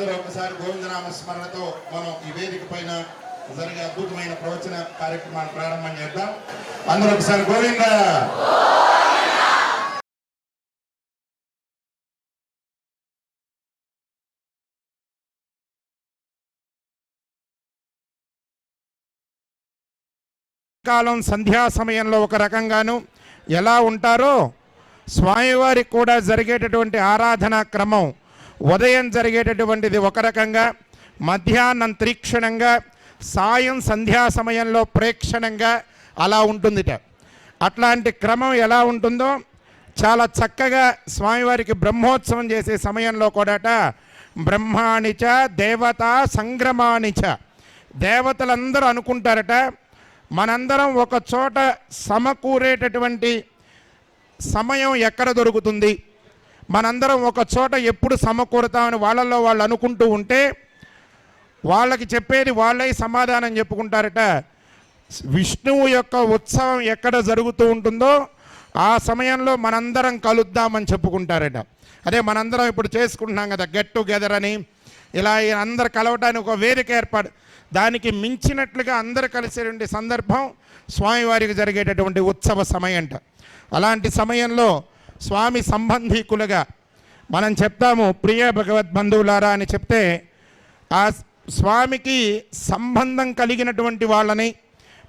అందరూ ఒకసారి గోవిందనామ స్మరణతో మనం ఈ వేదిక పైన జరిగే అద్భుతమైన ప్రవచన కార్యక్రమాన్ని ప్రారంభం చేద్దాం. అందరూ ఒకసారి గోవింద. కాలం సంధ్యా సమయంలో ఒక రకంగాను ఎలా ఉంటారో స్వామివారికి కూడా జరిగేటటువంటి ఆరాధనా క్రమం ఉదయం జరిగేటటువంటిది ఒక రకంగా, మధ్యాహ్నం తీక్షణంగా, సాయం సంధ్యా సమయంలో ప్రేక్షణంగా అలా ఉంటుందిట. అట్లాంటి క్రమం ఎలా ఉంటుందో చాలా చక్కగా స్వామివారికి బ్రహ్మోత్సవం చేసే సమయంలో కూడాట బ్రహ్మాణిచ దేవతా సంగ్రమాణిచ, దేవతలందరూ అనుకుంటారట మనందరం ఒక చోట సమకూరేటటువంటి సమయం ఎక్కడ దొరుకుతుంది, మనందరం ఒక చోట ఎప్పుడు సమకూరుతామని వాళ్ళల్లో వాళ్ళు అనుకుంటూ ఉంటే వాళ్ళకి చెప్పేది వాళ్ళే సమాధానం చెప్పుకుంటారట. విష్ణువు యొక్క ఉత్సవం ఎక్కడ జరుగుతూ ఉంటుందో ఆ సమయంలో మనందరం కలుద్దామని చెప్పుకుంటారట. అదే మనందరం ఇప్పుడు చేసుకుంటున్నాం కదా గెట్ టుగెదర్ అని, ఇలా అందరు కలవటానికి ఒక వేదిక ఏర్పాటు. దానికి మించినట్లుగా అందరు కలిసేటువంటి సందర్భం స్వామివారికి జరిగేటటువంటి ఉత్సవ సమయంట. అలాంటి సమయంలో స్వామి సంబంధీకులుగా మనం చెప్తాము ప్రియ భగవద్బంధువులారా అని చెప్తే ఆ స్వామికి సంబంధం కలిగినటువంటి వాళ్ళని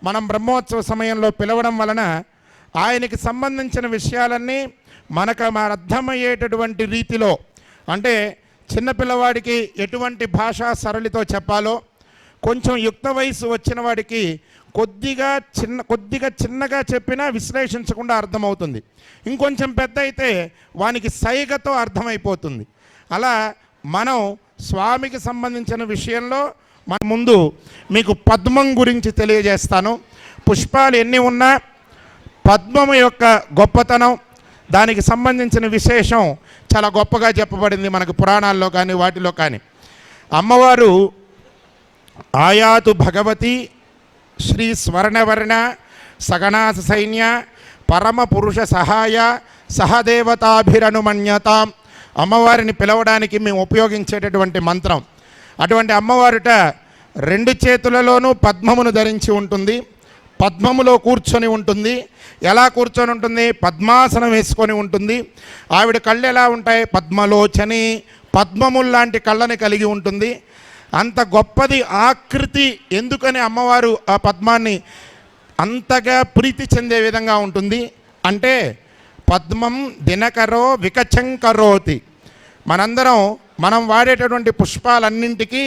మనం బ్రహ్మోత్సవ సమయంలో పిలవడం వలన ఆయనకి సంబంధించిన విషయాలన్నీ మనకు అర్థమయ్యేటటువంటి రీతిలో, అంటే చిన్నపిల్లవాడికి ఎటువంటి భాషా సరళితో చెప్పాలో, కొంచెం యుక్త వయసు వచ్చిన వాడికి కొద్దిగా చిన్నగా చెప్పినా విశ్లేషించకుండా అర్థమవుతుంది. ఇంకొంచెం పెద్ద అయితే వానికి సైగతో అర్థమైపోతుంది. అలా మనం స్వామికి సంబంధించిన విషయంలో మన ముందు మీకు పద్మం గురించి తెలియజేస్తాను. పుష్పాలు ఎన్ని ఉన్నా పద్మము యొక్క గొప్పతనం, దానికి సంబంధించిన విశేషం చాలా గొప్పగా చెప్పబడింది మనకు పురాణాల్లో కానీ వాటిలో కానీ. అమ్మవారు ఆయాతు భగవతి శ్రీ స్వర్ణవర్ణ సగణాస సైన్య పరమ పురుష సహాయ సహదేవతాభిరనుమన్యతాం, అమ్మవారిని పిలవడానికి మేము ఉపయోగించేటటువంటి మంత్రం. అటువంటి అమ్మవారుట రెండు చేతులలోనూ పద్మమును ధరించి ఉంటుంది, పద్మములో కూర్చొని ఉంటుంది. ఎలా కూర్చొని ఉంటుంది? పద్మాసనం వేసుకొని ఉంటుంది. ఆవిడ కళ్ళు ఎలా ఉంటాయి? పద్మలోచని, పద్మముల్లాంటి కళ్ళని కలిగి ఉంటుంది. అంత గొప్పది ఆకృతి. ఎందుకని అమ్మవారు ఆ పద్మాన్ని అంతగా ప్రీతి చెందే విధంగా ఉంటుంది అంటే పద్మం దినకరో వికచంకరోతి. మనం వాడేటటువంటి పుష్పాలన్నింటికీ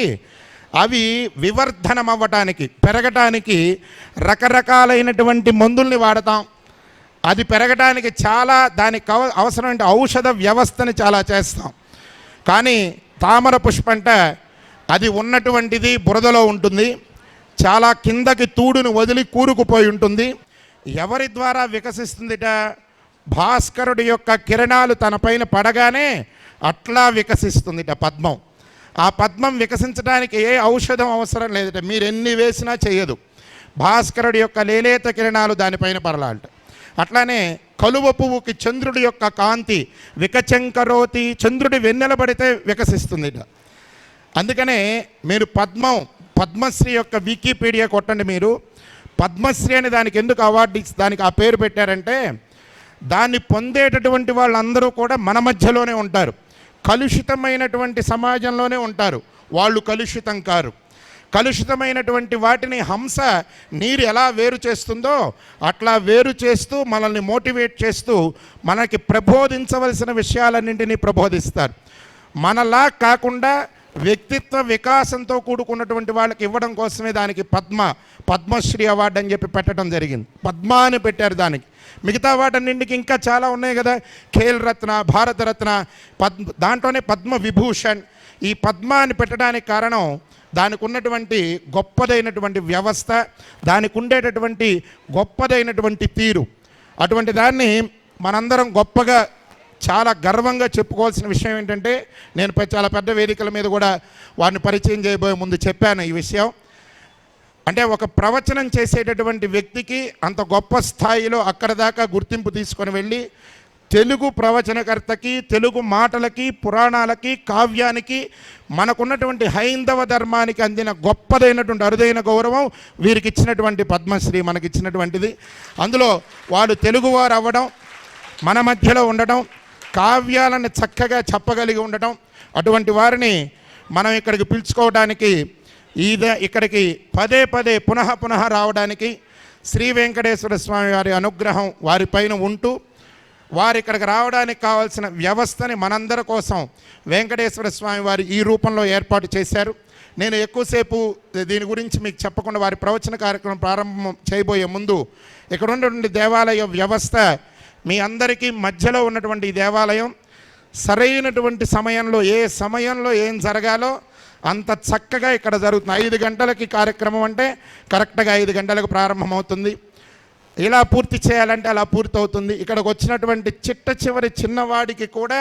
అవి వివర్ధనం అవ్వటానికి, పెరగటానికి రకరకాలైనటువంటి మందుల్ని వాడతాం. అది పెరగటానికి చాలా దానికి అవసరమైన ఔషధ వ్యవస్థని చాలా చేస్తాం. కానీ తామర పుష్పంట అది ఉన్నటువంటిది బురదలో ఉంటుంది, చాలా కిందకి తూడును వదిలి కూరుకుపోయి ఉంటుంది. ఎవరి ద్వారా వికసిస్తుందిట? భాస్కరుడి యొక్క కిరణాలు తన పైన పడగానే అట్లా వికసిస్తుందిట పద్మం. ఆ పద్మం వికసించడానికి ఏ ఔషధం అవసరం లేదట, మీరు ఎన్ని వేసినా చేయదు. భాస్కరుడి యొక్క లేలేత కిరణాలు దానిపైన పడలాంట. అట్లానే కలువ పువ్వుకి చంద్రుడి యొక్క కాంతి వికచంకరోతి, చంద్రుడి వెన్నెల పడితే వికసిస్తుందిట. అందుకనే మీరు పద్మశ్రీ యొక్క వికీపీడియా కొట్టండి. మీరు పద్మశ్రీ అని దానికి ఎందుకు అవార్డు దానికి ఆ పేరు పెట్టారంటే దాన్ని పొందేటటువంటి వాళ్ళందరూ కూడా మన మధ్యలోనే ఉంటారు, కలుషితమైనటువంటి సమాజంలోనే ఉంటారు. వాళ్ళు కలుషితం కారు. కలుషితమైనటువంటి వాటిని హంస నీరు ఎలా వేరు చేస్తుందో అట్లా వేరు చేస్తూ మనల్ని మోటివేట్ చేస్తూ మనకి ప్రబోధించవలసిన విషయాలన్నింటినీ ప్రబోధిస్తారు. మనలా కాకుండా వ్యక్తిత్వ వికాసంతో కూడుకున్నటువంటి వాళ్ళకి ఇవ్వడం కోసమే దానికి పద్మశ్రీ అవార్డు అని చెప్పి పెట్టడం జరిగింది. పద్మ అని పెట్టారు దానికి. మిగతా వాటన్నింటికి ఇంకా చాలా ఉన్నాయి కదా, ఖేల్ రత్న, భారతరత్న, దాంట్లోనే పద్మ విభూషణ్. ఈ పద్మ అని పెట్టడానికి కారణం దానికి ఉన్నటువంటి గొప్పదైనటువంటి వ్యవస్థ, దానికి ఉండేటటువంటి గొప్పదైనటువంటి తీరు. అటువంటి దాన్ని మనందరం గొప్పగా చాలా గర్వంగా చెప్పుకోవాల్సిన విషయం ఏంటంటే, నేను చాలా పెద్ద వేదికల మీద కూడా వారిని పరిచయం చేయబోయే ముందు చెప్పాను ఈ విషయం. అంటే ఒక ప్రవచనం చేసేటటువంటి వ్యక్తికి అంత గొప్ప స్థాయిలో అక్కడ దాకా గుర్తింపు తీసుకొని వెళ్ళి తెలుగు ప్రవచనకర్తకి, తెలుగు మాటలకి, పురాణాలకి, కావ్యానికి, మనకున్నటువంటి హైందవ ధర్మానికి అందిన గొప్పదైనటువంటి అరుదైన గౌరవం వీరికి ఇచ్చినటువంటి పద్మశ్రీ మనకిచ్చినటువంటిది. అందులో వాళ్ళు తెలుగువారు అవ్వడం, మన మధ్యలో ఉండటం, కావ్యాలను చక్కగా చెప్పగలిగి ఉండటం, అటువంటి వారిని మనం ఇక్కడికి పిలుచుకోవడానికి, ఇక్కడికి పదే పదే పునః రావడానికి శ్రీ వెంకటేశ్వర స్వామి వారి అనుగ్రహం వారిపైన ఉంటూ, వారు ఇక్కడికి రావడానికి కావాల్సిన వ్యవస్థని మనందరి కోసం వెంకటేశ్వర స్వామి వారు ఈ రూపంలో ఏర్పాటు చేశారు. నేను ఎక్కువసేపు దీని గురించి మీకు చెప్పకుండా వారి ప్రవచన కార్యక్రమం ప్రారంభం చేయబోయే ముందు ఇక్కడ ఉన్నటువంటి దేవాలయ వ్యవస్థ, మీ అందరికీ మధ్యలో ఉన్నటువంటి ఈ దేవాలయం సరైనటువంటి సమయంలో, ఏ సమయంలో ఏం జరగాలో అంత చక్కగా ఇక్కడ జరుగుతుంది. 5 గంటలకి కార్యక్రమం అంటే కరెక్ట్గా 5 గంటలకు ప్రారంభమవుతుంది. ఇలా పూర్తి చేయాలంటే అలా పూర్తి అవుతుంది. ఇక్కడికి వచ్చినటువంటి చివరి చిన్నవాడికి కూడా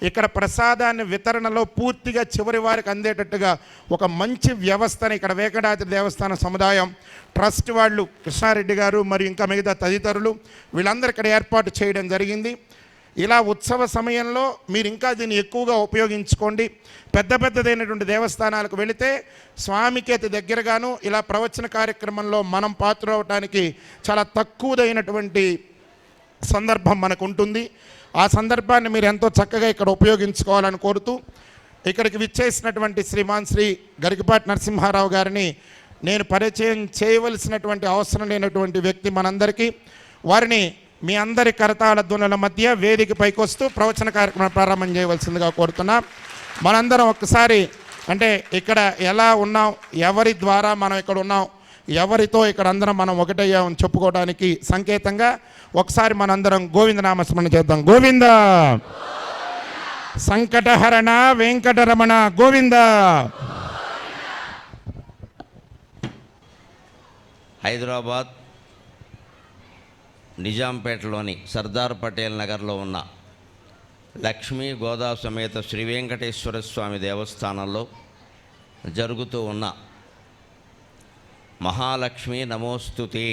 ఇక్కడ ప్రసాదాన్ని వితరణలో పూర్తిగా చివరి వారికి అందేటట్టుగా ఒక మంచి వ్యవస్థని ఇక్కడ వెంకటాద్రి దేవస్థాన సముదాయం ట్రస్ట్ వాళ్ళు, కృష్ణారెడ్డి గారు మరియు ఇంకా మిగతా తదితరులు వీళ్ళందరూ ఇక్కడ ఏర్పాటు చేయడం జరిగింది. ఇలా ఉత్సవ సమయంలో మీరు ఇంకా దీన్ని ఎక్కువగా ఉపయోగించుకోండి. పెద్దదైనటువంటి దేవస్థానాలకు వెళితే స్వామికి అతి దగ్గరగాను ఇలా ప్రవచన కార్యక్రమంలో మనం పాత్రవటానికి చాలా తక్కువదైనటువంటి సందర్భం మనకు ఉంటుంది. ఆ సందర్భాన్ని మీరు ఎంతో చక్కగా ఇక్కడ ఉపయోగించుకోవాలని కోరుతూ, ఇక్కడికి విచ్చేసినటువంటి శ్రీ గరికపాటి నరసింహారావు గారిని నేను పరిచయం చేయవలసినటువంటి అవసరం లేనటువంటి వ్యక్తి మనందరికీ. వారిని మీ అందరి కరతాళ ధ్వనుల మధ్య వేదిక పైకొస్తూ ప్రవచన కార్యక్రమం ప్రారంభం చేయవలసిందిగా కోరుతున్నాం. మనందరం ఒక్కసారి, అంటే ఇక్కడ ఎలా ఉన్నాం, ఎవరి ద్వారా మనం ఇక్కడ ఉన్నాం, ఎవరితో ఇక్కడ అందరం మనం ఒకటయ్యామని చెప్పుకోవడానికి సంకేతంగా ఒకసారి మనందరం గోవిందనామస్మరణ చేద్దాం. గోవింద సంకటహరణ వెంకటరమణ గోవింద. హైదరాబాద్ నిజాంపేటలోని సర్దార్ పటేల్ నగర్లో ఉన్న లక్ష్మీ గోదా సమేత శ్రీ వెంకటేశ్వర స్వామి దేవస్థానంలో జరుగుతూ ఉన్న మహాలక్ష్మి నమోస్తుతే,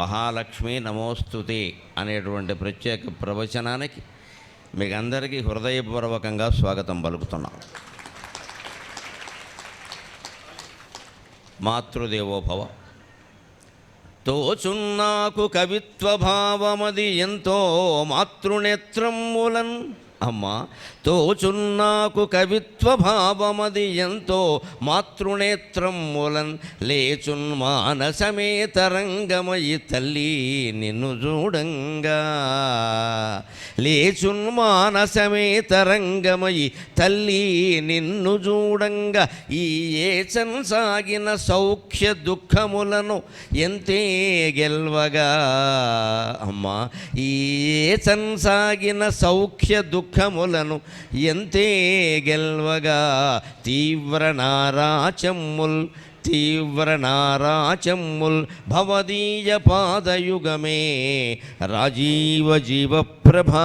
మహాలక్ష్మి నమోస్తుతే అనేటువంటి ప్రత్యేక ప్రవచనానికి మీకు అందరికీ హృదయపూర్వకంగా స్వాగతం పలుకుతున్నాం. మాతృదేవోభవ. తోచున్నాకు కవిత్వ భావమది ఎంతో మాతృనేత్రములన్. అమ్మ, తోచున్నాకు కవిత్వ భావమది ఎంతో మాతృనేత్రములన్, లేచున్ మానసమేతరంగమయి తల్లి నిన్ను చూడంగా, లేచున్ మానసమేతరంగమయి తల్లి నిన్ను చూడంగా, ఈ ఏచన్ సాగిన సౌఖ్య దుఃఖములను ఎంతే గెల్వగా. అమ్మ, ఈ ఏచన్ సాగిన సౌఖ్య దుఃఖములను ఎంతే గెల్వగా, తీవ్ర నారాచమ్ముల్ భవదీయ పాదయుగమే రాజీవ జీవప్రభా.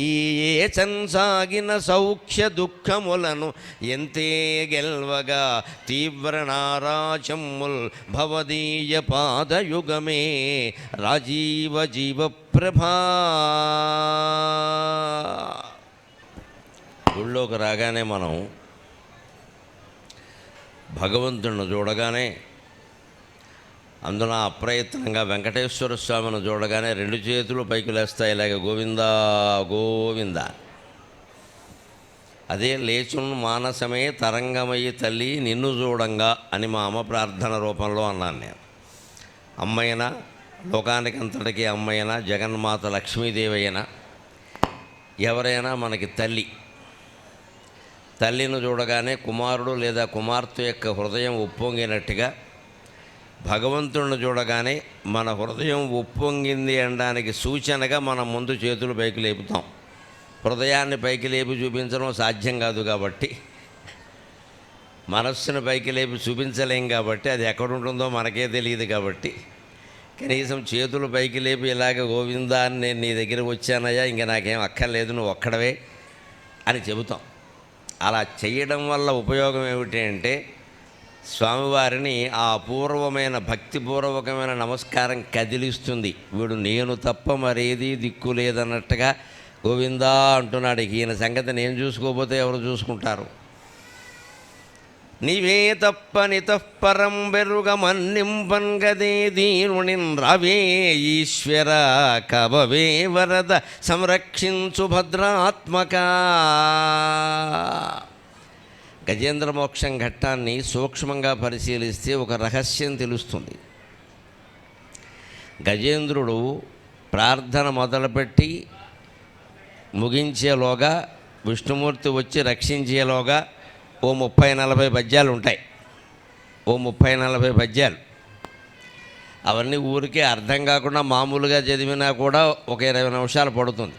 ఈ ఏచన్సాగిన సౌఖ్య దుఃఖములను ఎంతే గెల్వగా, తీవ్ర నారాచమ్ముల్ భవదీయ పాదయుగమే రాజీవ జీవప్రభా. గుళ్ళోకి రాగానే మనం భగవంతుడిని చూడగానే, అందులో అప్రయత్నంగా వెంకటేశ్వర స్వామిని చూడగానే 2 చేతులు పైకి లేస్తాయి, ఇలాగ గోవిందా గోవిందా. అదే లేచున్ మానసమే తరంగమయ్యి తల్లి నిన్ను చూడంగా అని మా అమ్మ ప్రార్థన రూపంలో అన్నాను నేను. అమ్మైనా, లోకానికి అంతటికీ అమ్మైనా, జగన్మాత లక్ష్మీదేవి అయినా, ఎవరైనా మనకి తల్లి. తల్లిని చూడగానే కుమారుడు లేదా కుమార్తె యొక్క హృదయం ఉప్పొంగినట్టుగా, భగవంతుడిని చూడగానే మన హృదయం ఉప్పొంగింది అనడానికి సూచనగా మనం ముందు చేతులు పైకి లేపుతాం. హృదయాన్ని పైకి లేపి చూపించడం సాధ్యం కాదు కాబట్టి, మనస్సును పైకి లేపి చూపించలేం కాబట్టి, అది ఎక్కడుంటుందో మనకే తెలియదు కాబట్టి, కనీసం చేతులు పైకి లేపి ఇలాగ గోవిందా అని నేను నీ దగ్గరికి వచ్చానయ్యా, ఇంకా నాకేం అక్కర్లేదు, నువ్వు ఒక్కడవే అని చెబుతాం. అలా చేయడం వల్ల ఉపయోగం ఏమిటి అంటే, స్వామివారిని ఆ అపూర్వమైన భక్తిపూర్వకమైన నమస్కారం కదిలిస్తుంది. వీడు నేను తప్ప మరేది దిక్కు లేదన్నట్టుగా గోవిందా అంటున్నాడు. ఈయన సంగతి నేను చూసుకోకపోతే ఎవరు చూసుకుంటారు? నీవే తప్ప నితఃపరం బెరుగ మన్నింపన్గదే దీనునిన్ రవే ఈశ్వర కవవే వరద సంరక్షించు భద్రాత్మక. గజేంద్ర మోక్షం ఘట్టాన్ని సూక్ష్మంగా పరిశీలిస్తే ఒక రహస్యం తెలుస్తుంది. గజేంద్రుడు ప్రార్థన మొదలుపెట్టి ముగించేలోగా, విష్ణుమూర్తి వచ్చి రక్షించేలోగా ఓ 30-40 పద్యాలు ఉంటాయి. ఓ 30-40 పద్యాలు. అవన్నీ ఊరికే అర్థం కాకుండా మామూలుగా చదివినా కూడా ఒక 20 నిమిషాలు పడుతుంది.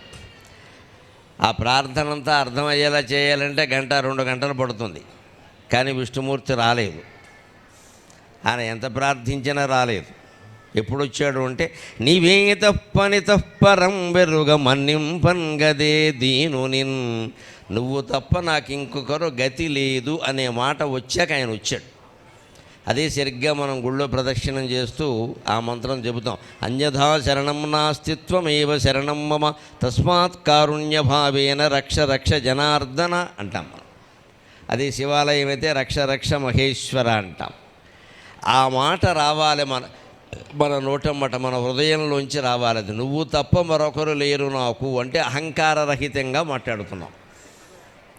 ఆ ప్రార్థన అంతా అర్థమయ్యేలా చేయాలంటే 1-2 గంటలు పడుతుంది. కానీ విష్ణుమూర్తి రాలేదు. ఆయన ఎంత ప్రార్థించినా రాలేదు. ఎప్పుడు వచ్చాడు అంటే నీవే తప్పని తప్పరం బెరుగ మన్నింపన్గదే దీనునిన్, నువ్వు తప్ప నాకు ఇంకొకరు గతి లేదు అనే మాట వచ్చాక ఆయన వచ్చాడు. అదే సరిగ్గా మనం గుళ్ళో ప్రదక్షిణం చేస్తూ ఆ మంత్రం చెబుతాం. అన్యథా శరణం నాస్తిత్వమేవ శరణం మమ తస్మాత్ కారుణ్య భావేన రక్ష రక్ష జనార్దన అంటాం మనం. అదే శివాలయం అయితే రక్ష రక్ష మహేశ్వర అంటాం. ఆ మాట రావాలి మన నోటమ్మట, మన హృదయంలోంచి రావాలి. అది నువ్వు తప్ప మరొకరు లేరు నాకు అంటే అహంకారరహితంగా మాట్లాడుతున్నాం.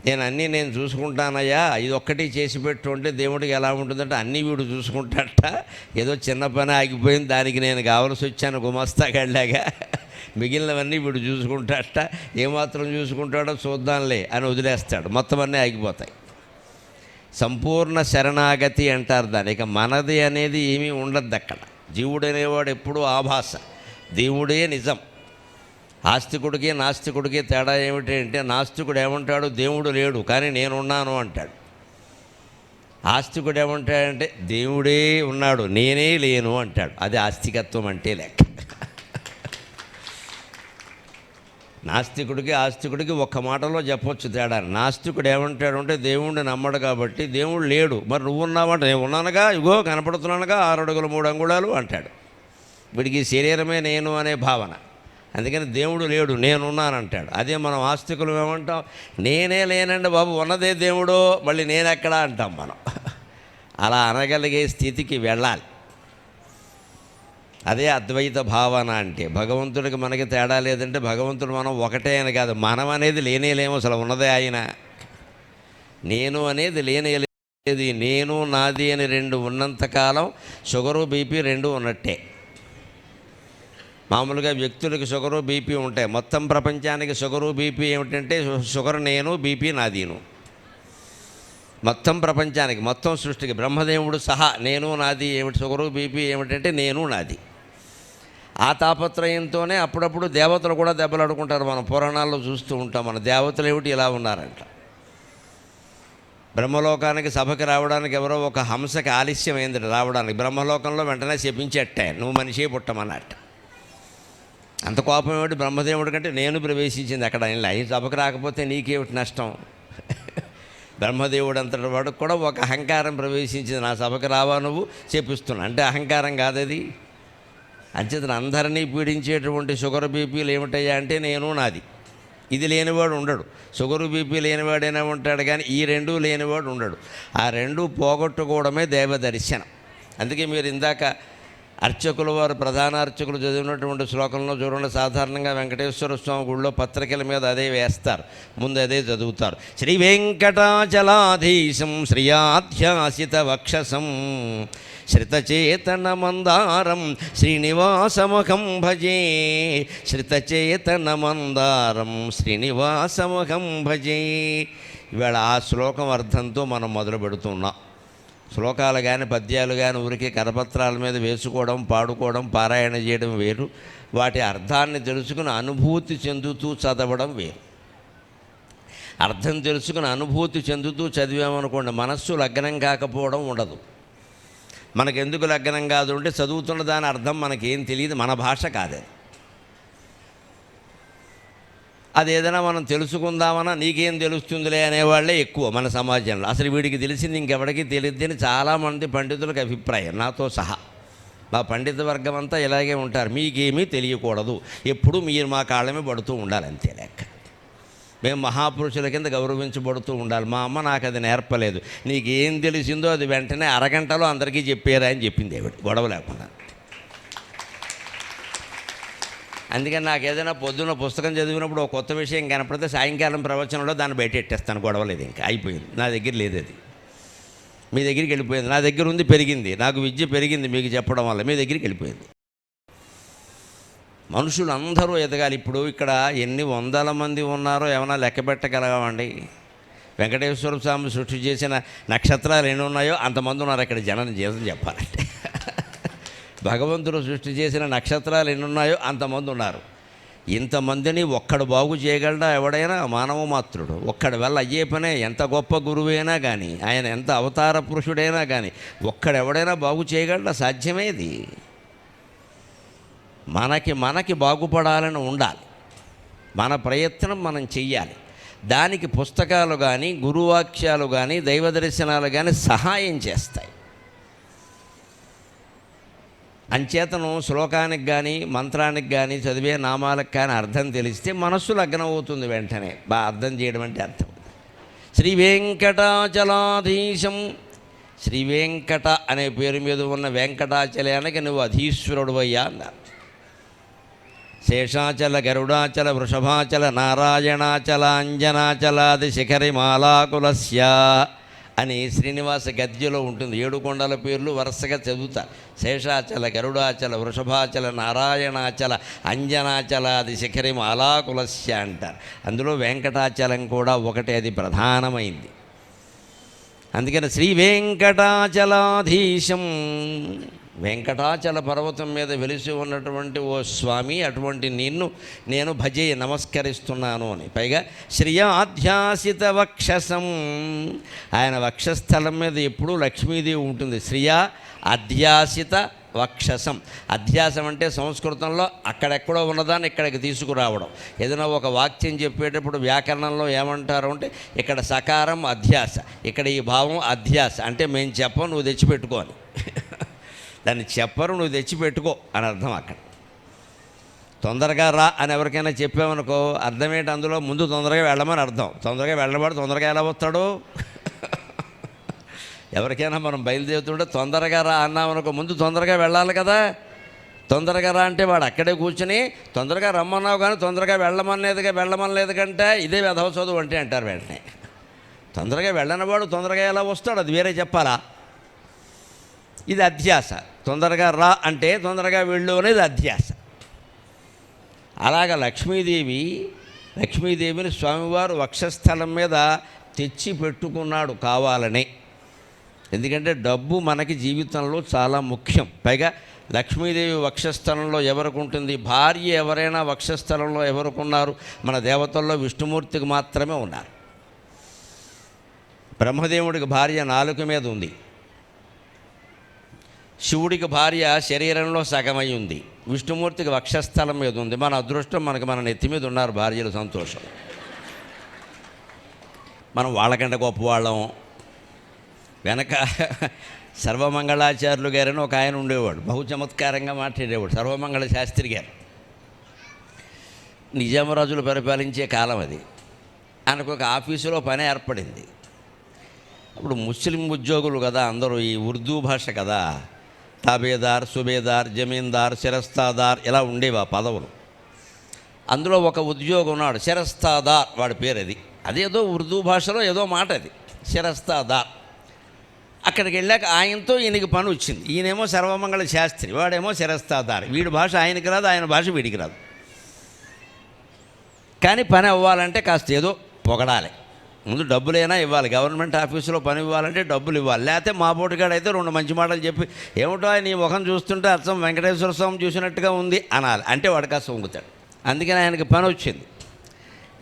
నేను చూసుకుంటానయ్యా, ఇది ఒక్కటి చేసి పెట్టు అంటే దేవుడికి ఎలా ఉంటుందంటే అన్నీ వీడు చూసుకుంటాట. ఏదో చిన్న పని ఆగిపోయింది, దానికి నేను కావలసి వచ్చాను గుమస్తాగాళ్ళగా, మిగిలినవన్నీ వీడు చూసుకుంటాట. ఏమాత్రం చూసుకుంటాడో చూద్దాంలే అని వదిలేస్తాడు. మొత్తం అన్నీ ఆగిపోతాయి. సంపూర్ణ శరణాగతి అంటారు దాన్ని. ఇక మనది అనేది ఏమీ ఉండద్దు అక్కడ. జీవుడు అనేవాడు ఎప్పుడూ ఆభాస, దేవుడే నిజం. ఆస్తికుడికి నాస్తికుడికి తేడా ఏమిటి అంటే నాస్తికుడు ఏమంటాడు, దేవుడు లేడు కానీ నేనున్నాను అంటాడు. ఆస్తికుడు ఏమంటాడంటే దేవుడే ఉన్నాడు నేనే లేను అంటాడు. అది ఆస్తికత్వం అంటే లెక్క. నాస్తికుడికి ఆస్తికుడికి ఒక్క మాటలో చెప్పొచ్చు తేడా. నాస్తికుడు ఏమంటాడు అంటే దేవుడిని నమ్మడు కాబట్టి దేవుడు లేడు, మరి నువ్వు ఉన్నావంటే నేను ఉన్నానుగా, ఇగో కనపడుతున్నానుగా 6 అడుగులు 3 అంగుళాలు అంటాడు. వీడికి శరీరమే నేను అనే భావన. అందుకని దేవుడు లేడు నేనున్నానంటాడు. అదే మనం ఆస్తికులు ఏమంటాం, నేనే లేనండి బాబు ఉన్నదే దేవుడు, మళ్ళీ నేనెక్కడా అంటాం మనం. అలా అనగలిగే స్థితికి వెళ్ళాలి. అదే అద్వైత భావన అంటే. భగవంతుడికి మనకి తేడా లేదంటే భగవంతుడు మనం ఒకటే అని కాదు, మనం అనేది లేనేలేమో, అసలు ఉన్నదే ఆయన. నేను అనేది లేనేలేదు. నేను నాది అని 2 ఉన్నంతకాలం షుగరు బీపీ 2 ఉన్నట్టే. మామూలుగా వ్యక్తులకి షుగరు బీపీ ఉంటాయి. మొత్తం ప్రపంచానికి షుగరు బీపీ ఏమిటంటే షుగర్ నేను, బీపీ నాదీను. మొత్తం ప్రపంచానికి, మొత్తం సృష్టికి బ్రహ్మదేవుడు సహా నేను నాది ఏమిటి, షుగరు బీపీ ఏమిటంటే నేను నాది. ఆ తాపత్రయంతోనే అప్పుడప్పుడు దేవతలు కూడా దెబ్బలాడుకుంటారు. మనం పురాణాల్లో చూస్తూ ఉంటాం. మన దేవతలు ఏమిటి ఇలా ఉన్నారంట. బ్రహ్మలోకానికి సభకి రావడానికి ఎవరో ఒక హంసకి ఆలస్యమైంది రావడానికి. బ్రహ్మలోకంలో వెంటనే శపించేట్టే నువ్వు మనిషి పుట్టమన్నట్టు. అంత కోపం ఏమిటి బ్రహ్మదేవుడి కంటే, నేను ప్రవేశించింది అక్కడ ఈ సభకు రాకపోతే నీకేమిటి నష్టం. బ్రహ్మదేవుడు అంతటి వాడికి కూడా ఒక అహంకారం ప్రవేశించింది, నా సభకు రావా నువ్వు చెప్పిస్తున్నా అంటే అహంకారం కాదది. అంచేతను అందరినీ పీడించేటువంటి షుగర్ బీపీలు ఏమిటయ్యా అంటే నేను నాది. ఇది లేనివాడు ఉండడు. షుగరు బీపీ లేనివాడైనా ఉంటాడు కానీ ఈ 2 లేనివాడు ఉండడు. ఆ 2 పోగొట్టుకోవడమే దైవ దర్శనం. అందుకే మీరు ఇందాక అర్చకుల వారు, ప్రధాన అర్చకులు చదివినటువంటి శ్లోకంలో చూడండి. సాధారణంగా వెంకటేశ్వర స్వామి గుళ్ళో పత్రికల మీద అదే వేస్తారు, ముందు అదే చదువుతారు. శ్రీ వెంకటాచలాధీశం శ్రియాధ్యాసిత వక్షసం శ్రితచేతన మందారం శ్రీనివాసముఖం భజే. శ్రితచేతన మందారం శ్రీనివాసముఖం భజే. ఇవాళ ఆ శ్లోకం అర్థంతో మనం మొదలు పెడుతున్నాం. శ్లోకాలు కానీ పద్యాలు కానీ ఊరికి కరపత్రాల మీద వేసుకోవడం, పాడుకోవడం, పారాయణ చేయడం వేరు. వాటి అర్థాన్ని తెలుసుకుని అనుభూతి చెందుతూ చదవడం వేరు. అర్థం తెలుసుకుని అనుభూతి చెందుతూ చదివామనుకోండి, మనస్సు లగ్నం కాకపోవడం ఉండదు. మనకెందుకు లగ్నం కాదు అంటే చదువుతున్న దాని అర్థం మనకేం తెలియదు, మన భాష కాదే. అది ఏదైనా మనం తెలుసుకుందామన్నా నీకేం తెలుస్తుందిలే అనేవాళ్ళే ఎక్కువ మన సమాజంలో. అసలు వీడికి తెలిసింది ఇంకెవడికి తెలియదని చాలామంది పండితులకు అభిప్రాయం, నాతో సహా. మా పండిత వర్గం అంతా ఇలాగే ఉంటారు, మీకేమీ తెలియకూడదు, ఎప్పుడు మీరు మా కాళ్ళమే పడుతూ ఉండాలి, అంతే లెక్క. మేము మహాపురుషుల కింద గౌరవించబడుతూ ఉండాలి. మా అమ్మ నాకు అది నేర్పలేదు, నీకేం తెలిసిందో అది వెంటనే అరగంటలో అందరికీ చెప్పారా అని చెప్పింది ఆవిడ, గొడవ లేకుండా. అందుకని నాకు ఏదైనా పొద్దున్న పుస్తకం చదివినప్పుడు ఒక కొత్త విషయం కనపడితే సాయంకాలం ప్రవచనంలో దాన్ని బయట ఎట్టేస్తాను, గొడవలేదు, ఇంకా అయిపోయింది. నా దగ్గర లేదు అది, మీ దగ్గరికి వెళ్ళిపోయింది. నా దగ్గర ఉంది, పెరిగింది, నాకు విద్య పెరిగింది మీకు చెప్పడం వల్ల, మీ దగ్గరికి వెళ్ళిపోయింది. మనుషులు అందరూ ఎదగాలి. ఇప్పుడు ఇక్కడ ఎన్ని వందల మంది ఉన్నారో ఏమైనా లెక్క పెట్టగలగామండి? వెంకటేశ్వర స్వామి సృష్టి చేసిన నక్షత్రాలు ఎన్ని ఉన్నాయో అంతమంది ఉన్నారు ఇక్కడ జీవితం చెప్పాలంటే. భగవంతుడు సృష్టి చేసిన నక్షత్రాలు ఎన్ని ఉన్నాయో అంతమంది ఉన్నారు. ఇంతమందిని ఒక్కడు బాగు చేయగలడా ఎవడైనా? మానవ మాత్రుడు ఒక్కడి వల్ల అయ్యే పనే. ఎంత గొప్ప గురువైనా కానీ, ఆయన ఎంత అవతార పురుషుడైనా కానీ, ఒక్కడెవడైనా బాగు చేయగలడా? సాధ్యమేది. మనకి బాగుపడాలని ఉండాలి, మన ప్రయత్నం మనం చెయ్యాలి. దానికి పుస్తకాలు కానీ, గురువాక్యాలు కానీ, దైవ దర్శనాలు కానీ సహాయం చేస్తాయి. అంచేతను శ్లోకానికి కానీ, మంత్రానికి కానీ, చదివే నామాలకు కానీ అర్థం తెలిస్తే మనస్సు లగ్నం అవుతుంది వెంటనే. అర్థం చేయడం అంటే అర్థం. శ్రీ వెంకటాచలాధీశం, శ్రీ వెంకట అనే పేరు మీద ఉన్న వెంకటాచలానికి నువ్వు అధీశ్వరుడు అయ్యా అన్నారు. శేషాచల, గరుడాచల, వృషభాచల, నారాయణాచల, అంజనాచలాది శిఖరి మాలాకులస్య అని శ్రీనివాస గద్యలో ఉంటుంది. 7 కొండల పేర్లు వరుసగా చదువుతా. శేషాచల, గరుడాచల, వృషభాచల, నారాయణాచల, అంజనాచలాది శిఖరి మాలాకులస్య అంటారు. అందులో వెంకటాచలం కూడా ఒకటే, అది ప్రధానమైంది. అందుకని శ్రీ వెంకటాచలాధీశం, వెంకటాచల పర్వతం మీద వెలిసి ఉన్నటువంటి ఓ స్వామి, అటువంటి నిన్ను నేను భజే నమస్కరిస్తున్నాను అని. పైగా శ్రియాధ్యాసిత వక్షసం, ఆయన వక్షస్థలం మీద ఎప్పుడూ లక్ష్మీదేవి ఉంటుంది. శ్రియా అధ్యాసిత వక్షసం. అధ్యాసం అంటే సంస్కృతంలో అక్కడెక్కడో ఉన్నదాన్ని ఇక్కడికి తీసుకురావడం. ఏదైనా ఒక వాక్యం చెప్పేటప్పుడు వ్యాకరణంలో ఏమంటారు అంటే, ఇక్కడ సకారం అధ్యాస, ఇక్కడ ఈ భావం అధ్యాస. అంటే మేము చెప్పం, నువ్వు తెచ్చిపెట్టుకో అని. దాన్ని చెప్పరు, నువ్వు తెచ్చిపెట్టుకో అని అర్థం. అక్కడ తొందరగా రా అని ఎవరికైనా చెప్పామనుకో, అర్థం ఏంటి? అందులో ముందు తొందరగా వెళ్ళమని అర్థం. తొందరగా వెళ్ళబడి తొందరగా ఎలా వస్తాడు? ఎవరికైనా మనం బయలుదేరుతుంటే తొందరగా రా అన్నామనుకో, ముందు తొందరగా వెళ్ళాలి కదా. తొందరగా రా అంటే వాడు అక్కడే కూర్చుని తొందరగా రమ్మన్నావు కానీ తొందరగా వెళ్ళమనలేదు కంటే ఇదే వెధవ చదువు అంటే అంటారు వెంటనే. తొందరగా వెళ్ళనివాడు తొందరగా ఎలా వస్తాడు? అది వేరే చెప్పాలా? ఇది అధ్యాస. తొందరగా రా అంటే తొందరగా వెళ్ళు అనేది అధ్యాస. అలాగా లక్ష్మీదేవిని స్వామివారు వక్షస్థలం మీద తెచ్చి పెట్టుకున్నాడు కావాలని. ఎందుకంటే డబ్బు మనకి జీవితంలో చాలా ముఖ్యం. పైగా లక్ష్మీదేవి వక్షస్థలంలో ఎవరికి ఉంటుంది? భార్య ఎవరైనా వక్షస్థలంలో ఎవరికి ఉన్నారు? మన దేవతల్లో విష్ణుమూర్తికి మాత్రమే ఉన్నారు. బ్రహ్మదేవుడికి భార్య నాలుక మీద ఉంది, శివుడికి భార్య శరీరంలో సగమై ఉంది, విష్ణుమూర్తికి వక్షస్థలం మీద ఉంది. మన అదృష్టం మన నెత్తి మీద ఉన్నారు భార్యలు, సంతోషం. మనం వాళ్ళకంటే గొప్పవాళ్ళం. వెనక సర్వమంగళాచార్యులు గారని ఒక ఆయన ఉండేవాడు, బహు చమత్కారంగా మాట్లాడేవాడు. సర్వమంగళ శాస్త్రి గారు. నిజామరాజులు పరిపాలించే కాలం అది. ఆయనకు ఒక ఆఫీసులో పని ఏర్పడింది. అప్పుడు ముస్లిం ఉద్యోగులు కదా అందరూ, ఈ ఉర్దూ భాష కదా, తాబేదార్, సుబేదార్, జమీందార్, శిరస్తాదార్ ఇలా ఉండేవి ఆ పదవులు. అందులో ఒక ఉద్యోగం ఉన్నాడు, శిరస్తాదార్, వాడి పేరు అది. అదేదో ఉర్దూ భాషలో ఏదో మాట అది, శిరస్తాదార్. అక్కడికి వెళ్ళాక ఆయనతో ఈయనకి పని వచ్చింది. ఈయనేమో సర్వమంగళ శాస్త్రి, వాడేమో శిరస్తాదార్. వీడి భాష ఆయనకి రాదు, ఆయన భాష వీడికి రాదు. కానీ పని అవ్వాలంటే కాస్త ఏదో పొగడాలి, ముందు డబ్బులైనా ఇవ్వాలి. గవర్నమెంట్ ఆఫీసులో పని ఇవ్వాలంటే డబ్బులు ఇవ్వాలి. లేకపోతే మా బోటుగాడైతే 2 మంచి మాటలు చెప్పి, ఏమిటో నీ ముఖం చూస్తుంటే అచ్చం వెంకటేశ్వర స్వామి చూసినట్టుగా ఉంది అనాలి. అంటే వాడు కాస్త వంగుతాడు. అందుకని ఆయనకి పని వచ్చింది.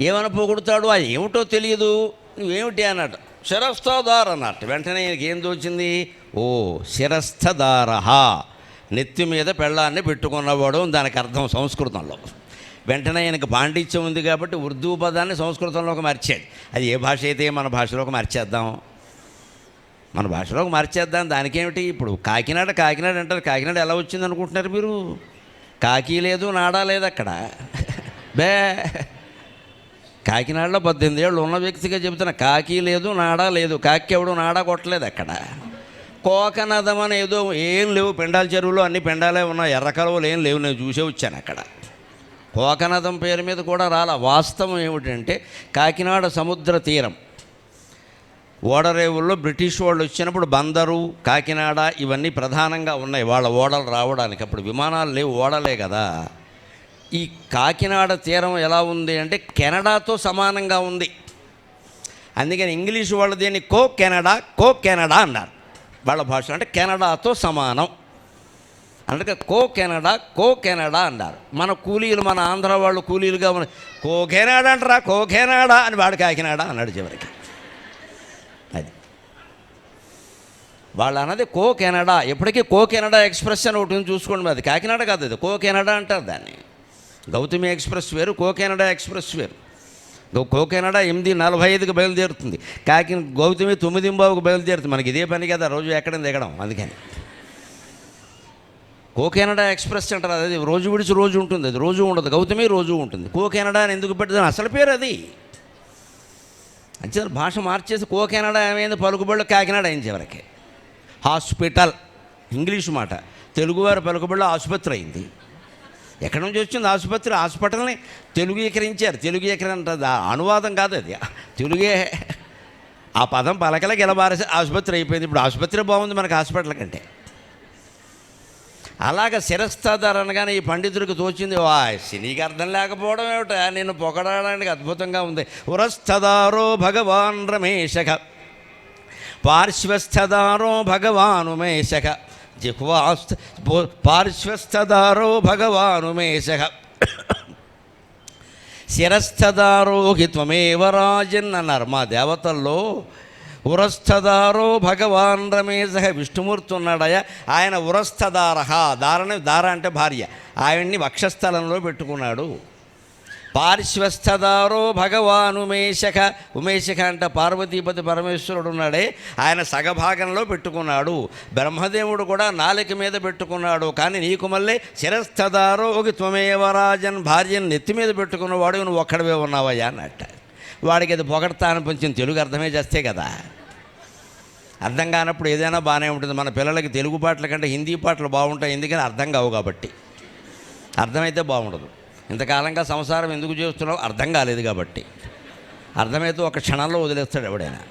ఏమని పొగుడుతాడు? అది ఏమిటో తెలియదు. నువ్వేమిటి అన్నట్టు, శిరస్థదార్ అన్నట్టు. వెంటనే ఆయనకి ఏం తోచింది? ఓ శిరస్థదారహ, నెత్తి మీద పెళ్ళాన్ని పెట్టుకున్నవాడు దానికి అర్థం సంస్కృతంలో. వెంటనే ఆయనకు పాండిత్యం ఉంది కాబట్టి ఉర్దూ పదాన్ని సంస్కృతంలోకి మార్చాడు. అది ఏ భాష అయితే మన భాషలోకి మార్చేద్దాం, మన భాషలోకి మార్చేద్దాం. దానికేమిటి? ఇప్పుడు కాకినాడ కాకినాడ అంటారు. కాకినాడ ఎలా వచ్చింది అనుకుంటున్నారు మీరు? కాకి లేదు, నాడా లేదు అక్కడ. బే కాకినాడలో 18 ఏళ్ళు ఉన్న వ్యక్తిగా చెబుతున్నా, కాకి లేదు, నాడా లేదు. కాకి ఎవడు నాడా కొట్టలేదు అక్కడ. కోకనదం అని ఏదో ఏం లేవు, పెండాల చెరువులో అన్ని పెండాలే ఉన్నాయి, ఎర్ర కలువలు ఏం లేవు. నేను చూసే వచ్చాను అక్కడ. కోకనదం పేరు మీద కూడా రాలా. వాస్తవం ఏమిటంటే కాకినాడ సముద్ర తీరం, ఓడరేవుల్లో బ్రిటిష్ వాళ్ళు వచ్చినప్పుడు బందరు, కాకినాడ ఇవన్నీ ప్రధానంగా ఉన్నాయి వాళ్ళ ఓడలు రావడానికి. అప్పుడు విమానాలు లేవు, ఓడలే కదా. ఈ కాకినాడ తీరం ఎలా ఉంది అంటే కెనడాతో సమానంగా ఉంది. అందుకని ఇంగ్లీష్ వాళ్ళు దీన్ని కో కెనడా అన్నారు. వాళ్ళ భాష అంటే కెనడాతో సమానం, అందుకే కో కెనడా అన్నారు. మన కూలీలు, మన ఆంధ్ర వాళ్ళు కూలీలుగా ఉన్న కో కెనడా అంటారా, కో కెనడా అని వాడు కాకినాడ అన్నాడు చివరికి. అది వాళ్ళు అన్నది కో కెనడా. ఎప్పటికీ కో కెనడా ఎక్స్ప్రెస్ అని ఒకటి చూసుకోండి. అది కాకినాడ కాదు, అది కో కెనడా అంటారు దాన్ని. గౌతమి ఎక్స్ప్రెస్ వేరు, కో కెనడా ఎక్స్ప్రెస్ వేరు. కో కెనడా 8:45కి బయలుదేరుతుంది, గౌతమి 9:15కి బయలుదేరుతుంది. మనకి ఇదే పని కదా, రోజు ఎక్కడ దిగడం. అందుకని కో కెనడా ఎక్స్ప్రెస్ అంటారు. అది రోజు విడిచి రోజు ఉంటుంది, అది రోజు ఉండదు. గౌతమి రోజు ఉంటుంది. కో కెనడా అని ఎందుకు పెట్టదు? అసలు పేరు అది. అంతే భాష మార్చేసి కో కెనడా ఏమైంది, పలుకుబడిలో కాకినాడ అయింది చివరికి. హాస్పిటల్ ఇంగ్లీషు మాట, తెలుగువారి పలుకుబడిలో ఆసుపత్రి అయింది. ఎక్కడి నుంచి వచ్చింది ఆసుపత్రి? హాస్పిటల్ని తెలుగీకరించారు. తెలుగీకరణ అనువాదం కాదు అది, తెలుగే. ఆ పదం పలకలకి గెలబారేసి ఆసుపత్రి అయిపోయింది. ఇప్పుడు ఆసుపత్రి బాగుంది మనకు హాస్పిటల్ కంటే. అలాగ శిరస్థాదారు అనగానే ఈ పండితుడికి తోచింది, నీకు అర్థం లేకపోవడం ఏమిటా, నేను పొగడడానికి అద్భుతంగా ఉంది. ఉరస్థదారో భగవాన్ రమేశక, పార్శ్వస్థదారో భగవానుమేశక, జిహ్వాస్థ పార్శ్వస్థదారో భగవానుమేశక, శిరస్థదారో హి త్వమేవ రాజన్ అన్నారు మా దేవతల్లో. ఉరస్థదారో భగవాన్ రమేశ, విష్ణుమూర్తి ఉన్నాడయ, ఆయన ఉరస్థదారహ, దార అంటే భార్య, ఆయన్ని వక్షస్థలంలో పెట్టుకున్నాడు. పార్శ్వస్థదారో భగవాన్ ఉమేశక, ఉమేశక అంటే పార్వతీపతి పరమేశ్వరుడు ఉన్నాడే, ఆయన సగభాగంలో పెట్టుకున్నాడు. బ్రహ్మదేవుడు కూడా నాలిక మీద పెట్టుకున్నాడు. కానీ నీకు మళ్ళీ శిరస్థదారో త్వమేవ రాజన్, భార్యను నెత్తి మీద పెట్టుకున్నవాడు నువ్వు ఒక్కడవే ఉన్నావయ్యా అన్నట్ట. వాడికి అది పొగడతా అనిపించింది. తెలుగు అర్థమే చేస్తే కదా. అర్థం కానప్పుడు ఏదైనా బాగానే ఉంటుంది. మన పిల్లలకి తెలుగు పాటల కంటే హిందీ పాటలు బాగుంటాయి, ఎందుకని అర్థం కావు కాబట్టి. అర్థమైతే బాగుండదు. ఇంతకాలంగా సంసారం ఎందుకు చేస్తున్నావు, అర్థం కాలేదు కాబట్టి. అర్థమైతే ఒక క్షణంలో వదిలేస్తాడు ఎవడైనా.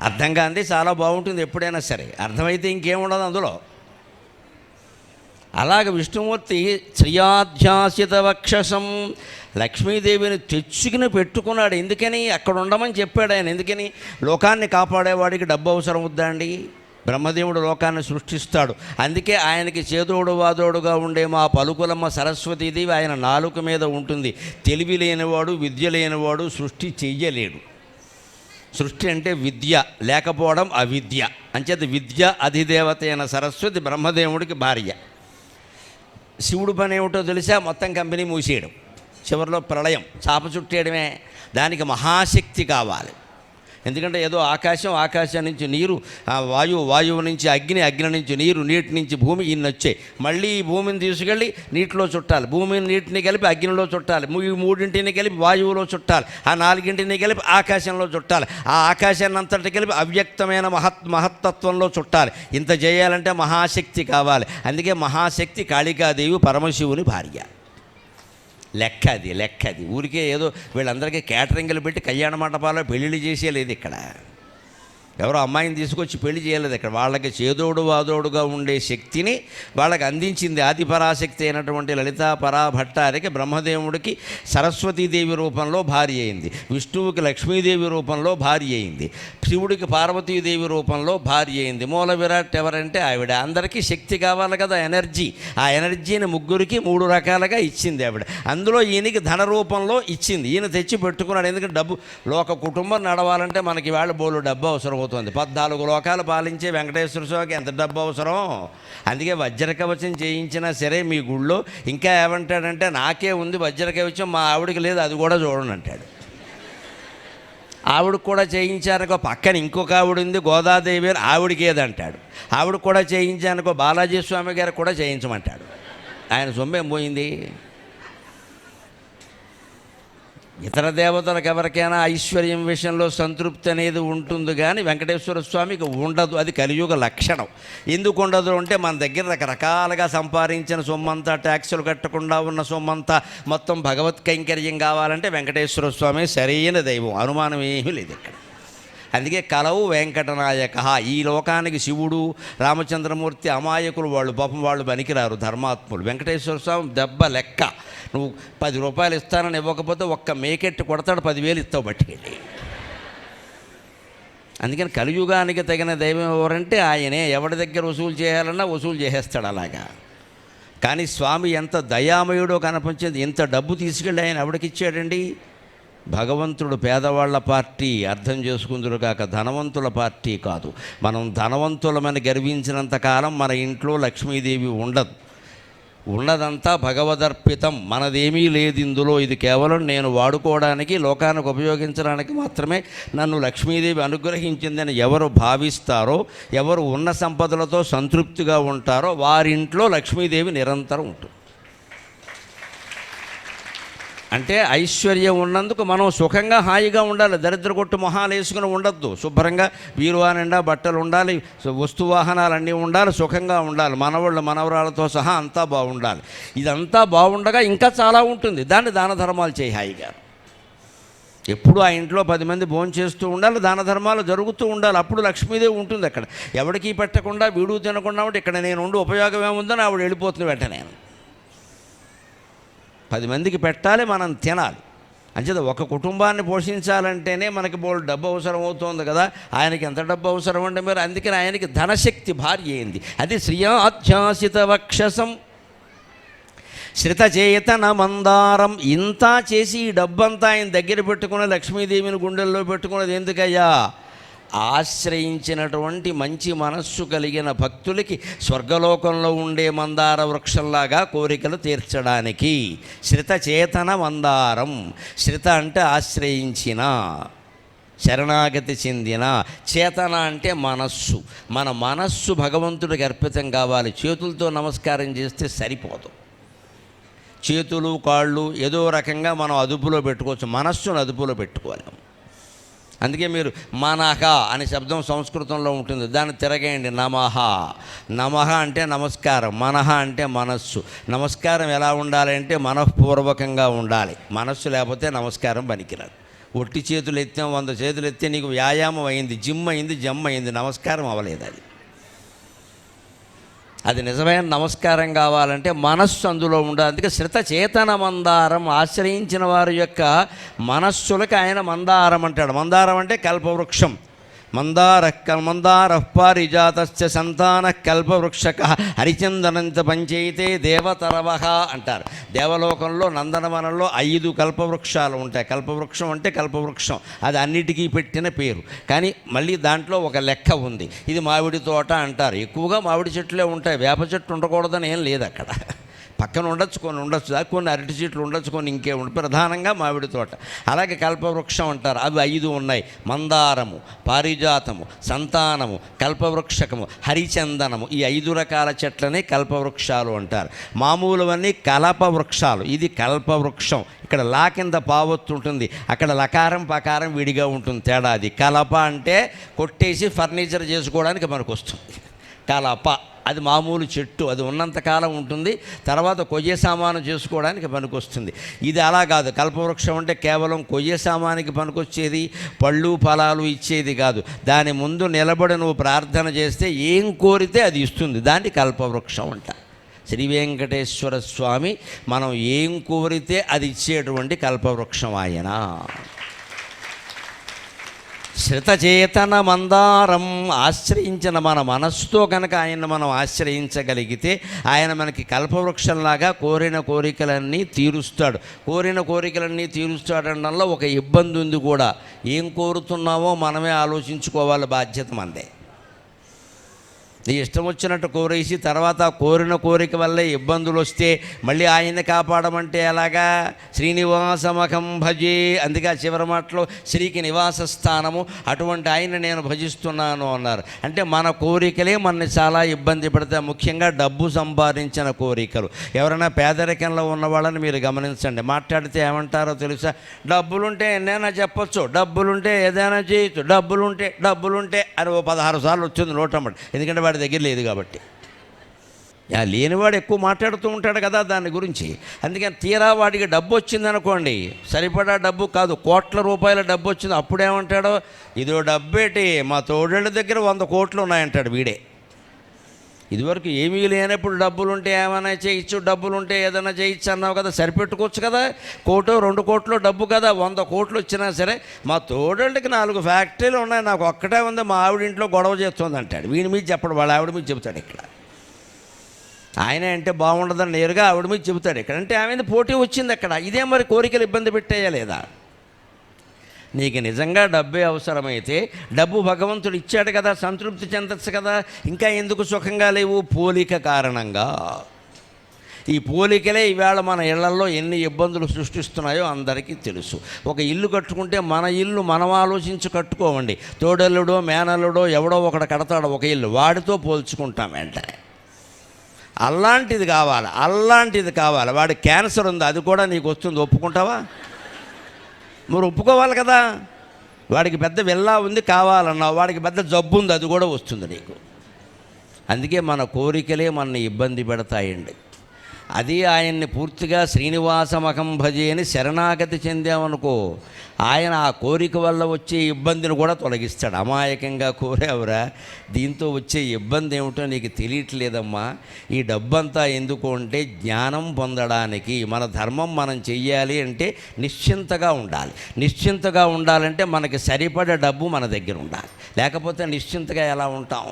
అర్థం కాంది చాలా బాగుంటుంది ఎప్పుడైనా సరే, అర్థమైతే ఇంకేముండదు అందులో. అలాగ విష్ణుమూర్తి శ్రియాధ్యాసిత వక్షసం, లక్ష్మీదేవిని తెచ్చుకుని పెట్టుకున్నాడు. ఎందుకని? అక్కడ ఉండమని చెప్పాడు ఆయన. ఎందుకని? లోకాన్ని కాపాడేవాడికి డబ్బు అవసరం వద్దా అండి? బ్రహ్మదేవుడు లోకాన్ని సృష్టిస్తాడు. అందుకే ఆయనకి చేదోడు వాదోడుగా ఉండే మా పలుకులమ్మ సరస్వతీదేవి ఆయన నాలుక మీద ఉంటుంది. తెలివి లేనివాడు, విద్య లేనివాడు సృష్టి చెయ్యలేడు. సృష్టి అంటే విద్య, లేకపోవడం అవిద్య. అంచేత విద్య అధిదేవత అయిన సరస్వతి బ్రహ్మదేవుడికి భార్య. శివుడు పని ఏమిటో తెలిసా? మొత్తం కంపెనీ మూసేయడం, చివరిలో ప్రళయం, చాప చుట్టేయడమే. దానికి మహాశక్తి కావాలి. ఎందుకంటే ఏదో ఆకాశం నుంచి నీరు, వాయువు నుంచి అగ్ని, అగ్ని నుంచి నీరు, నీటి నుంచి భూమి, ఇన్ని వచ్చాయి. మళ్ళీ ఈ భూమిని తీసుకెళ్ళి నీటిలో చుట్టాలి, భూమిని నీటిని కలిపి అగ్నిలో చుట్టాలి, ఈ మూడింటిని కలిపి వాయువులో చుట్టాలి, ఆ నాలుగింటిని కలిపి ఆకాశంలో చుట్టాలి, ఆ ఆకాశాన్ని అంతటి కలిపి అవ్యక్తమైన మహత్తత్వంలో చుట్టాలి. ఇంత చేయాలంటే మహాశక్తి కావాలి. అందుకే మహాశక్తి కాళికాదేవి పరమశివుని భార్య. లెక్క అది. ఊరికే ఏదో వీళ్ళందరికీ క్యాటరింగ్లు పెట్టి కళ్యాణ మండపాల్లో పెళ్ళిళ్ళు చేసేయలేదు ఇక్కడ. ఎవరో అమ్మాయిని తీసుకొచ్చి పెళ్లి చేయలేదు ఇక్కడ. వాళ్ళకి చేదోడు వాదోడుగా ఉండే శక్తిని వాళ్ళకి అందించింది ఆదిపరాశక్తి అయినటువంటి లలితా పరాభట్టారికి. బ్రహ్మదేవుడికి సరస్వతీదేవి రూపంలో భార్య అయింది, విష్ణువుకి లక్ష్మీదేవి రూపంలో భార్య అయింది, శివుడికి పార్వతీదేవి రూపంలో భార్య అయింది. మూల విరాట్ ఎవరంటే ఆవిడ. అందరికీ శక్తి కావాలి కదా, ఎనర్జీ. ఆ ఎనర్జీని ముగ్గురికి 3 రకాలుగా ఇచ్చింది ఆవిడ. అందులో ఈయనకి ధన రూపంలో ఇచ్చింది. ఈయన తెచ్చి పెట్టుకున్నాడు. ఎందుకంటే డబ్బు, లోక కుటుంబం నడవాలంటే మనకి వాళ్ళ బోలు డబ్బు అవసరం అవుతుంది. 14 లోకాలు పాలించే వెంకటేశ్వర స్వామికి ఎంత డబ్బు అవసరం? అందుకే వజ్రకవచం చేయించినా సరే మీ గుళ్ళో ఇంకా ఏమంటాడంటే, నాకే ఉంది వజ్రకవచం, మా ఆవిడికి లేదు, అది కూడా చూడండి అంటాడు. ఆవిడకి కూడా చేయించానుకో, పక్కన ఇంకొక ఆవిడ ఉంది గోదాదేవి, ఆవిడకి ఏదంటాడు. ఆవిడకి కూడా చేయించానుకో, బాలాజీ స్వామి గారికి కూడా చేయించమంటాడు. ఆయన సొమ్మేం పోయింది? ఇతర దేవతలకు ఎవరికైనా ఐశ్వర్యం విషయంలో సంతృప్తి అనేది ఉంటుంది, కానీ వెంకటేశ్వర స్వామికి ఉండదు. అది కలియుగ లక్షణం. ఎందుకు ఉండదు అంటే, మన దగ్గర రకరకాలుగా సంపాదించిన సొమ్మంతా, ట్యాక్సులు కట్టకుండా ఉన్న సొమ్మంతా మొత్తం భగవత్ కైంకర్యం కావాలంటే వెంకటేశ్వర స్వామి సరైన దైవం, అనుమానం ఏమీ లేదు ఇక్కడ. అందుకే కలవు వెంకటనాయక. ఈ లోకానికి శివుడు, రామచంద్రమూర్తి అమాయకులు, వాళ్ళు పాపం వాళ్ళు పనికిరారు, ధర్మాత్ములు. వెంకటేశ్వర స్వామి దెబ్బ లెక్క. నువ్వు 10 రూపాయలు ఇస్తానని ఇవ్వకపోతే ఒక్క మేకెట్టి కొడతాడు, 10,000 ఇస్తావు బట్టికెళ్ళి. అందుకని కలియుగానికి తగిన దైవం ఎవరంటే ఆయనే. ఎవరి దగ్గర వసూలు చేయాలన్నా వసూలు చేసేస్తాడు అలాగా. కానీ స్వామి ఎంత దయామయుడో కనిపించింది. ఇంత డబ్బు తీసుకెళ్ళి ఆయన ఎవడికిచ్చాడండి? భగవంతుడు పేదవాళ్ల పార్టీ, అర్థం చేసుకుందురు కాక ధనవంతుల పార్టీ కాదు. మనం ధనవంతులమని గర్వించినంతకాలం మన ఇంట్లో లక్ష్మీదేవి ఉండదు. ఉన్నదంతా భగవదర్పితం, మనదేమీ లేదు ఇందులో. ఇది కేవలం నేను వాడుకోవడానికి, లోకానికి ఉపయోగించడానికి మాత్రమే నన్ను లక్ష్మీదేవి అనుగ్రహించిందని ఎవరు భావిస్తారో, ఎవరు ఉన్న సంపదలతో సంతృప్తిగా ఉంటారో వారింట్లో లక్ష్మీదేవి నిరంతరం ఉంటుంది. అంటే ఐశ్వర్యం ఉన్నందుకు మనం సుఖంగా హాయిగా ఉండాలి. దరిద్ర కొట్టు మొహాలు వేసుకుని ఉండద్దు. శుభ్రంగా వీరువా నిండా బట్టలు ఉండాలి, వస్తువాహనాలన్నీ ఉండాలి, సుఖంగా ఉండాలి. మనవాళ్ళు మనవరాలతో సహా అంతా బాగుండాలి. ఇదంతా బాగుండగా ఇంకా చాలా ఉంటుంది. దాన్ని దాన ధర్మాలు చేయి హాయిగా. ఎప్పుడు ఆ ఇంట్లో 10 మంది భోజనం చేస్తూ ఉండాలి, దాన ధర్మాలు జరుగుతూ ఉండాలి. అప్పుడు లక్ష్మీదేవి ఉంటుంది అక్కడ. ఎవరికీ పెట్టకుండా వీడు తినకుండా ఉంటే ఇక్కడ నేను ఉండి ఉపయోగం ఏముందని ఆవిడ వెళ్ళిపోతుంది వెంటనే. 10 మందికి పెట్టాలి, మనం తినాలి. అంచేత ఒక కుటుంబాన్ని పోషించాలంటేనే మనకి బోల్ డబ్బు అవసరం అవుతుంది కదా. ఆయనకి ఎంత డబ్బు అవసరం అంటే మీరు, అందుకని ఆయనకి ధనశక్తి భార్య అయింది. అది శ్రియాధ్యాసిత వక్షసం శ్రితచేతన మందారం. ఇంత చేసి ఈ డబ్బంతా ఆయన దగ్గర పెట్టుకుని లక్ష్మీదేవిని గుండెల్లో పెట్టుకున్నది ఎందుకయ్యా? ఆశ్రయించినటువంటి మంచి మనస్సు కలిగిన భక్తులకి స్వర్గలోకంలో ఉండే మందార వృక్షంలాగా కోరికలు తీర్చడానికి. శ్రితచేతన మందారం. శ్రిత అంటే ఆశ్రయించిన, శరణాగతి చెందిన. చేతన అంటే మనస్సు. మన మనస్సు భగవంతుడికి అర్పితం కావాలి. చేతులతో నమస్కారం చేస్తే సరిపోదు. చేతులు కాళ్ళు ఏదో రకంగా మనం అదుపులో పెట్టుకోవచ్చు, మనస్సును అదుపులో పెట్టుకోలేము. అందుకే మీరు మనహ అనే శబ్దం సంస్కృతంలో ఉంటుంది, దాన్ని తిరగేయండి. నమః. నమః అంటే నమస్కారం, మనహ అంటే మనస్సు. నమస్కారం ఎలా ఉండాలి అంటే మనఃపూర్వకంగా ఉండాలి. మనస్సు లేకపోతే నమస్కారం పనికిరాదు. ఒట్టి చేతులు ఎత్తాం, 100 చేతులు ఎత్తే నీకు వ్యాయామం అయింది, జిమ్ అయింది, జమ్ అయింది, నమస్కారం అవ్వలేదు. అది నిజమైన నమస్కారం కావాలంటే మనస్సు అందులో ఉండాలి. అందుకే శ్రిత చేతన మందారం. ఆశ్రయించిన వారి యొక్క మనస్సులకు ఆయన మందారం అంటాడు. మందారం అంటే కల్పవృక్షం. మందార పారిజాతస్య సంతాన కల్పవృక్షక హరిచందనంత పంచైతే దేవతరవహ అంటారు. దేవలోకంలో నందనవనంలో 5 కల్పవృక్షాలు ఉంటాయి. కల్పవృక్షం అంటే కల్పవృక్షం, అది అన్నిటికీ పెట్టిన పేరు. కానీ మళ్ళీ దాంట్లో ఒక లెక్క ఉంది. ఇది మామిడి తోట అంటారు. ఎక్కువగా మామిడి చెట్లే ఉంటాయి, వేప చెట్టు ఉండకూడదని ఏం లేదు అక్కడ. పక్కన ఉండొచ్చు, కొన్ని ఉండొచ్చు, కొన్ని అరటి చెట్లు ఉండొచ్చు, కొన్ని ఇంకే ఉండి, ప్రధానంగా మామిడి తోట. అలాగే కల్పవృక్షం అంటారు. అవి 5 ఉన్నాయి. మందారము, పారిజాతము, సంతానము, కల్పవృక్షకము, హరిచందనము. ఈ 5 రకాల చెట్లని కల్పవృక్షాలు అంటారు. మామూలువన్నీ కలపవృక్షాలు. ఇది కల్పవృక్షం. ఇక్కడ లా కింద పావొత్తు ఉంటుంది, అక్కడ లకారం పకారం విడిగా ఉంటుంది. తేడా అది. కలప అంటే కొట్టేసి ఫర్నిచర్ చేసుకోవడానికి మనకు వస్తుంది. కలప అది మామూలు చెట్టు, అది ఉన్నంతకాలం ఉంటుంది, తర్వాత కొయ్య సామాను చేసుకోవడానికి పనికొస్తుంది. ఇది అలా కాదు. కల్పవృక్షం అంటే కేవలం కొయ్య సామానికి పనికొచ్చేది, పళ్ళు ఫలాలు ఇచ్చేది కాదు. దాని ముందు నిలబడి నువ్వు ప్రార్థన చేస్తే ఏం కోరితే అది ఇస్తుంది. దాన్ని కల్పవృక్షం అంట. శ్రీ వెంకటేశ్వర స్వామి మనం ఏం కోరితే అది ఇచ్చేటువంటి కల్పవృక్షం ఆయన. శ్రితచేతన మందారం ఆశ్రయించిన మన మనస్సుతో కనుక ఆయన్ని మనం ఆశ్రయించగలిగితే ఆయన మనకి కల్పవృక్షంలాగా కోరిన కోరికలన్నీ తీరుస్తాడు. కోరిన కోరికలన్నీ తీరుస్తాడనడంలో ఒక ఇబ్బంది ఉంది కూడా. ఏం కోరుతున్నామో మనమే ఆలోచించుకోవాలి, బాధ్యత మనదే. నీ ఇష్టం వచ్చినట్టు కోరేసి తర్వాత కోరిన కోరిక వల్లే ఇబ్బందులు వస్తే మళ్ళీ ఆయన్ని కాపాడమంటే ఎలాగా? శ్రీనివాసమఖం భజే, అందుకే చివరి మాటలో శ్రీకి నివాస స్థానము, అటువంటి ఆయన నేను భజిస్తున్నాను అన్నారు. అంటే మన కోరికలే మనని చాలా ఇబ్బంది పెడతాయి, ముఖ్యంగా డబ్బు సంపాదించిన కోరికలు. ఎవరైనా పేదరికంలో ఉన్న వాళ్ళని మీరు గమనించండి, మాట్లాడితే ఏమంటారో తెలుసా? డబ్బులుంటే ఎన్నైనా చెప్పొచ్చు, డబ్బులుంటే ఏదైనా చేయొచ్చు, డబ్బులుంటే అని 16 సార్లు వచ్చింది నోటమ్మటి, ఎందుకంటే వాడి దగ్గర లేదు కాబట్టి. లేనివాడు ఎక్కువ మాట్లాడుతూ ఉంటాడు కదా దాని గురించి. అందుకని తీరా వాడికి డబ్బు వచ్చిందనుకోండి, సరిపడా డబ్బు కాదు, కోట్ల రూపాయల డబ్బు వచ్చింది, అప్పుడేమంటాడో ఇదో డబ్బేటి, మా తోడేళ్ళ దగ్గర 100 కోట్లు ఉన్నాయంటాడు వీడే. ఇదివరకు ఏమీ లేనప్పుడు డబ్బులుంటే ఏమైనా చేయొచ్చు, డబ్బులుంటే ఏదైనా చేయొచ్చు అన్నావు కదా, సరిపెట్టుకోవచ్చు కదా. 1 2 కోట్లు డబ్బు కదా, 100 కోట్లు వచ్చినా సరే మా తోడేళ్ళకి 4 ఫ్యాక్టరీలు ఉన్నాయి, నాకు ఒక్కటే ఉంది, మా ఆవిడింట్లో గొడవ చేస్తుంది అంటాడు. వీడి మీద చెప్పడు, వాళ్ళ ఆవిడ మీద చెబుతాడు. ఇక్కడ ఆయన అంటే బాగుండదని నేరుగా ఆవిడ మీద చెబుతాడు. ఇక్కడ అంటే ఆమె పోటీ వచ్చింది అక్కడ. ఇదే మరి కోరికలు ఇబ్బంది పెట్టేయా లేదా? నీకు నిజంగా డబ్బే అవసరమైతే డబ్బు భగవంతుడు ఇచ్చాడు కదా, సంతృప్తి చెందచ్చు కదా. ఇంకా ఎందుకు సుఖంగా లేవు? పోలిక కారణంగా. ఈ పోలికలే ఈవేళ మన ఇళ్లల్లో ఎన్ని ఇబ్బందులు సృష్టిస్తున్నాయో అందరికీ తెలుసు. ఒక ఇల్లు కట్టుకుంటే మన ఇల్లు మనం ఆలోచించి కట్టుకోవండి. తోడల్లుడో మేనల్లుడో ఎవడో ఒకడు కడతాడు ఒక ఇల్లు, వాడితో పోల్చుకుంటాం వెంటనే. అలాంటిది కావాలి. వాడి క్యాన్సర్ ఉంది, అది కూడా నీకు వస్తుంది, ఒప్పుకుంటావా? మరి ఒప్పుకోవాలి కదా. వాడికి పెద్ద విల్లా ఉంది కావాలన్నావు, వాడికి పెద్ద జబ్బు ఉంది, అది కూడా వస్తుంది నీకు. అందుకే మన కోరికలే మనని ఇబ్బంది పెడతాయండి. అది ఆయన్ని పూర్తిగా శ్రీనివాసమఖం భజే అని శరణాగతి చెందామనుకో, ఆయన ఆ కోరిక వల్ల వచ్చే ఇబ్బందిని కూడా తొలగిస్తాడు. అమాయకంగా కోరావురా, దీంతో వచ్చే ఇబ్బంది ఏమిటో నీకు తెలియట్లేదమ్మా. ఈ డబ్బంతా ఎందుకు అంటే జ్ఞానం పొందడానికి. మన ధర్మం మనం చెయ్యాలి అంటే నిశ్చింతగా ఉండాలి. నిశ్చింతగా ఉండాలంటే మనకి సరిపడే డబ్బు మన దగ్గర ఉండాలి, లేకపోతే నిశ్చింతగా ఎలా ఉంటాం?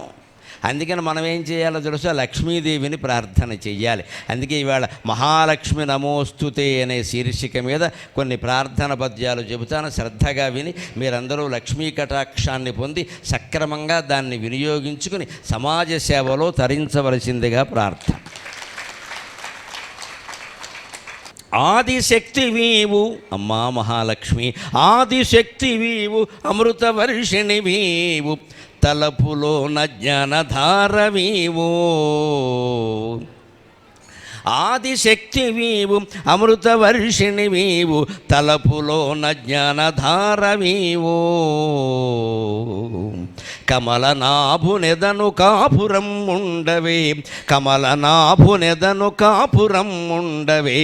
అందుకని మనం ఏం చేయాలో తెలుసా? లక్ష్మీదేవిని ప్రార్థన చెయ్యాలి. అందుకే ఇవాళ మహాలక్ష్మి నమోస్తుతే అనే శీర్షిక మీద కొన్ని ప్రార్థన పద్యాలు చెబుతాను, శ్రద్ధగా విని మీరందరూ లక్ష్మీ కటాక్షాన్ని పొంది సక్రమంగా దాన్ని వినియోగించుకుని సమాజ సేవలో తరించవలసిందిగా ప్రార్థన. ఆదిశక్తివీవు అమ్మా మహాలక్ష్మి, ఆదిశక్తివీవు అమృతవర్షిణివీవు, తలపులోన జ్ఞానధారవీవు. ఆదిశక్తివీవు అమృతవర్షిణివీవు, తలపులోన జ్ఞానధారవీవు. కమలనాభునెదను కాపురం ఉండవే, కమలనాభునెదను కాపురం ఉండవే,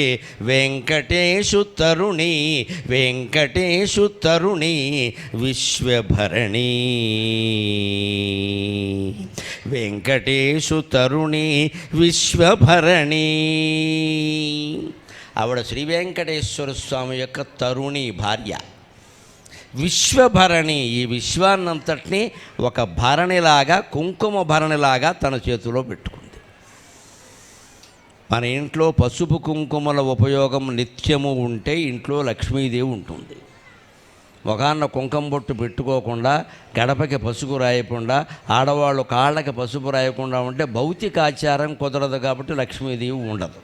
వెంకటేశు తరుణి, వెంకటేశు తరుణి విశ్వభరణి, వెంకటేశు తరుణి విశ్వభరణి. ఆవిడ శ్రీ వెంకటేశ్వర స్వామి యొక్క తరుణి భార్య, విశ్వభరణి. ఈ విశ్వాన్నంతటినీ ఒక భరణిలాగా, కుంకుమ భరణిలాగా తన చేతిలో పెట్టుకుంది. మన ఇంట్లో పసుపు కుంకుమల ఉపయోగం నిత్యము ఉంటే ఇంట్లో లక్ష్మీదేవి ఉంటుంది. మొగాన్న కుంకుమ బొట్టు పెట్టుకోకుండా, గడపకి పసుపు రాయకుండా, ఆడవాళ్ళు కాళ్ళకి పసుపు రాయకుండా ఉంటే భౌతికాచారం కుదరదు, కాబట్టి లక్ష్మీదేవి ఉండదు.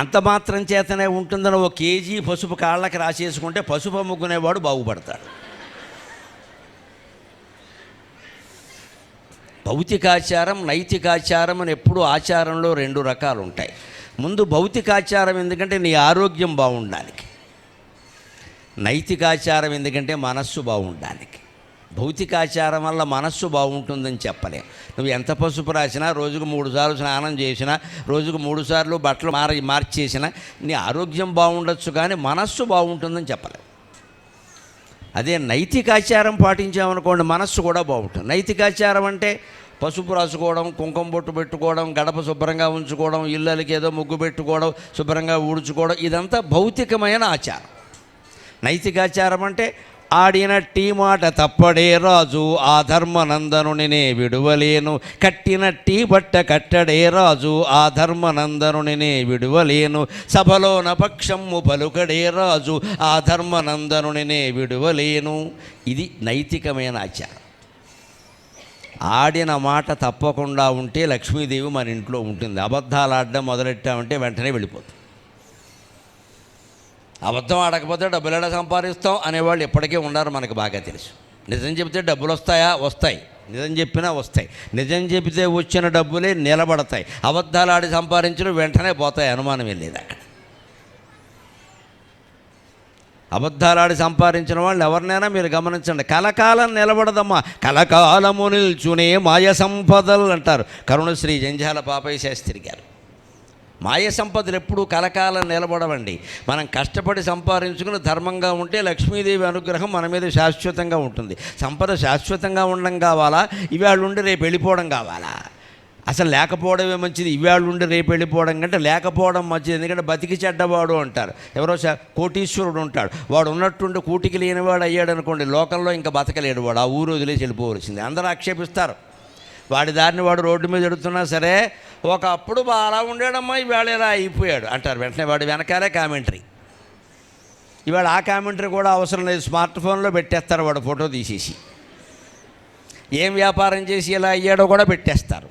అంత మాత్రం చేతనే ఉంటుందని 1 కేజీ పసుపు కాళ్ళకి రాసేసుకుంటే పసుపు అమ్ముకునేవాడు బాగుపడతాడు. భౌతికాచారం, నైతికాచారం అని ఎప్పుడు ఆచారంలో 2 రకాలు ఉంటాయి. ముందు భౌతికాచారం ఎందుకంటే నీ ఆరోగ్యం బాగుండడానికి, నైతికాచారం ఎందుకంటే మనస్సు బాగుండడానికి. భౌతికాచారం వల్ల మనస్సు బాగుంటుందని చెప్పలే. నువ్వు ఎంత పసుపు రాసినా, రోజుకు 3 సార్లు స్నానం చేసినా, రోజుకు 3 సార్లు బట్టలు మార్చేసినా నీ ఆరోగ్యం బాగుండొచ్చు, కానీ మనస్సు బాగుంటుందని చెప్పలే. అదే నైతికాచారం పాటించామనుకోండి, మనస్సు కూడా బాగుంటుంది. నైతికాచారం అంటే పసుపు రాసుకోవడం, కుంకుమ బొట్టు పెట్టుకోవడం, గడప శుభ్రంగా ఉంచుకోవడం, ఇళ్ళకి ఏదో ముగ్గు పెట్టుకోవడం, శుభ్రంగా ఊడ్చుకోవడం, ఇదంతా భౌతికమైన ఆచారం. నైతికాచారం అంటే ఆడినట్టి మాట తప్పడే రాజు ఆ ధర్మనందనునినే విడువలేను, కట్టినట్టి బట్ట కట్టడే రాజు ఆ ధర్మనందనునినే విడువలేను, సభలోన పక్షము పలుకడే రాజు ఆ ధర్మనందనునినే విడువలేను. ఇది నైతికమైన ఆచారం. ఆడిన మాట తప్పకుండా ఉంటే లక్ష్మీదేవి మన ఇంట్లో ఉంటుంది. అబద్ధాలు ఆడడం మొదలెట్టామంటే వెంటనే వెళ్ళిపోతుంది. అబద్ధం ఆడకపోతే డబ్బులు ఎలా సంపాదిస్తాం అనేవాళ్ళు ఎప్పటికీ ఉన్నారు, మనకు బాగా తెలుసు. నిజం చెబితే డబ్బులు వస్తాయా? వస్తాయి. నిజం చెప్పినా వస్తాయి. నిజం చెబితే వచ్చిన డబ్బులే నిలబడతాయి. అబద్ధాలు ఆడి సంపాదించడం వెంటనే పోతాయి, అనుమానం లేదు అక్కడ. అబద్ధాలాడి సంపాదించిన వాళ్ళు ఎవరినైనా మీరు గమనించండి, కలకాలం నిలబడదమ్మా. కలకాలము నిల్చునే మాయ సంపదలు అంటారు కరుణశ్రీ జంజాల పాపయ్య శాస్త్రి గారు. మాయ సంపదలు ఎప్పుడూ కలకాలం నిలబడవండి. మనం కష్టపడి సంపాదించుకుని ధర్మంగా ఉంటే లక్ష్మీదేవి అనుగ్రహం మన మీద శాశ్వతంగా ఉంటుంది. సంపద శాశ్వతంగా ఉండడం కావాలా, ఇవాళ ఉండి రేపు వెళ్ళిపోవడం కావాలా? అసలు లేకపోవడమే మంచిది. ఇవాళ ఉండి రేపు వెళ్ళిపోవడం కంటే లేకపోవడం మంచిది. ఎందుకంటే బతికి చెడ్డవాడు అంటారు. ఎవరో కోటీశ్వరుడు ఉంటాడు, వాడు ఉన్నట్టుండి కూటికి లేనివాడు అయ్యాడు అనుకోండి, లోకంలో ఇంకా బతకలేడు వాడు, ఆ ఊరు వదిలేసి వెళ్ళిపోవలసింది. అందరూ ఆక్షేపిస్తారు. వాడి దారిని వాడు రోడ్డు మీద ఎడుతున్నా సరే, ఒకప్పుడు అలా ఉండేడమ్మా ఇవాళ ఇలా అయిపోయాడు అంటారు. వెంటనే వాడు వెనకాలే కామెంటరీ. ఇవాళ ఆ కామెంటరీ కూడా అవసరం లేదు, స్మార్ట్ ఫోన్లో పెట్టేస్తారు వాడు ఫోటో తీసేసి. ఏం వ్యాపారం చేసి ఇలా అయ్యాడో కూడా పెట్టేస్తారు.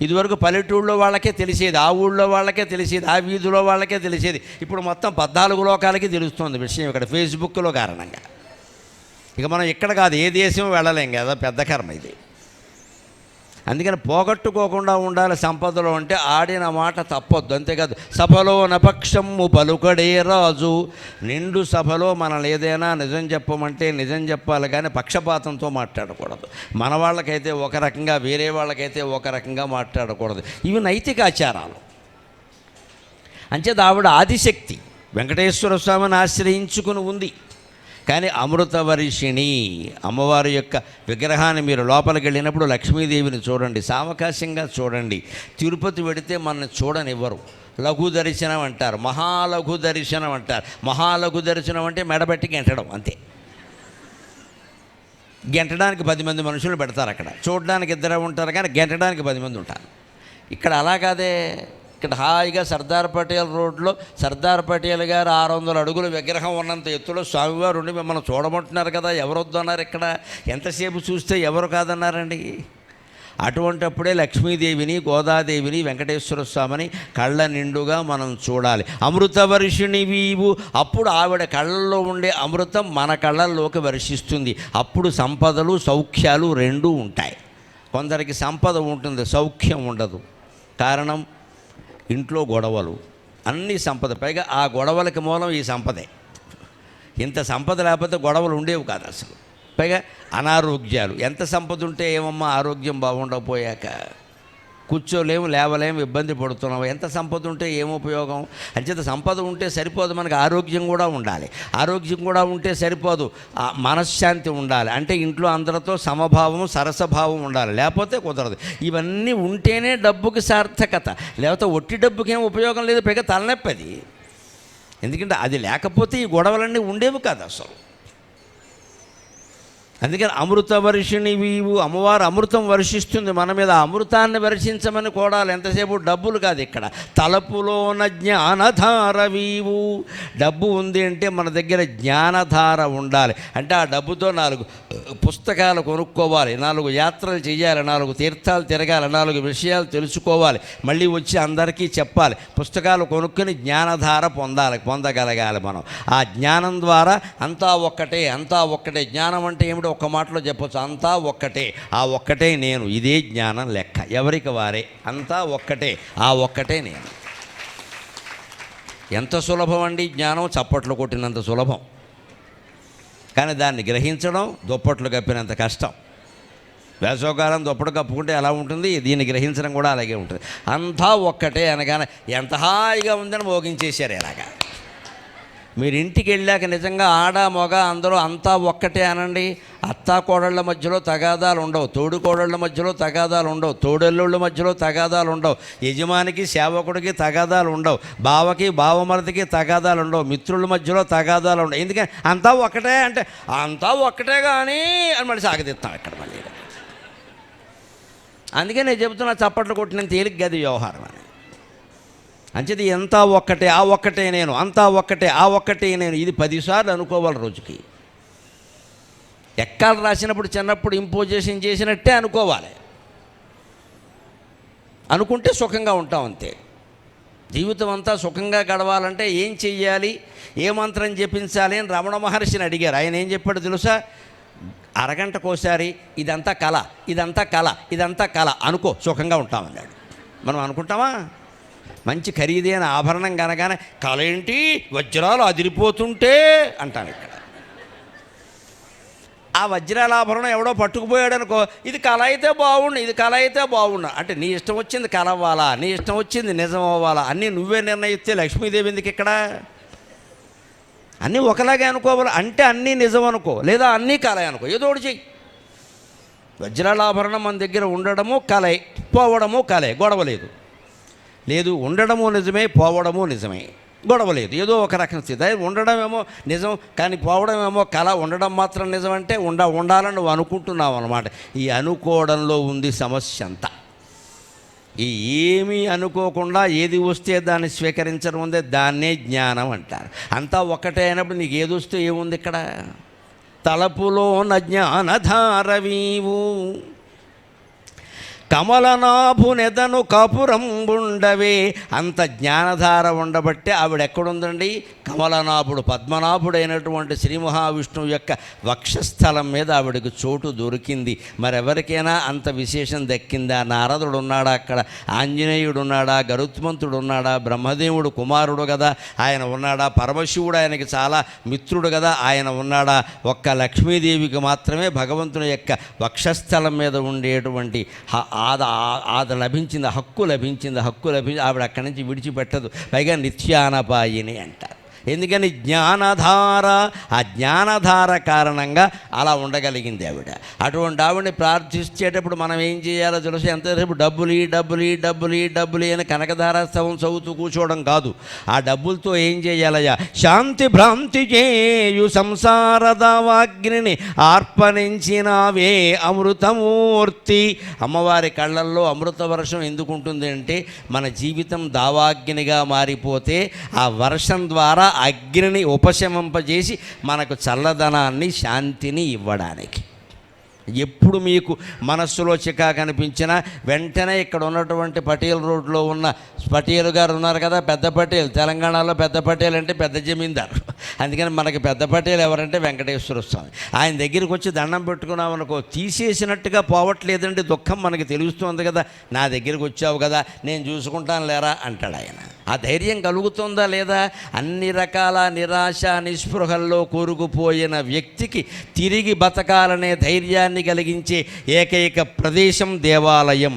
ఇదివరకు పల్లెటూళ్ళలో వాళ్ళకే తెలిసేది, ఆ ఊళ్ళో వాళ్ళకే తెలిసేది, ఆ వీధిలో వాళ్ళకే తెలిసేది. ఇప్పుడు మొత్తం 14 లోకాలకి తెలుస్తుంది విషయం ఇక్కడ ఫేస్బుక్లో కారణంగా. ఇక మనం ఇక్కడ కాదు, ఏ దేశం వెళ్ళలేం కదా, పెద్ద కర్మ ఇది. అందుకని పోగొట్టుకోకుండా ఉండాలి సంపదలో అంటే ఆడిన మాట తప్పొద్దు. అంతేకాదు, సభలో నపక్షము పలుకడే రాజు. నిండు సభలో మనల్ని ఏదైనా నిజం చెప్పమంటే నిజం చెప్పాలి, కానీ పక్షపాతంతో మాట్లాడకూడదు. మన వాళ్ళకైతే ఒక రకంగా, వేరే వాళ్ళకైతే ఒక రకంగా మాట్లాడకూడదు. ఇవి నైతిక ఆచారాలు. అంచేత ఆవిడ ఆదిశక్తి వెంకటేశ్వర స్వామిని ఆశ్రయించుకుని ఉంది. కానీ అమృతవర్షిణి అమ్మవారి యొక్క విగ్రహాన్ని మీరు లోపలికి వెళ్ళినప్పుడు లక్ష్మీదేవిని చూడండి, సావకాశంగా చూడండి. తిరుపతి వెడితే మనల్ని చూడనివ్వరు. లఘు దర్శనం అంటారు, మహాలఘు దర్శనం అంటారు. మహాలఘు దర్శనం అంటే మెడబెట్టి గెంటడం అంతే. గెంటడానికి 10 మంది మనుషులు పెడతారు అక్కడ, చూడడానికి 2 ఉంటారు, కానీ గెంటడానికి 10 మంది ఉంటారు. ఇక్కడ అలా కాదే. ఇక్కడ హాయిగా సర్దార్ పటేల్ రోడ్లో సర్దార్ పటేల్ గారు 600 అడుగుల విగ్రహం ఉన్నంత ఎత్తులో స్వామివారు ఉండి మిమ్మల్ని చూడమంటున్నారు కదా, ఎవరు వద్దన్నారు? ఇక్కడ ఎంతసేపు చూస్తే ఎవరు కాదన్నారండి? అటువంటప్పుడే లక్ష్మీదేవిని, గోదాదేవిని, వెంకటేశ్వర స్వామిని కళ్ళ నిండుగా మనం చూడాలి. అమృతవర్షిణి వీవు. అప్పుడు ఆవిడ కళ్ళల్లో ఉండే అమృతం మన కళ్ళల్లోకి వర్షిస్తుంది. అప్పుడు సంపదలు సౌఖ్యాలు రెండూ ఉంటాయి. కొందరికి సంపద ఉంటుంది, సౌఖ్యం ఉండదు. కారణం ఇంట్లో గొడవలు, అన్ని సంపద, పైగా ఆ గొడవలకి మూలం ఈ సంపదే. ఇంత సంపద లేకపోతే గొడవలు ఉండేవి కాదు అసలు. పైగా అనారోగ్యాలు. ఎంత సంపద ఉంటే ఏమమ్మా ఆరోగ్యం బాగుండకపోయాక? కూర్చోలేము, లేవలేము, ఇబ్బంది పడుతున్నాము. ఎంత సంపద ఉంటే ఏం ఉపయోగం? అంచేత సంపద ఉంటే సరిపోదు, మనకు ఆరోగ్యం కూడా ఉండాలి. ఆరోగ్యం కూడా ఉంటే సరిపోదు, మనశ్శాంతి ఉండాలి. అంటే ఇంట్లో అందరితో సమభావం, సరసభావం ఉండాలి, లేకపోతే కుదరదు. ఇవన్నీ ఉంటేనే డబ్బుకి సార్థకత, లేకపోతే ఒట్టి డబ్బుకి ఏం ఉపయోగం లేదు. పైగా తలనొప్పి అది. ఎందుకంటే అది లేకపోతే ఈ గొడవలన్నీ ఉండేవి కాదు అసలు. అందుకని అమృతవర్షిణి వీవు. అమ్మవారు అమృతం వర్షిస్తుంది మన మీద. అమృతాన్ని వర్షించమని కోడాలి. ఎంతసేపు డబ్బులు కాదు, ఇక్కడ తలపులోన జ్ఞానధార వీవు. డబ్బు ఉంది అంటే మన దగ్గర జ్ఞానధార ఉండాలి. అంటే ఆ డబ్బుతో 4 పుస్తకాలు కొనుక్కోవాలి, 4 యాత్రలు చేయాలి, 4 తీర్థాలు తిరగాలి, 4 విషయాలు తెలుసుకోవాలి, మళ్ళీ వచ్చి అందరికీ చెప్పాలి. పుస్తకాలు కొనుక్కొని జ్ఞానధార పొందగలగాలి మనం. ఆ జ్ఞానం ద్వారా అంతా ఒక్కటే, అంతా ఒక్కటే. జ్ఞానం అంటే ఏమిటో ఒక్క మాటలో చెప్పొచ్చు, అంతా ఒక్కటే, ఆ ఒక్కటే నేను. ఇదే జ్ఞానం లెక్క. ఎవరికి వారే, అంతా ఒక్కటే, ఆ ఒక్కటే నేను. ఎంత సులభం అండి జ్ఞానం, చప్పట్లు కొట్టినంత సులభం. కానీ దాన్ని గ్రహించడం దుప్పట్లు కప్పినంత కష్టం. వేసవకాలం దుప్పట్లు కప్పుకుంటే ఎలా ఉంటుంది, దీన్ని గ్రహించడం కూడా అలాగే ఉంటుంది. అంతా ఒక్కటే అనగానే ఎంత హాయిగా ఉందని మోగించేశారు. ఎలాగా మీరు ఇంటికి వెళ్ళాక నిజంగా ఆడ మగ అందరూ అంతా ఒక్కటే అనండి. అత్తా కోడళ్ళ మధ్యలో తగాదాలు ఉండవు, తోడు కోడళ్ళ మధ్యలో తగాదాలు ఉండవు, తోడల్లుళ్ళ మధ్యలో తగాదాలు ఉండవు, యజమానికి సేవకుడికి తగాదాలు ఉండవు, బావకి బావమరదికి తగాదాలు ఉండవు, మిత్రుల మధ్యలో తగాదాలు ఉండవు. ఎందుకని అంతా ఒక్కటే అంటే అంతా ఒక్కటే కానీ అని మళ్ళీ సాగదీస్తాం ఇక్కడ మళ్ళీ. అందుకే నేను చెబుతున్నా, చప్పట్లు కొట్టిన తేలిక గది వ్యవహారం అని. అంచేది ఎంత ఒక్కటే, ఆ ఒక్కటే నేను, అంతా ఒక్కటే, ఆ ఒక్కటే నేను, ఇది 10 సార్లు అనుకోవాలి రోజుకి. ఎక్కాలు రాసినప్పుడు చిన్నప్పుడు ఇంపోజిషన్ చేసినట్టే అనుకోవాలి. అనుకుంటే సుఖంగా ఉంటాం అంతే. జీవితం అంతా సుఖంగా గడవాలంటే ఏం చెయ్యాలి, ఏ మంత్రం జపించాలి అని రమణ మహర్షిని అడిగారు. ఆయన ఏం చెప్పాడు తెలుసా? అరగంటకోసారి ఇదంతా కళ, ఇదంతా కళ, ఇదంతా కళ అనుకో, సుఖంగా ఉంటామన్నాడు. మనం అనుకుంటామా? మంచి ఖరీదైన ఆభరణం కనగానే కళ ఏంటి, వజ్రాలు అదిరిపోతుంటే అంటాను ఇక్కడ. ఆ వజ్రాల ఆభరణం ఎవడో పట్టుకుపోయాడు అనుకో, ఇది కళ అయితే బాగుండు, ఇది కళ అయితే బాగుండు అంటే నీ ఇష్టం వచ్చింది కళ అవ్వాలా, నీ ఇష్టం వచ్చింది నిజం అవ్వాలా, అన్నీ నువ్వే నిర్ణయిస్తే లక్ష్మీదేవి ఎందుకు ఇక్కడ? అన్నీ ఒకలాగే అనుకోవాలి అంటే అన్నీ నిజం అనుకో, లేదా అన్నీ కళ అనుకో, ఏదో ఒకటి చెయ్యి. వజ్రాల ఆభరణం మన దగ్గర ఉండడము కళే, పోవడము కళే, గొడవ లేదు. లేదు ఉండడము నిజమే, పోవడము నిజమే, గొడవ లేదు. ఏదో ఒక రకం స్థితి. ఉండడం ఏమో నిజం కానీ పోవడం ఏమో కళ. ఉండడం మాత్రం నిజం అంటే ఉండాలని నువ్వు అనుకుంటున్నావు అన్నమాట. ఈ అనుకోవడంలో ఉంది సమస్య అంతా. ఈ ఏమీ అనుకోకుండా ఏది వస్తే దాన్ని స్వీకరించడం ఉందే దాన్నే జ్ఞానం అంటారు. అంతా ఒక్కటే అయినప్పుడు నీకు ఏది వస్తే ఏముంది ఇక్కడ? తలపులోన జ్ఞానధారవీవు కమలనాభునెదను కపురంబుండవే. అంత జ్ఞానధార ఉండబట్టే ఆవిడెక్కడుందండి? కమలనాభుడు పద్మనాభుడైనటువంటి శ్రీ మహావిష్ణువు యొక్క వక్షస్థలం మీద ఆవిడకి చోటు దొరికింది. మరెవరికైనా అంత విశేషం దక్కిందా? నారదుడు ఉన్నాడా అక్కడ? ఆంజనేయుడు ఉన్నాడా? గరుత్మంతుడు ఉన్నాడా? బ్రహ్మదేవుడు కుమారుడు కదా ఆయన ఉన్నాడా? పరమశివుడు ఆయనకి చాలా మిత్రుడు కదా ఆయన ఉన్నాడా? ఒక్క లక్ష్మీదేవికి మాత్రమే భగవంతుని యొక్క వక్షస్థలం మీద ఉండేటువంటి లభించింది, హక్కు లభించింది. ఆవిడ అక్కడి నుంచి విడిచిపెట్టదు. పైగా నిత్యానపాయిని అంటారు. ఎందుకని? జ్ఞానధార. ఆ జ్ఞానధార కారణంగా అలా ఉండగలిగింది ఆవిడ. అటువంటి ఆవిడని ప్రార్థించేటప్పుడు మనం ఏం చేయాలో తెలుసు? ఎంతసేపు డబ్బులు అని కనకధారాస్తవం చదువుతూ కూర్చోవడం కాదు. ఆ డబ్బులతో ఏం చేయాలయ్యా? శాంతి భ్రాంతి చేయు సంసార దావాగ్నిని ఆర్పణించినావే అమృతమూర్తి. అమ్మవారి కళ్ళల్లో అమృత వర్షం ఎందుకు ఉంటుంది అంటే మన జీవితం దావాగ్నిగా మారిపోతే ఆ వర్షం ద్వారా అగ్నిని ఉపశమింపజేసి మనకు చల్లదనాన్ని, శాంతిని ఇవ్వడానికి. ఎప్పుడు మీకు మనస్సులో చికాకు అనిపించినా వెంటనే ఇక్కడ ఉన్నటువంటి పటేల్ రోడ్లో ఉన్న పటేల్ గారు ఉన్నారు కదా, పెద్ద పటేల్. తెలంగాణలో పెద్ద పటేల్ అంటే పెద్ద జమీందారు. అందుకని మనకి పెద్ద పటేల్ ఎవరంటే వెంకటేశ్వర స్వామి. ఆయన దగ్గరికి వచ్చి దండం పెట్టుకున్నామనుకో, తీసేసినట్టుగా పోవట్లేదండి దుఃఖం మనకి తెలుస్తుంది కదా. నా దగ్గరికి వచ్చావు కదా, నేను చూసుకుంటాను లేరా అంటాడు ఆయన. ఆ ధైర్యం కలుగుతుందా లేదా? అన్ని రకాల నిరాశ నిస్పృహల్లో కూరుకుపోయిన వ్యక్తికి తిరిగి బతకాలనే ధైర్యాన్ని కలిగించే ఏకైక ప్రదేశం దేవాలయం.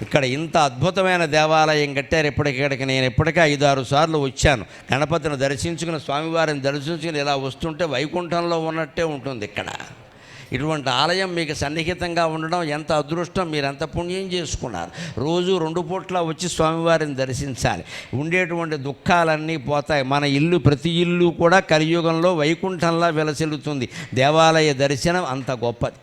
ఇక్కడ ఇంత అద్భుతమైన దేవాలయం కట్టారు. ఇప్పటికి నేను 5-6 సార్లు వచ్చాను. గణపతిని దర్శించుకుని, స్వామివారిని దర్శించుకుని ఇలా వస్తుంటే వైకుంఠంలో ఉన్నట్టే ఉంటుంది ఇక్కడ. ఇటువంటి ఆలయం మీకు సన్నిహితంగా ఉండడం ఎంత అదృష్టం, మీరు ఎంత పుణ్యం చేసుకున్నారు. రోజు 2 పూట్ల వచ్చి స్వామివారిని దర్శించాలి. ఉండేటువంటి దుఃఖాలన్నీ పోతాయి. మన ఇల్లు, ప్రతి ఇల్లు కూడా కలియుగంలో వైకుంఠంలా విలసిల్లుతుంది. దేవాలయ దర్శనం అంత గొప్పది.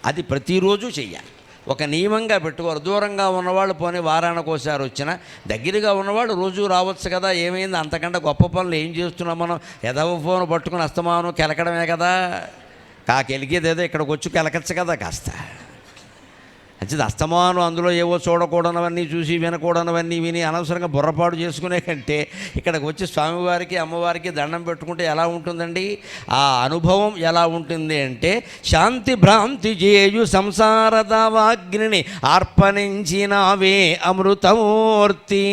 అది ప్రతిరోజు చెయ్యాలి. ఒక నియమంగా పెట్టుకోరు. దూరంగా ఉన్నవాళ్ళు పోనీ వారానికి ఒకసారి వచ్చినా, దగ్గరగా ఉన్నవాళ్ళు రోజు రావచ్చు కదా. ఏమైంది? అంతకంటే గొప్ప పనులు ఏం చేస్తున్నాం మనం? ఎదవ ఫోన్ పట్టుకుని అస్తమానం కెలకడమే కదా. కెలికేదేదో ఇక్కడికి వచ్చి కెలకచ్చు కదా కాస్త. మంచిది. అస్తమానం అందులో ఏవో చూడకూడనవన్నీ చూసి, వినకూడనవన్నీ విని అనవసరంగా బుర్రపాటు చేసుకునే కంటే ఇక్కడికి వచ్చి స్వామివారికి అమ్మవారికి దండం పెట్టుకుంటే ఎలా ఉంటుందండి? ఆ అనుభవం ఎలా ఉంటుంది అంటే, శాంతి భ్రాంతి చేయు సంసార దావాగ్నిని ఆర్పణించినావే అమృతమూర్తి.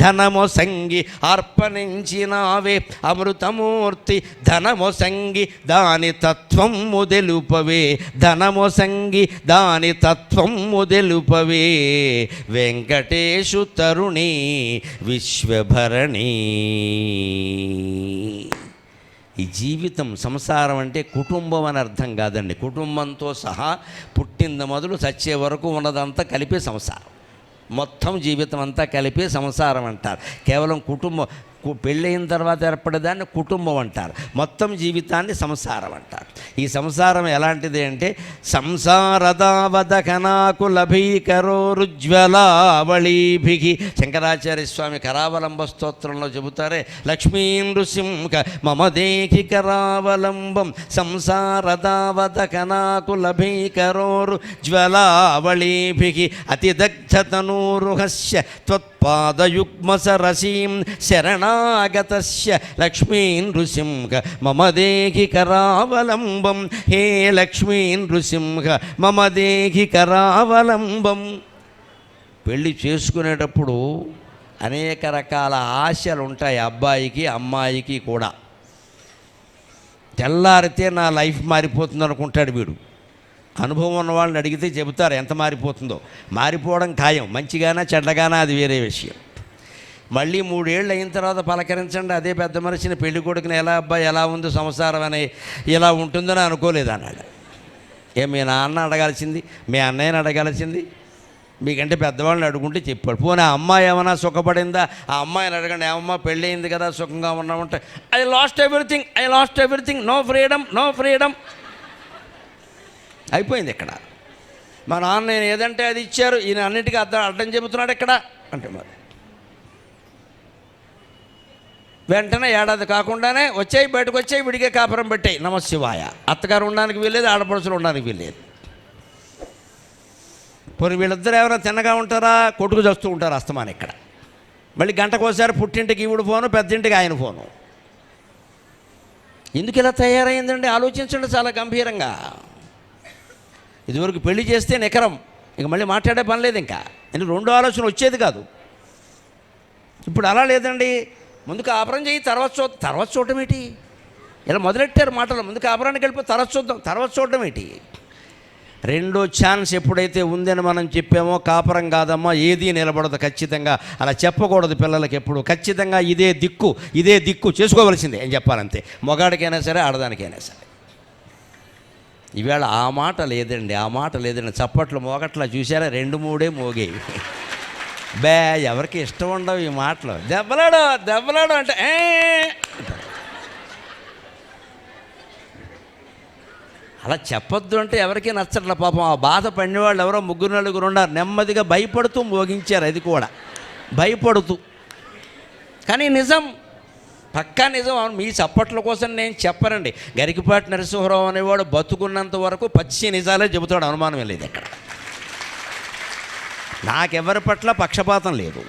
ధనము సంగి ఆర్పణించినావే అమృతమూర్తి. ధనము సంగి దాని తత్వము తెలుపవే. ధనము సంగి దాని తత్వం తత్వము తెలుపవే వెంకటేశు తరుణి విశ్వభరణి. ఈ జీవితం సంసారం అంటే కుటుంబం అని అర్థం కాదండి. కుటుంబంతో సహా పుట్టింది మొదలు చచ్చే వరకు ఉన్నదంతా కలిపే సంసారం. మొత్తం జీవితం అంతా కలిపే సంసారం అంటారు. కేవలం కుటుంబం పెళ్ళయిన తర్వాత ఏర్పడేదాన్ని కుటుంబం అంటారు. మొత్తం జీవితాన్ని సంసారం అంటారు. ఈ సంసారం ఎలాంటిది అంటే సంసారదావదకనాకులభీకరోరుజ్వలావళీభి. శంకరాచార్య స్వామి కరావలంబ స్తోత్రంలో చెబుతారే, లక్ష్మీ నృసింహ మమ దేహి కరావలంబం సంసారదావదకనాకులభీకరోరుజ్వలావళీభి అతిదగ్ధతనూరుహస్య త్వత్పాదయుగ్మసరసీం శరణాగతస్య లక్ష్మీ నృసింహ మమ దేహి కరావలంబం. హే లక్ష్మీ నృసింహ మమ దేహి కరావలంబం. పెళ్ళి చేసుకునేటప్పుడు అనేక రకాల ఆశలు ఉంటాయి అబ్బాయికి అమ్మాయికి కూడా. తెల్లారితే నా లైఫ్ మారిపోతుంది అనుకుంటాడు వీడు. అనుభవం ఉన్న వాళ్ళని అడిగితే చెబుతారు ఎంత మారిపోతుందో. మారిపోవడం ఖాయం, మంచిగానా చెడ్డగానా అది వేరే విషయం. మళ్ళీ 3 ఏళ్ళు అయిన తర్వాత పలకరించండి, అదే పెద్ద మనిషిని పెళ్లి కొడుకుని ఎలా అబ్బాయి ఎలా ఉంది సంసారం అని ఇలా ఉంటుందని అనుకోలేదు అన్నాడు. మీ నాన్న అడగాల్సింది, మీ అన్నయ్యని అడగాల్సింది, మీకంటే పెద్దవాళ్ళని అడుగుంటే చెప్పాడు. పోనీ ఆ అమ్మాయి ఏమైనా సుఖపడిందా? ఆ అమ్మాయిని అడగండి, ఏమమ్మా పెళ్ళి అయింది కదా సుఖంగా ఉన్నామంటే I lost everything, no freedom అయిపోయింది. ఇక్కడ మా నాన్న నేను ఏదంటే అది ఇచ్చారు, ఈయన అన్నిటికీ అడ్డం చెబుతున్నాడు ఇక్కడ అంటే మరి వెంటనే ఏడాది కాకుండానే వచ్చాయి, బయటకు వచ్చాయి, విడిగే కాపురం పెట్టాయి. నమశివాయ. అత్తగారు ఉండడానికి వీల్లేదు, ఆడపడుచులు ఉండడానికి వీల్లేదు. పోనీ వీళ్ళిద్దరు ఎవరైనా తిన్నగా ఉంటారా? కొట్టుకు చేస్తూ ఉంటారు అస్తమానం. ఇక్కడ మళ్ళీ గంటకోసారి పుట్టింటికి ఈవిడ ఫోను, పెద్దింటికి ఆయన ఫోను. ఎందుకు ఇలా తయారైందండి? ఆలోచించండి చాలా గంభీరంగా. ఇదివరకు పెళ్లి చేస్తే నికరం, ఇక మళ్ళీ మాట్లాడే పని లేదు. ఇంకా రెండో ఆలోచన వచ్చేది కాదు. ఇప్పుడు అలా లేదండి. ముందు కాపురం చేయి, తర్వాత చూడటం ఏంటి? ఇలా మొదలెట్టారు మాటలు. ముందు కాపురానికి వెళ్ళిపోయి తర్వాత చూడటం ఏంటి? రెండో ఛాన్స్ ఎప్పుడైతే ఉందని మనం చెప్పామో కాపురం కాదమ్మా ఏదీ నిలబడదు ఖచ్చితంగా. అలా చెప్పకూడదు పిల్లలకి ఎప్పుడు. ఖచ్చితంగా ఇదే దిక్కు చేసుకోవలసిందే అని చెప్పాలంతే, మొగాడికైనా సరే ఆడదానికైనా సరే. ఈవేళ ఆ మాట లేదండి. చప్పట్లు మోగట్లా చూసారా? 2-3 మోగేవి. ఎవరికి ఇష్టం ఉండవు ఈ మాటలు. దెబ్బలాడు అంటే అలా చెప్పొద్దు అంటే ఎవరికీ నచ్చట్ల. పాపం ఆ బాధ పడినవాళ్ళు ఎవరో 3-4 ఉన్నారు. నెమ్మదిగా భయపడుతూ మోగించారు. అది కూడా భయపడుతూ. కానీ నిజం, పక్కా నిజం. అవును, మీ చప్పట్ల కోసం నేను చెప్పనండి. గరికపాటి నరసింహరావు అనేవాడు బతుకున్నంత వరకు పచ్చి నిజాలే చెబుతాడు, అనుమానం లేదు. ఇక్కడ నాకెవరి పట్ల పక్షపాతం లేదు,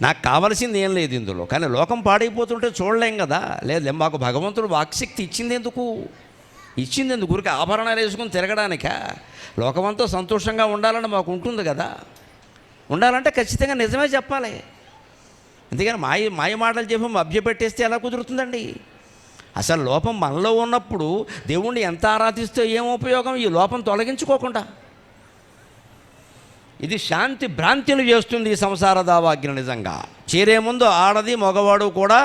నాకు కావలసింది ఏం లేదు ఇందులో. కానీ లోకం పాడైపోతుంటే చూడలేం కదా. లేదు, మాకు భగవంతుడు వాక్శక్తి ఇచ్చింది ఎందుకు? ఊరికి ఆభరణాలు వేసుకుని తిరగడానికా? లోకమంతా సంతోషంగా ఉండాలని మాకు ఉంటుంది కదా. ఉండాలంటే ఖచ్చితంగా నిజమే చెప్పాలి. అందుకని మాయ మాటలు చెప్పి అభ్యపెట్టేస్తే ఎలా కుదురుతుందండి? అసలు లోపం మనలో ఉన్నప్పుడు దేవుణ్ణి ఎంత ఆరాధిస్తే ఏం ఉపయోగం? ఈ లోపం తొలగించుకోకుండా. ఇది శాంతి భ్రాంతిని చేస్తుంది ఈ సంసార దావాగ్ని. నిజంగా చేరే ముందు ఆడది మగవాడు కూడా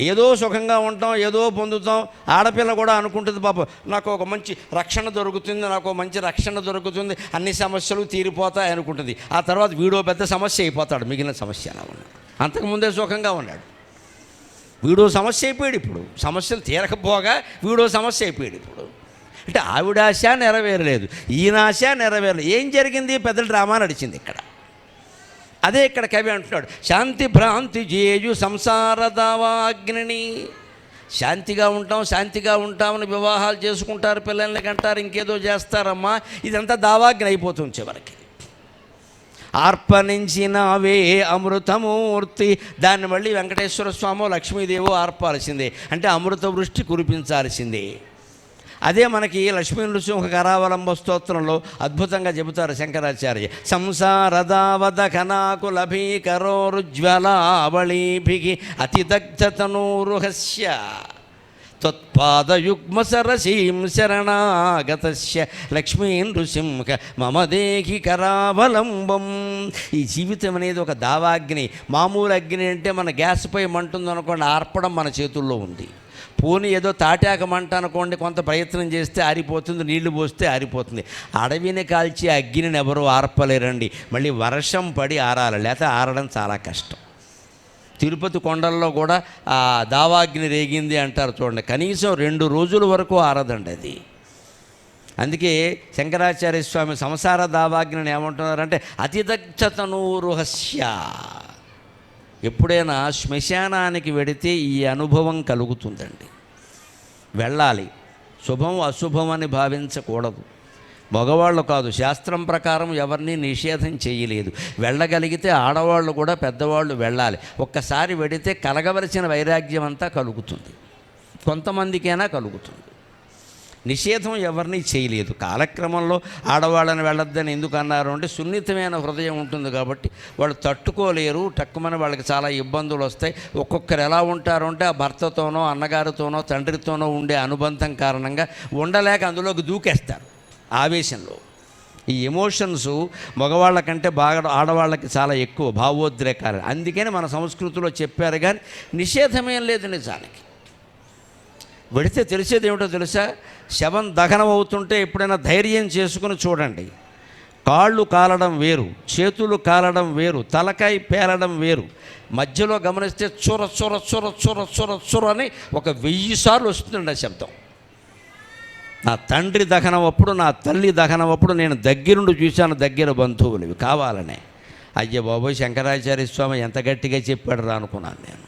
ఏదో సుఖంగా ఉంటాం, ఏదో పొందుతాం. ఆడపిల్ల కూడా అనుకుంటుంది, పాపం నాకు ఒక మంచి రక్షణ దొరుకుతుంది, అన్ని సమస్యలు తీరిపోతాయి అనుకుంటుంది. ఆ తర్వాత వీడో పెద్ద సమస్య అయిపోతాడు, మిగిలిన సమస్య ఉన్నాడు. అంతకుముందే సుఖంగా ఉన్నాడు, వీడో సమస్య అయిపోయాడు. ఇప్పుడు సమస్యలు తీరకపోగా వీడో సమస్య అయిపోయాడు. ఇప్పుడు అంటే ఆవిడ ఆశ నెరవేరలేదు, ఈయన ఆశ నెరవేరలేదు. ఏం జరిగింది? పెద్ద డ్రామా నడిచింది ఇక్కడ. అదే ఇక్కడ కవి అంటున్నాడు, శాంతి భ్రాంతి జేయు సంసార దావాగ్ని. శాంతిగా ఉంటామని వివాహాలు చేసుకుంటారు, పిల్లల్ని కంటారు, ఇంకేదో చేస్తారమ్మా. ఇదంతా దావాగ్ని అయిపోతుంది చివరికి. ఆర్పణించినవే అమృతమూర్తి. దాన్ని మళ్ళీ వెంకటేశ్వర స్వామో లక్ష్మీదేవో ఆర్పాల్సిందే, అంటే అమృత వృష్టి కురిపించాల్సిందే. అదే మనకి లక్ష్మీ నృసింహ కరావలంబ స్తోత్రంలో అద్భుతంగా చెబుతారు శంకరాచార్య. సంసారదావదకనాకులభీకరోరుజ్వలావళీభి అతిదగ్ధతనూరుహస్య త్వత్పాదయుగ్మసరసీం శరణాగతస్య లక్ష్మీ నృసింహ మమ దేహి కరావలంబం. ఈ జీవితం అనేది ఒక దావాగ్ని. మామూలు అగ్ని అంటే మన గ్యాస్ పై మంటుంది అనుకోండి, ఆర్పడం మన చేతుల్లో ఉంది. పోనీ ఏదో తాటాక మంట అనుకోండి, కొంత ప్రయత్నం చేస్తే ఆరిపోతుంది, నీళ్లు పోస్తే ఆరిపోతుంది. అడవిని కాల్చి అగ్నిని ఎవరూ ఆర్పలేరండి. మళ్ళీ వర్షం పడి ఆరాలి, లేకపోతే ఆరడం చాలా కష్టం. తిరుపతి కొండల్లో కూడా ఆ దావాగ్ని రేగింది అంటారు చూడండి, కనీసం 2 రోజుల వరకు ఆరదండి అది. అందుకే శంకరాచార్య స్వామి సంసార దావాగ్నిని ఏమంటున్నారంటే అతిదగ్ధతనూరుహస్య. ఎప్పుడైనా శ్మశానానికి వెడితే ఈ అనుభవం కలుగుతుందండి. వెళ్ళాలి, శుభం అశుభం అని భావించకూడదు. మగవాళ్ళు కాదు, శాస్త్రం ప్రకారం ఎవరిని నిషేధం చేయలేదు. వెళ్ళగలిగితే ఆడవాళ్ళు కూడా పెద్దవాళ్ళు వెళ్ళాలి. ఒక్కసారి వెడితే కలగవలసిన వైరాగ్యం అంతా కలుగుతుంది, కొంతమందికైనా కలుగుతుంది. నిషేధం ఎవరిని చేయలేదు. కాలక్రమంలో ఆడవాళ్ళని వెళ్ళొద్దని ఎందుకు అన్నారు అంటే సున్నితమైన హృదయం ఉంటుంది కాబట్టి వాళ్ళు తట్టుకోలేరు, టక్కుమని వాళ్ళకి చాలా ఇబ్బందులు వస్తాయి. ఒక్కొక్కరు ఎలా ఉంటారు అంటే ఆ భర్తతోనో అన్నగారితోనో తండ్రితోనో ఉండే అనుబంధం కారణంగా ఉండలేక అందులోకి దూకేస్తారు ఆవేశంలో. ఈ ఎమోషన్స్ మగవాళ్ళ కంటే బాగా ఆడవాళ్ళకి చాలా ఎక్కువ భావోద్రేకాలు. అందుకని మన సంస్కృతిలో చెప్పారు, కానీ నిషేధమేం లేదు. నిజానికి వెడితే తెలిసేది ఏమిటో తెలుసా? శవం దహనం అవుతుంటే ఎప్పుడైనా ధైర్యం చేసుకుని చూడండి. కాళ్ళు కాలడం వేరు, చేతులు కాలడం వేరు, తలకాయ పేలడం వేరు. మధ్యలో గమనిస్తే చొర చొర చొర చొర చొర చొర అని ఒక 1000 సార్లు వస్తుందండి ఆ శబ్దం. నా తండ్రి దహనం అప్పుడు, నా తల్లి దహనం అప్పుడు నేను దగ్గరుండి చూశాను, దగ్గర బంధువులు. ఇవి కావాలనే. అయ్య బాబోయ్, శంకరాచార్య స్వామి ఎంత గట్టిగా చెప్పాడు రా అనుకున్నాను నేను.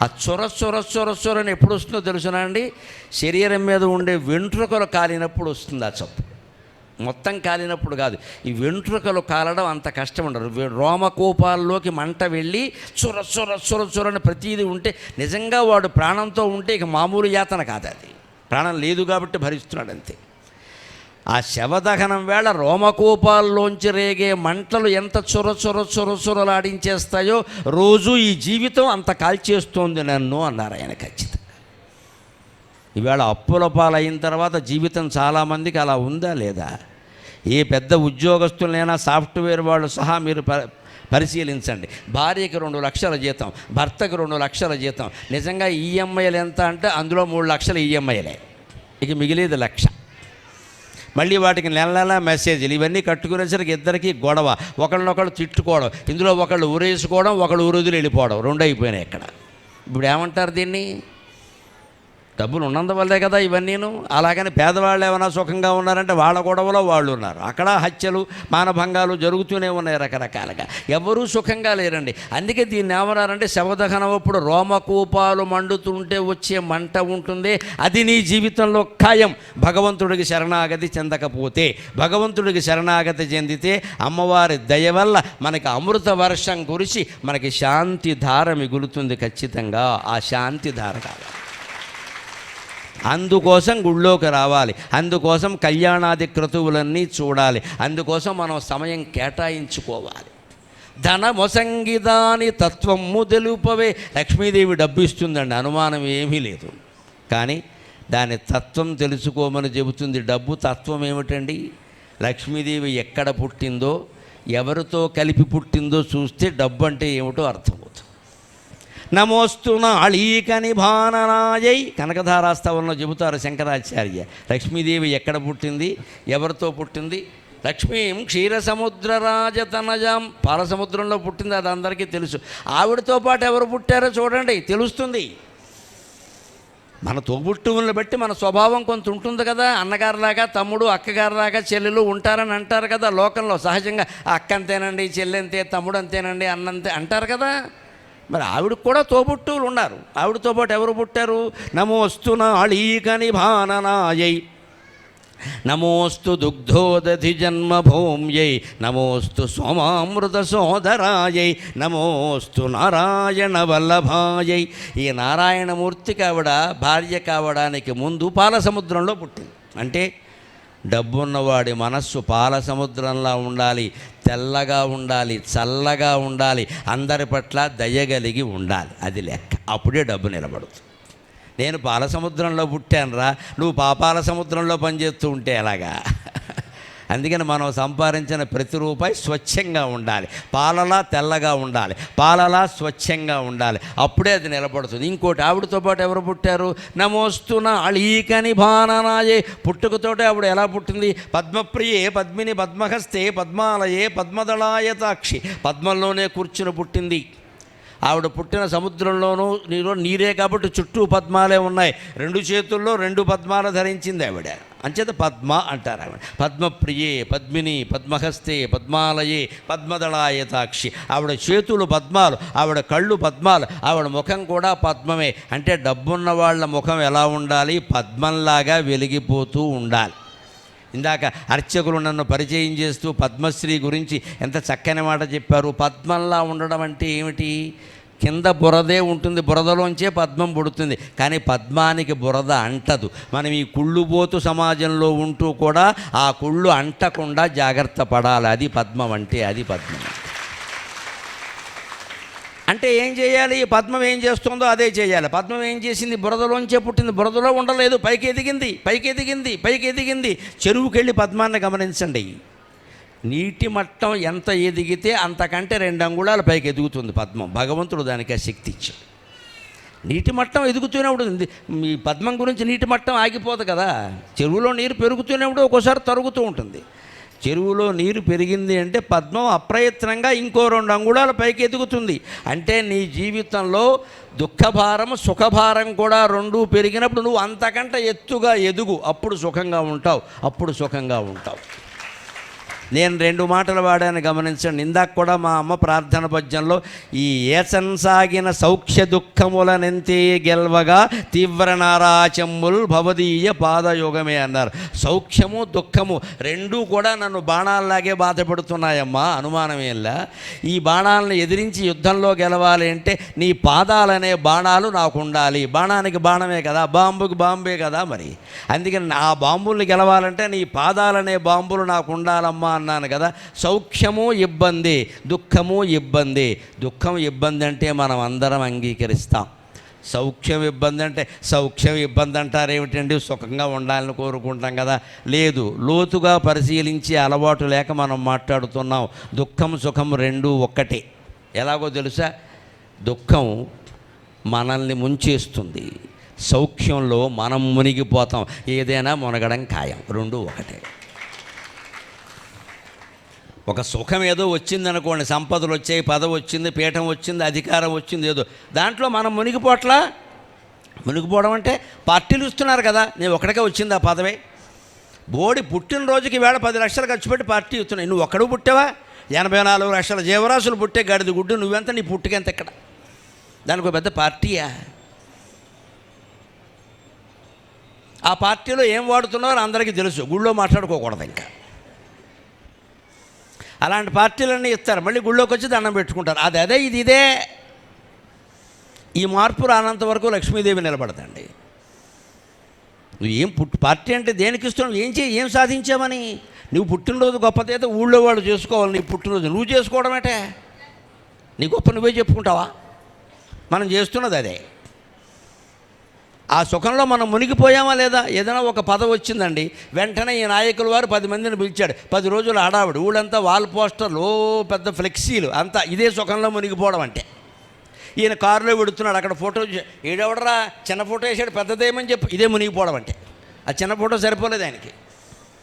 ఆ చొర చొర చొర చొరని ఎప్పుడు వస్తుందో తెలుసునా అండి? శరీరం మీద ఉండే వెంట్రుకలు కాలినప్పుడు వస్తుంది ఆ చప్పు. మొత్తం కాలినప్పుడు కాదు, ఈ వెంట్రుకలు కాలడం అంత కష్టం ఉండదు. రోమకూపాల్లోకి మంట వెళ్ళి చొర చొర చొర చొరని ప్రతీది ఉంటే నిజంగా వాడు ప్రాణంతో ఉంటే ఇక మామూలు యాతన కాదు. అది ప్రాణం లేదు కాబట్టి భరిస్తున్నాడు అంతే. ఆ శవదహనం వేళ రోమకూపాల్లోంచి రేగే మంటలు ఎంత చొర చొర చొర చొరలాడించేస్తాయో రోజు ఈ జీవితం అంత కాల్చేస్తోంది నన్ను అన్నారు ఆయన ఖచ్చితంగా. ఈవేళ అప్పుల పాలైన తర్వాత జీవితం చాలామందికి అలా ఉందా లేదా? ఏ పెద్ద ఉద్యోగస్తులైనా సాఫ్ట్వేర్ వాళ్ళు సహా మీరు పరిశీలించండి. భార్యకి 2 లక్షల జీతం, భర్తకి 2 లక్షల జీతం. నిజంగా ఈఎంఐలు ఎంత అంటే అందులో 3 లక్షలు ఈఎంఐలే, ఇక మిగిలేదు 1 లక్ష. మళ్ళీ వాటికి నెల నెల మెసేజ్లు, ఇవన్నీ కట్టుకునేసరికి ఇద్దరికి గొడవ, ఒకళ్ళనొకళ్ళు తిట్టుకోవడం, ఇందులో ఒకళ్ళు ఊరేసుకోవడం, ఒకళ్ళు ఊరుదులు వెళ్ళిపోవడం, 2 అయిపోయినాయి ఇక్కడ. ఇప్పుడు ఏమంటారు దీన్ని? డబ్బులు ఉన్నందువల్లే కదా ఇవన్నీను. అలాగని పేదవాళ్ళు ఏమైనా సుఖంగా ఉన్నారంటే వాళ్ళ గొడవలో వాళ్ళు ఉన్నారు. అక్కడ హత్యలు మానభంగాలు జరుగుతూనే ఉన్నాయి రకరకాలుగా. ఎవరూ సుఖంగా లేరండి. అందుకే దీన్ని ఏమన్నారంటే శవదహనం అప్పుడు రోమకూపాలు మండుతుంటే వచ్చే మంట ఉంటుంది, అది నీ జీవితంలో ఖాయం. భగవంతుడికి శరణాగతి చెందకపోతే, భగవంతుడికి శరణాగతి చెందితే అమ్మవారి దయ వల్ల మనకి అమృత వర్షం కురిసి మనకి శాంతి ధార మిగులుతుంది ఖచ్చితంగా. ఆ శాంతి ధార కావాలి. అందుకోసం గుళ్ళోకి రావాలి, అందుకోసం కళ్యాణాది క్రతువులన్నీ చూడాలి, అందుకోసం మనం సమయం కేటాయించుకోవాలి. ధనమొసంగిదాని తత్వము తెలుపవే. లక్ష్మీదేవి డబ్బు ఇస్తుందండి, అనుమానం ఏమీ లేదు. కానీ దాని తత్వం తెలుసుకోమని చెబుతుంది. డబ్బు తత్వం ఏమిటండి? లక్ష్మీదేవి ఎక్కడ పుట్టిందో, ఎవరితో కలిపి పుట్టిందో చూస్తే డబ్బు అంటే ఏమిటో అర్థమవుతుంది. నమోస్తు నాళీక నిభాననాయై కనకధారాస్తవంలో చెబుతారు శంకరాచార్య. లక్ష్మీదేవి ఎక్కడ పుట్టింది, ఎవరితో పుట్టింది? లక్ష్మీం క్షీరసముద్రరాజతనజాం, పాలసముద్రంలో పుట్టింది, అది అందరికీ తెలుసు. ఆవిడతో పాటు ఎవరు పుట్టారో చూడండి, తెలుస్తుంది. మన తోబుట్టువులను బట్టి మన స్వభావం కొంత ఉంటుంది కదా. అన్నగారిలాగా తమ్ముడు, అక్కగారిలాగా చెల్లెలు ఉంటారని అంటారు కదా లోకంలో సహజంగా. అక్క అంతేనండి, చెల్లెంతే, తమ్ముడు అంతేనండి, అన్నంతే అంటారు కదా. మరి ఆవిడకు కూడా తోబుట్టువులు ఉన్నారు. ఆవిడతో పాటు ఎవరు పుట్టారు? నమోస్తు నాళీక నిభాననాయై, నమోస్తు దుగ్ధోదధి జన్మభూమ్యై, నమోస్తు సోమామృత సోదరాయై, నమోస్తు నారాయణ వల్లభాయై. ఈ నారాయణమూర్తికి ఆవిడ భార్య కావడానికి ముందు పాలసముద్రంలో పుట్టింది. అంటే డబ్బున్నవాడి మనస్సు పాల సముద్రంలా ఉండాలి, తెల్లగా ఉండాలి, చల్లగా ఉండాలి, అందరి పట్ల దయగలిగి ఉండాలి. అది లెక్క. అప్పుడే డబ్బు నిలబడుతుంది. నేను పాల సముద్రంలో పుట్టానురా, నువ్వు పాపాల సముద్రంలో పనిచేస్తూ ఉంటే ఎలాగా? అందుకని మనం సంపాదించిన ప్రతి రూపాయి స్వచ్ఛంగా ఉండాలి, పాలలా తెల్లగా ఉండాలి, పాలలా స్వచ్ఛంగా ఉండాలి, అప్పుడే అది నిలబడుతుంది. ఇంకోటి, ఆవిడతో పాటు ఎవరు పుట్టారు? నమోస్తున అళీకని భాననాయే. పుట్టుకతోటే ఆవిడ ఎలా పుట్టింది? పద్మప్రియే పద్మిని పద్మహస్తే పద్మాలయే పద్మదళాయతాక్షి. పద్మంలోనే కూర్చుని పుట్టింది. ఆవిడ పుట్టిన సముద్రంలోనూ నీరే కాబట్టి చుట్టూ పద్మాలే ఉన్నాయి. 2 చేతుల్లో 2 పద్మాలు ధరించింది ఆవిడ, అంచేత పద్మ అంటారు ఆవిడ. పద్మప్రియే పద్మిని పద్మహస్తే పద్మాలయే పద్మదళాయతాక్షి. ఆవిడ చేతులు పద్మాలు, ఆవిడ కళ్ళు పద్మాలు, ఆవిడ ముఖం కూడా పద్మమే. అంటే డబ్బున్న వాళ్ళ ముఖం ఎలా ఉండాలి? పద్మంలాగా వెలిగిపోతూ ఉండాలి. ఇందాక అర్చకులు నన్ను పరిచయం చేస్తూ పద్మశ్రీ గురించి ఎంత చక్కని మాట చెప్పారు. పద్మంలా ఉండడం అంటే ఏమిటి? కింద బురదే ఉంటుంది, బురదలోంచే పద్మం పుడుతుంది, కానీ పద్మానికి బురద అంటదు. మనం ఈ కుళ్ళుబోతు సమాజంలో ఉంటూ కూడా ఆ కుళ్ళు అంటకుండా జాగ్రత్త పడాలి. అది పద్మం అంటే, అది పద్మం అంటే. ఏం చేయాలి? పద్మం ఏం చేస్తుందో అదే చేయాలి. పద్మం ఏం చేసింది? బురదలోంచే పుట్టింది, బురదలో ఉండలేదు, పైకి ఎదిగింది, పైకి ఎదిగింది, పైకి ఎదిగింది. చెరువుకి వెళ్ళి పద్మాన్ని గమనించండి. నీటి మట్టం ఎంత ఎదిగితే అంతకంటే 2 అంగుళాలు పైకి ఎదుగుతుంది పద్మం. భగవంతుడు దానికి ఆ శక్తి ఇచ్చాడు. నీటి మట్టం ఎదుగుతూనే ఉంటుంది. ఈ పద్మం గురించి నీటి మట్టం ఆగిపోదు కదా. చెరువులో నీరు పెరుగుతూనే ఉంటుంది, ఒక్కోసారి తరుగుతూ ఉంటుంది. చెరువులో నీరు పెరిగింది అంటే పద్మం అప్రయత్నంగా ఇంకో 2 అంగుళాల పైకి ఎదుగుతుంది. అంటే నీ జీవితంలో దుఃఖభారం సుఖభారం కూడా 2 పెరిగినప్పుడు నువ్వు అంతకంటే ఎత్తుగా ఎదుగు, అప్పుడు సుఖంగా ఉంటావు, అప్పుడు సుఖంగా ఉంటావు. నేను 2 మాటలు వాడాను గమనించండి. ఇందాక కూడా మా అమ్మ ప్రార్థన పద్యంలో ఈ ఏసన్సాగిన సౌఖ్య దుఃఖములనెంతే గెల్వగా తీవ్ర నారాచమ్ముల్ భవదీయ పాదయోగమే అన్నారు. సౌఖ్యము దుఃఖము 2 కూడా నన్ను బాణాల్లాగే బాధపడుతున్నాయమ్మా, అనుమానమేలా. ఈ బాణాలను ఎదిరించి యుద్ధంలో గెలవాలి అంటే నీ పాదాలనే బాణాలు నాకు ఉండాలి. బాణానికి బాణమే కదా, బాంబుకి బాంబే కదా. మరి అందుకని ఆ బాంబుల్ని గెలవాలంటే నీ పాదాలనే బాంబులు నాకు ఉండాలమ్మా అన్నాను కదా. సౌఖ్యము ఇబ్బంది, దుఃఖము ఇబ్బంది. దుఃఖం ఇబ్బంది అంటే మనం అందరం అంగీకరిస్తాం. సౌఖ్యం ఇబ్బంది అంటే సౌఖ్యం ఇబ్బంది అంటారు ఏమిటండి? సుఖంగా ఉండాలని కోరుకుంటాం కదా. లేదు, లోతుగా పరిశీలించే అలవాటు లేక మనం మాట్లాడుతున్నాం. దుఃఖం సుఖం 2 ఒక్కటే. ఎలాగో తెలుసా? దుఃఖం మనల్ని ముంచేస్తుంది, సౌఖ్యంలో మనం మునిగిపోతాం. ఏదైనా మునగడం ఖాయం, 2 ఒకటే. ఒక సుఖం ఏదో వచ్చిందనుకోండి, సంపదలు వచ్చాయి, పదవి వచ్చింది, పీఠం వచ్చింది, అధికారం వచ్చింది, ఏదో దాంట్లో మనం మునిగిపోవట్లా. మునిగిపోవడం అంటే పార్టీలు ఇస్తున్నారు కదా, నేను ఒక్కడికే వచ్చింది ఆ పదవే. బోడి పుట్టినరోజుకి వేళ 10 లక్షలు ఖర్చు పెట్టి పార్టీ ఇస్తున్నాయి. నువ్వు ఒక్కడు పుట్టావా? 84 లక్షల జీవరాశులు పుట్టే గడిది గుడ్డు నువ్వెంత, నీ పుట్టుకెంత ఎక్కడ? దానికి ఒక పెద్ద పార్టీయా? ఆ పార్టీలో ఏం వాడుతున్నారో అందరికీ తెలుసు, గుళ్ళో మాట్లాడుకోకూడదు. ఇంకా అలాంటి పార్టీలన్నీ ఇస్తారు, మళ్ళీ గుళ్ళోకి వచ్చి దండం పెట్టుకుంటారు. అదే ఇది ఇదే. ఈ మార్పు రానంత వరకు లక్ష్మీదేవి నిలబడదండి. నువ్వు ఏం పార్టీ అంటే దేనికి ఇస్తున్నావు? ఏం సాధించామని? నువ్వు పుట్టినరోజు గొప్పదైతే ఊళ్ళో వాళ్ళు చేసుకోవాలి, నీ పుట్టినరోజు నువ్వు చేసుకోవడం అంటే నీ గొప్ప నువ్వే చెప్పుకుంటావా? మనం చేస్తున్నది అదే. ఆ సుఖంలో మనం మునిగిపోయామా లేదా? ఏదైనా ఒక పదవి వచ్చిందండి, వెంటనే ఈ నాయకుల వారు 10 మందిని పిలిచాడు, 10 రోజులు ఆడావిడు, ఊళ్ళంతా వాల్ పోస్టర్లు, పెద్ద ఫ్లెక్సీలు, అంతా ఇదే సుఖంలో మునిగిపోవడం అంటే. ఈయన కారులో పెడుతున్నాడు, అక్కడ ఫోటో ఏడవడరా చిన్న ఫోటో వేసాడు, పెద్దదేమని చెప్పి, ఇదే మునిగిపోవడం అంటే. ఆ చిన్న ఫోటో సరిపోలేదు ఆయనకి.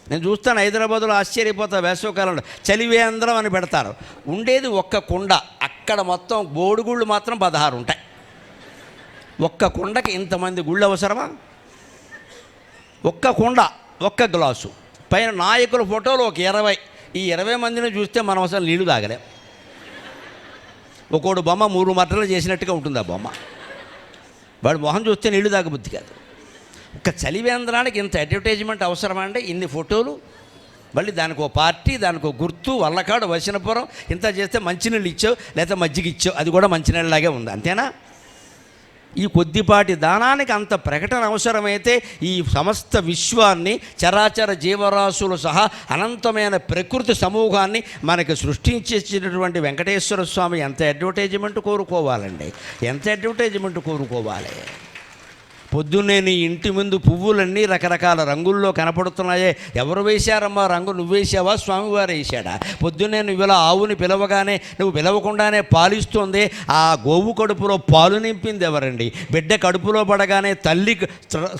నేను చూస్తాను హైదరాబాద్లో, ఆశ్చర్యపోతా. వేసవకాలంలో చలివేంద్రం అని పెడతారు, ఉండేది ఒక్క కుండ, అక్కడ మొత్తం బోడుగుళ్ళు మాత్రం 16 ఉంటాయి. ఒక్క కుండకి ఇంతమంది గుళ్ళు అవసరమా? ఒక్క కుండ, ఒక్క గ్లాసు, పైన నాయకుల ఫోటోలు ఒక 20. ఈ 20 మందిని చూస్తే మనం అసలు నీళ్లు తాగలేం. ఒక్కోడు బొమ్మ 3 మట్టలు చేసినట్టుగా ఉంటుంది ఆ బొమ్మ. వాడు మొహం చూస్తే నీళ్లు తాగబుద్ధి కాదు. ఒక చలివేంద్రానికి ఇంత అడ్వర్టైజ్మెంట్ అవసరమా అండి? ఇన్ని ఫోటోలు, మళ్ళీ దానికి ఒక పార్టీ, దానికి ఒక గుర్తు, వల్లకాడు, వచనపురం, ఇంత చేస్తే మంచినీళ్ళు ఇచ్చావు లేదా మజ్జిగ ఇచ్చావు, అది కూడా మంచినీళ్ళలాగే ఉంది, అంతేనా? ఈ కొద్దిపాటి దానానికి అంత ప్రకటన అవసరమైతే ఈ సమస్త విశ్వాన్ని, చరాచర జీవరాశులు సహా అనంతమైన ప్రకృతి సమూహాన్ని మనకి సృష్టించేటటువంటి వెంకటేశ్వర స్వామి ఎంత అడ్వర్టైజ్మెంట్ కోరుకోవాలండి, ఎంత అడ్వర్టైజ్మెంట్ కోరుకోవాలి. పొద్దున్నే నీ ఇంటి ముందు పువ్వులన్నీ రకరకాల రంగుల్లో కనపడుతున్నాయే, ఎవరు వేశారమ్మా రంగు? నువ్వు వేసావా, స్వామివారు వేశాడా? పొద్దున్నే నువ్వు ఇలా ఆవుని పిలవగానే, నువ్వు పిలవకుండానే పాలిస్తుంది, ఆ గోవు కడుపులో పాలు నింపింది ఎవరండి? బిడ్డ కడుపులో పడగానే తల్లి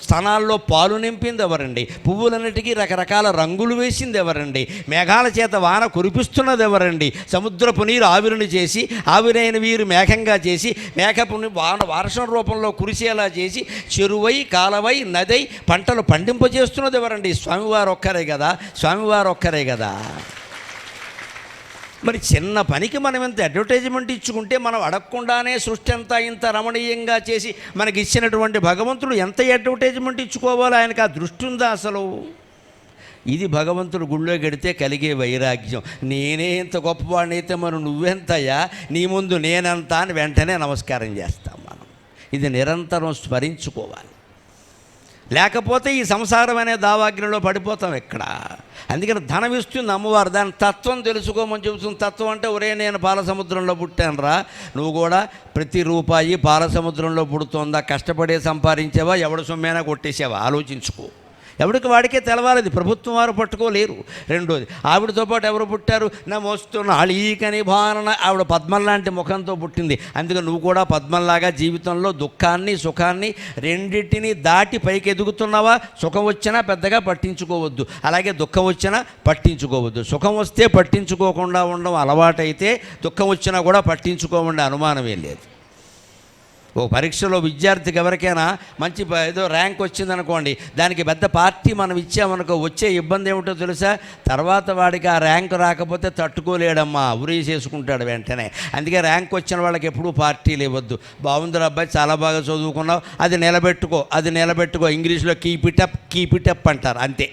స్తనాల్లో పాలు నింపింది ఎవరండి? పువ్వులన్నిటికీ రకరకాల రంగులు వేసింది ఎవరండి? మేఘాల చేత వాన కురిపిస్తున్నది ఎవరండి? సముద్రపు నీరు ఆవిరిని చేసి, ఆవిరైన వీరు మేఘంగా చేసి, మేఘపు వాన వర్షం రూపంలో కురిసేలా చేసి, చెరువై కాలవై నదై పంటలు పండింపజేస్తున్నది ఎవరండి? స్వామివారు ఒక్కరే కదా, స్వామివారు ఒక్కరే కదా. మరి చిన్న పనికి మనం ఎంత అడ్వర్టైజ్మెంట్ ఇచ్చుకుంటే, మనం అడగకుండానే సృష్టి అంతా ఇంత రమణీయంగా చేసి మనకి ఇచ్చినటువంటి భగవంతుడు ఎంత అడ్వర్టైజ్మెంట్ ఇచ్చుకోవాలో ఆయనకు ఆ దృష్టి ఉందా అసలు? ఇది భగవంతుడు గుళ్ళో గడితే కలిగే వైరాగ్యం. నేనే ఇంత గొప్పవాడిని అయితే మరి నువ్వెంతయ్యా, నీ ముందు నేనంత అని వెంటనే నమస్కారం చేస్తాం మనం. ఇది నిరంతరం స్మరించుకోవాలి, లేకపోతే ఈ సంసారం అనే దావాగ్నిలో పడిపోతాం ఇక్కడ. అందుకని ధనం ఇస్తుంది అమ్మవారు, దాని తత్వం తెలుసుకోమని చెబుతుంది. తత్వం అంటే, ఒరే నేను పాల సముద్రంలో పుట్టానురా, నువ్వు కూడా ప్రతి రూపాయి పాల సముద్రంలో పుడుతోందా? కష్టపడే సంపాదించావా, ఎవడి సొమ్మేనా కొట్టేసావా? ఆలోచించుకో. ఎవరికి వాడికే తెలవాలది, ప్రభుత్వం వారు పట్టుకోలేరు. రెండోది, ఆవిడతో పాటు ఎవరు పుట్టారు? నమోస్తున్న అళీకని భావన, ఆవిడ పద్మం లాంటి ముఖంతో పుట్టింది. అందుకని నువ్వు కూడా పద్మంలాగా జీవితంలో దుఃఖాన్ని సుఖాన్ని రెండింటినీ దాటి పైకి ఎదుగుతున్నావా? సుఖం వచ్చినా పెద్దగా పట్టించుకోవద్దు, అలాగే దుఃఖం వచ్చినా పట్టించుకోవద్దు. సుఖం వస్తే పట్టించుకోకుండా ఉండడం అలవాటైతే దుఃఖం వచ్చినా కూడా పట్టించుకోమండి, అనుమానమే లేదు. ఓ పరీక్షలో విద్యార్థికి ఎవరికైనా మంచి ఏదో ర్యాంక్ వచ్చిందనుకోండి, దానికి పెద్ద పార్టీ మనం ఇచ్చామనుకో, వచ్చే ఇబ్బంది ఏమిటో తెలుసా? తర్వాత వాడికి ఆ ర్యాంక్ రాకపోతే తట్టుకోలేడమ్మా, ఉరి చేసుకుంటాడు వెంటనే. అందుకే ర్యాంక్ వచ్చిన వాళ్ళకి ఎప్పుడూ పార్టీలు ఇవ్వద్దు. బాగుందిరా అబ్బాయి, చాలా బాగా చదువుకున్నావు, అది నిలబెట్టుకో, ఇంగ్లీష్లో కీప్ ఇట్ అప్ అంటారు, అంతే.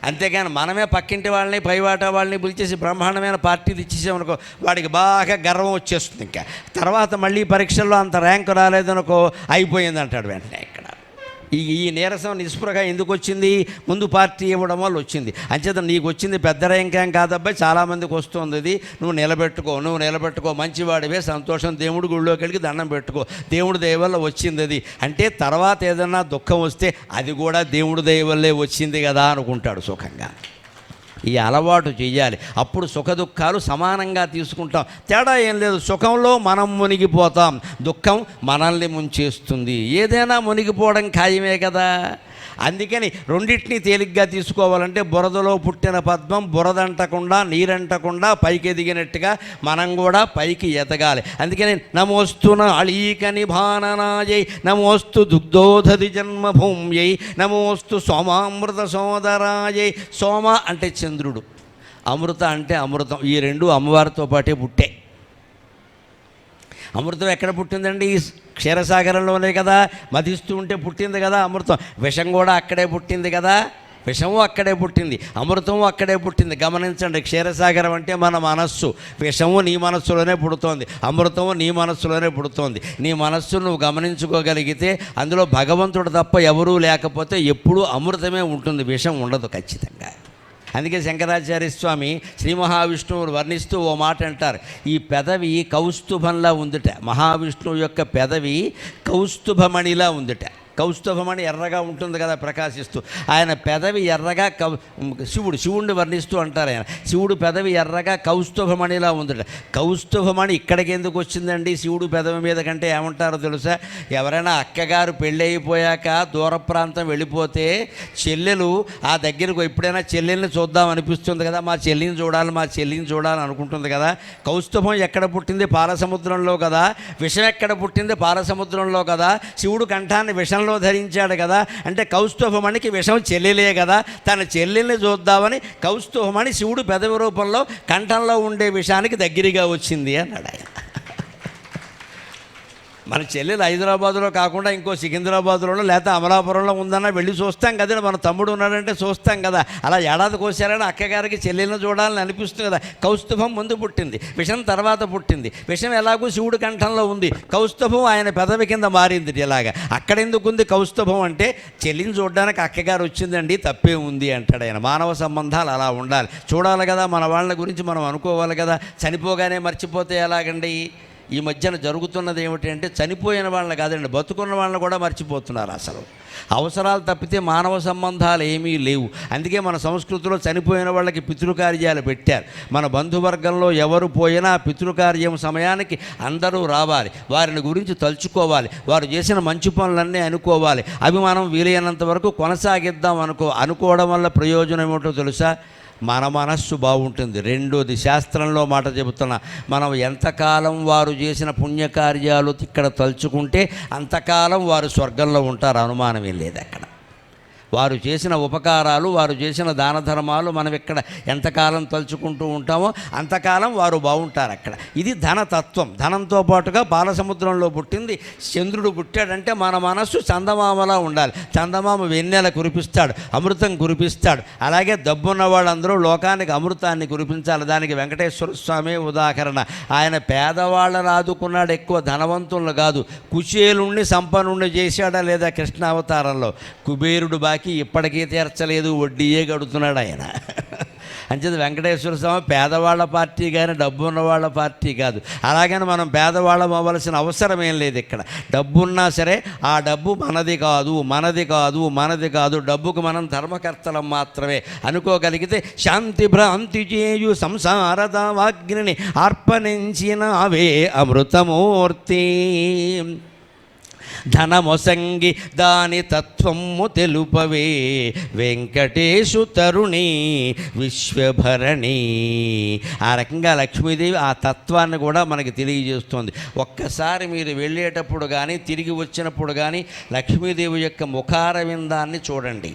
అంతేగాని మనమే పక్కింటి వాళ్ళని పైవాట వాళ్ళని పిలిచేసి బ్రహ్మాండమైన పార్టీలు ఇచ్చేసామనుకో, వాడికి బాగా గర్వం వచ్చేస్తుంది. ఇంకా తర్వాత మళ్ళీ పరీక్షల్లో అంత ర్యాంకు రాలేదనుకో, అయిపోయింది అంటాడు వెంటనే. ఇక్కడ ఈ నీరసం నిస్పృహ ఎందుకు వచ్చింది? ముందు పార్టీ ఇవ్వడం వల్ల వచ్చింది. అంచేత నీకు వచ్చింది పెద్ద ర్యాంకేం కాదబ్బాయి, చాలామందికి వస్తుంది ఇది, నువ్వు నిలబెట్టుకో, మంచివాడివే, సంతోషం, దేవుడి గుళ్ళోకి వెళ్ళి దండం పెట్టుకో, దేవుడి దయ వల్ల వచ్చింది అది అంటే. తర్వాత ఏదన్నా దుఃఖం వస్తే అది కూడా దేవుడి దయ వల్లే వచ్చింది కదా అనుకుంటాడు సుఖంగా. ఈ అలవాటు చెయ్యాలి, అప్పుడు సుఖ దుఃఖాలు సమానంగా తీసుకుంటాం. తేడా ఏం లేదు, సుఖంలో మనం మునిగిపోతాం, దుఃఖం మనల్ని ముంచేస్తుంది. ఏదైనా మునిగిపోవడం ఖాయమే కదా. అందుకని రెండింటినీ తేలిగ్గా తీసుకోవాలంటే, బురదలో పుట్టిన పద్మం బురదంటకుండా నీరంటకుండా పైకి ఎదిగినట్టుగా మనం కూడా పైకి ఎదగాలి. అందుకని నమోస్తున అళీకని భాననాయై, నమోస్తు దుగ్ధోధది జన్మభూమ్యై, నమోస్తు సోమామృత సోదరాయై. సోమ అంటే చంద్రుడు, అమృత అంటే అమృతం, ఈ రెండు అమ్మవారితో పాటే పుట్టే. అమృతం ఎక్కడ పుట్టిందండి? క్షీరసాగరంలోనే కదా, మధిస్తూ ఉంటే పుట్టింది కదా అమృతం. విషం కూడా అక్కడే పుట్టింది కదా, విషము అక్కడే పుట్టింది, అమృతము అక్కడే పుట్టింది. గమనించండి, క్షీరసాగరం అంటే మన మనస్సు, విషము నీ మనస్సులోనే పుడుతోంది, అమృతము నీ మనస్సులోనే పుడుతోంది. నీ మనస్సును నువ్వు గమనించుకోగలిగితే అందులో భగవంతుడు తప్ప ఎవరూ లేకపోతే ఎప్పుడూ అమృతమే ఉంటుంది, విషం ఉండదు ఖచ్చితంగా. అందుకే శంకరాచార్య స్వామి శ్రీ మహావిష్ణువుని వర్ణిస్తూ ఓ మాట అంటారు, ఈ పెదవి కౌస్తుభంలా ఉందిట. మహావిష్ణువు యొక్క పెదవి కౌస్తుభమణిలా ఉందిట. కౌస్తుభమణి ఎర్రగా ఉంటుంది కదా ప్రకాశిస్తూ, ఆయన పెదవి ఎర్రగా శివుడిని వర్ణిస్తూ అంటారు ఆయన, శివుడు పెదవి ఎర్రగా కౌస్తుభమణిలా ఉందట. కౌస్తుభమణి ఇక్కడికి ఎందుకు వచ్చిందండి శివుడు పెదవి మీద కంటే? ఏమంటారో తెలుసా? ఎవరైనా అక్కగారు పెళ్ళి అయిపోయాక దూర ప్రాంతం వెళ్ళిపోతే చెల్లెలు ఆ దగ్గరకు ఎప్పుడైనా చెల్లెల్ని చూద్దాం అనిపిస్తుంది కదా, మా చెల్లిని చూడాలి అనుకుంటుంది కదా. కౌస్తుభం ఎక్కడ పుట్టింది? పాలసముద్రంలో కదా. విషం ఎక్కడ పుట్టింది? పాలసముద్రంలో కదా. శివుడు కంఠాన్ని విషంలో ధరించాడు కదా, అంటే కౌస్తుభమణికి విషం చెల్లెలే కదా. తన చెల్లెల్ని చూద్దామని కౌస్తుభమణి శివుడు పెదవి రూపంలో కంఠంలో ఉండే విషానికి దగ్గరగా వచ్చింది అన్నాడు ఆయన. మన చెల్లెలు హైదరాబాదులో కాకుండా ఇంకో సికింద్రాబాద్లోనో లేకపోతే అమలాపురంలో ఉందన్నా వెళ్ళి చూస్తాం కదా, మన తమ్ముడు ఉన్నాడంటే చూస్తాం కదా. అలా ఏడాదికి వచ్చారని అక్కగారికి చెల్లెలను చూడాలని అనిపిస్తుంది కదా. కౌస్తుభం ముందు పుట్టింది, విషం తర్వాత పుట్టింది. విషం ఎలాగూ శివుడి కంఠంలో ఉంది, కౌస్తుభం ఆయన పెదవి కింద మారింది. ఇలాగా అక్కడెందుకుంది కౌస్తుభం అంటే, చెల్లిని చూడడానికి అక్కగారు వచ్చిందండి, తప్పే ఉంది అంటాడు ఆయన. మానవ సంబంధాలు అలా ఉండాలి, చూడాలి కదా, మన వాళ్ళ గురించి మనం అనుకోవాలి కదా. చనిపోగానే మర్చిపోతే ఎలాగండి? ఈ మధ్యన జరుగుతున్నది ఏమిటంటే చనిపోయిన వాళ్ళని కాదండి, బతుకున్న వాళ్ళని కూడా మర్చిపోతున్నారు. అసలు అవసరాలు తప్పితే మానవ సంబంధాలు ఏమీ లేవు. అందుకే మన సంస్కృతిలో చనిపోయిన వాళ్ళకి పితృకార్యాలు పెట్టారు. మన బంధువర్గంలో ఎవరు పోయినా పితృకార్యం సమయానికి అందరూ రావాలి, వారిని గురించి తలుచుకోవాలి, వారు చేసిన మంచి పనులన్నీ అనుకోవాలి. అవి మనం వీలైనంత వరకు కొనసాగిద్దాం అనుకోవడం వల్ల ప్రయోజనం ఏమిటో తెలుసా? మన మనస్సు బాగుంటుంది. రెండోది, శాస్త్రంలో మాట చెబుతున్నా, మనం ఎంతకాలం వారు చేసిన పుణ్యకార్యాలు ఇక్కడ తలుచుకుంటే అంతకాలం వారు స్వర్గంలో ఉంటారు, అనుమానమే లేదు. అక్కడ వారు చేసిన ఉపకారాలు, వారు చేసిన దాన ధర్మాలు మనం ఇక్కడ ఎంతకాలం తలుచుకుంటూ ఉంటామో అంతకాలం వారు బాగుంటారు అక్కడ. ఇది ధనతత్వం. ధనంతో పాటుగా బాలసముద్రంలో పుట్టింది. చంద్రుడు పుట్టాడంటే మన మనస్సు చందమామలా ఉండాలి. చందమామ వెన్నెల కురిపిస్తాడు, అమృతం కురిపిస్తాడు. అలాగే డబ్బున్న వాళ్ళందరూ లోకానికి అమృతాన్ని కురిపించాలి. దానికి వెంకటేశ్వర స్వామి ఉదాహరణ. ఆయన పేదవాళ్ళని ఆదుకున్నాడు, ఎక్కువ ధనవంతులను కాదు. కుచేలుణ్ణి సంపన్నుణ్ణి చేశాడా లేదా కృష్ణావతారంలో? కుబేరుడు బాకీ ఇప్పటికీ తీర్చలేదు, వడ్డీయే గడుతున్నాడు ఆయన. అంచేది వెంకటేశ్వర స్వామి పేదవాళ్ళ పార్టీ కానీ డబ్బు ఉన్న వాళ్ళ పార్టీ కాదు. అలాగని మనం పేదవాళ్ళం అవ్వాల్సిన అవసరం ఏం లేదు. ఇక్కడ డబ్బున్నా సరే ఆ డబ్బు మనది కాదు, మనది కాదు, మనది కాదు. డబ్బుకు మనం ధర్మకర్తలం మాత్రమే అనుకోగలిగితే శాంతి భ్రాంతి చేయు సంసారదావాగ్ని ఆర్పణించిన అవే అమృతమూర్తి. ధనమొసంగి దాని తత్వము తెలుపవే వెంకటేశు తరుణి విశ్వభరణి. ఆ రకంగా లక్ష్మీదేవి ఆ తత్వాన్ని కూడా మనకి తెలియజేస్తుంది. ఒక్కసారి మీరు వెళ్ళేటప్పుడు కానీ తిరిగి వచ్చినప్పుడు కానీ లక్ష్మీదేవి యొక్క ముఖారవిందాన్ని చూడండి.